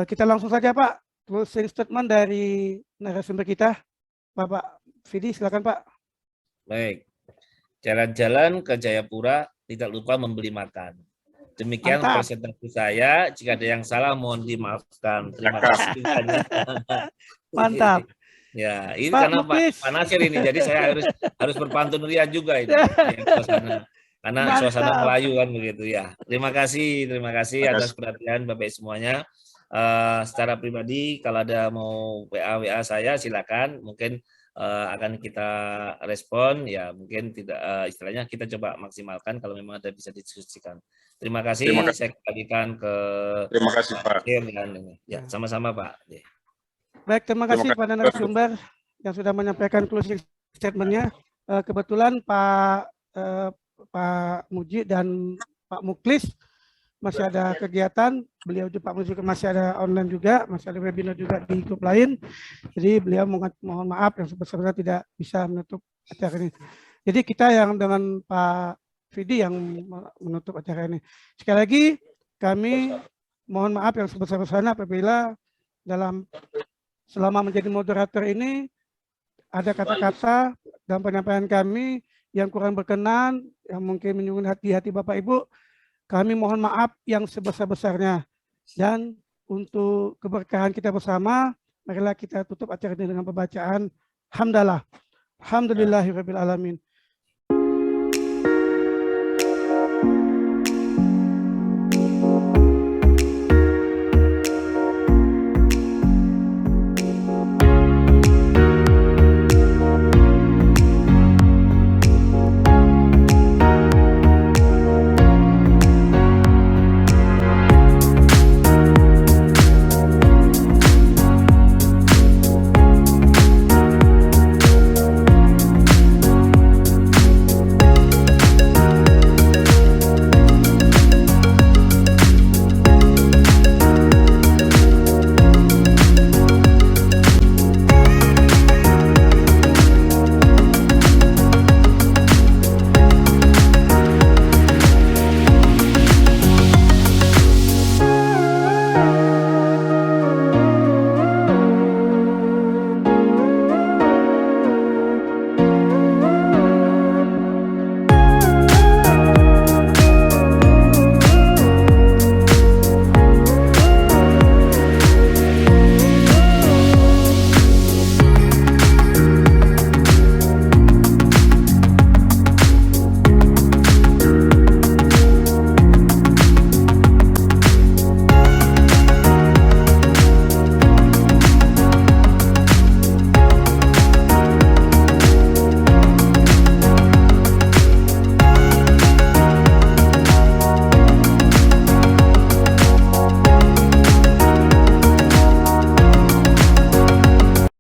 kita langsung saja Pak, closing statement dari narasumber kita. Bapak Fidi, silakan Pak. Baik, jalan-jalan ke Jayapura, tidak lupa membeli makan. Demikian Mantap. presentasi saya. Jika ada yang salah mohon dimaafkan. Terima kasih banyak. Mantap. Ya, ini Pak karena Muklis. Pak Nasir ini, jadi saya harus berpantun ria juga ini. Suasana. Karena Mantap. suasana Melayu kan begitu ya. Terima kasih atas perhatian Bapak semuanya. Secara pribadi kalau ada mau WA saya silakan, mungkin akan kita respon ya, mungkin tidak istilahnya kita coba maksimalkan kalau memang ada bisa didiskusikan. Terima kasih. Saya kembalikan ke Terima kasih Pak. Ya, sama-sama Pak. Baik, terima kasih kepada narasumber yang sudah menyampaikan closing statement-nya. Kebetulan Pak Muji dan Pak Muklis masih ada kegiatan. Beliau juga Pak Muji masih ada online juga, masih ada webinar juga di grup lain. Jadi beliau mohon maaf yang sebesar-besarnya tidak bisa menutup acara ini. Jadi kita yang dengan Pak Fidi yang menutup acara ini. Sekali lagi kami mohon maaf yang sebesar-besarnya apabila selama menjadi moderator ini ada kata-kata dan penyampaian kami yang kurang berkenan, yang mungkin menyinggung hati Bapak Ibu, kami mohon maaf yang sebesar-besarnya. Dan untuk keberkahan kita bersama, marilah kita tutup acara ini dengan pembacaan hamdalah. Alhamdulillahirabbil alamin.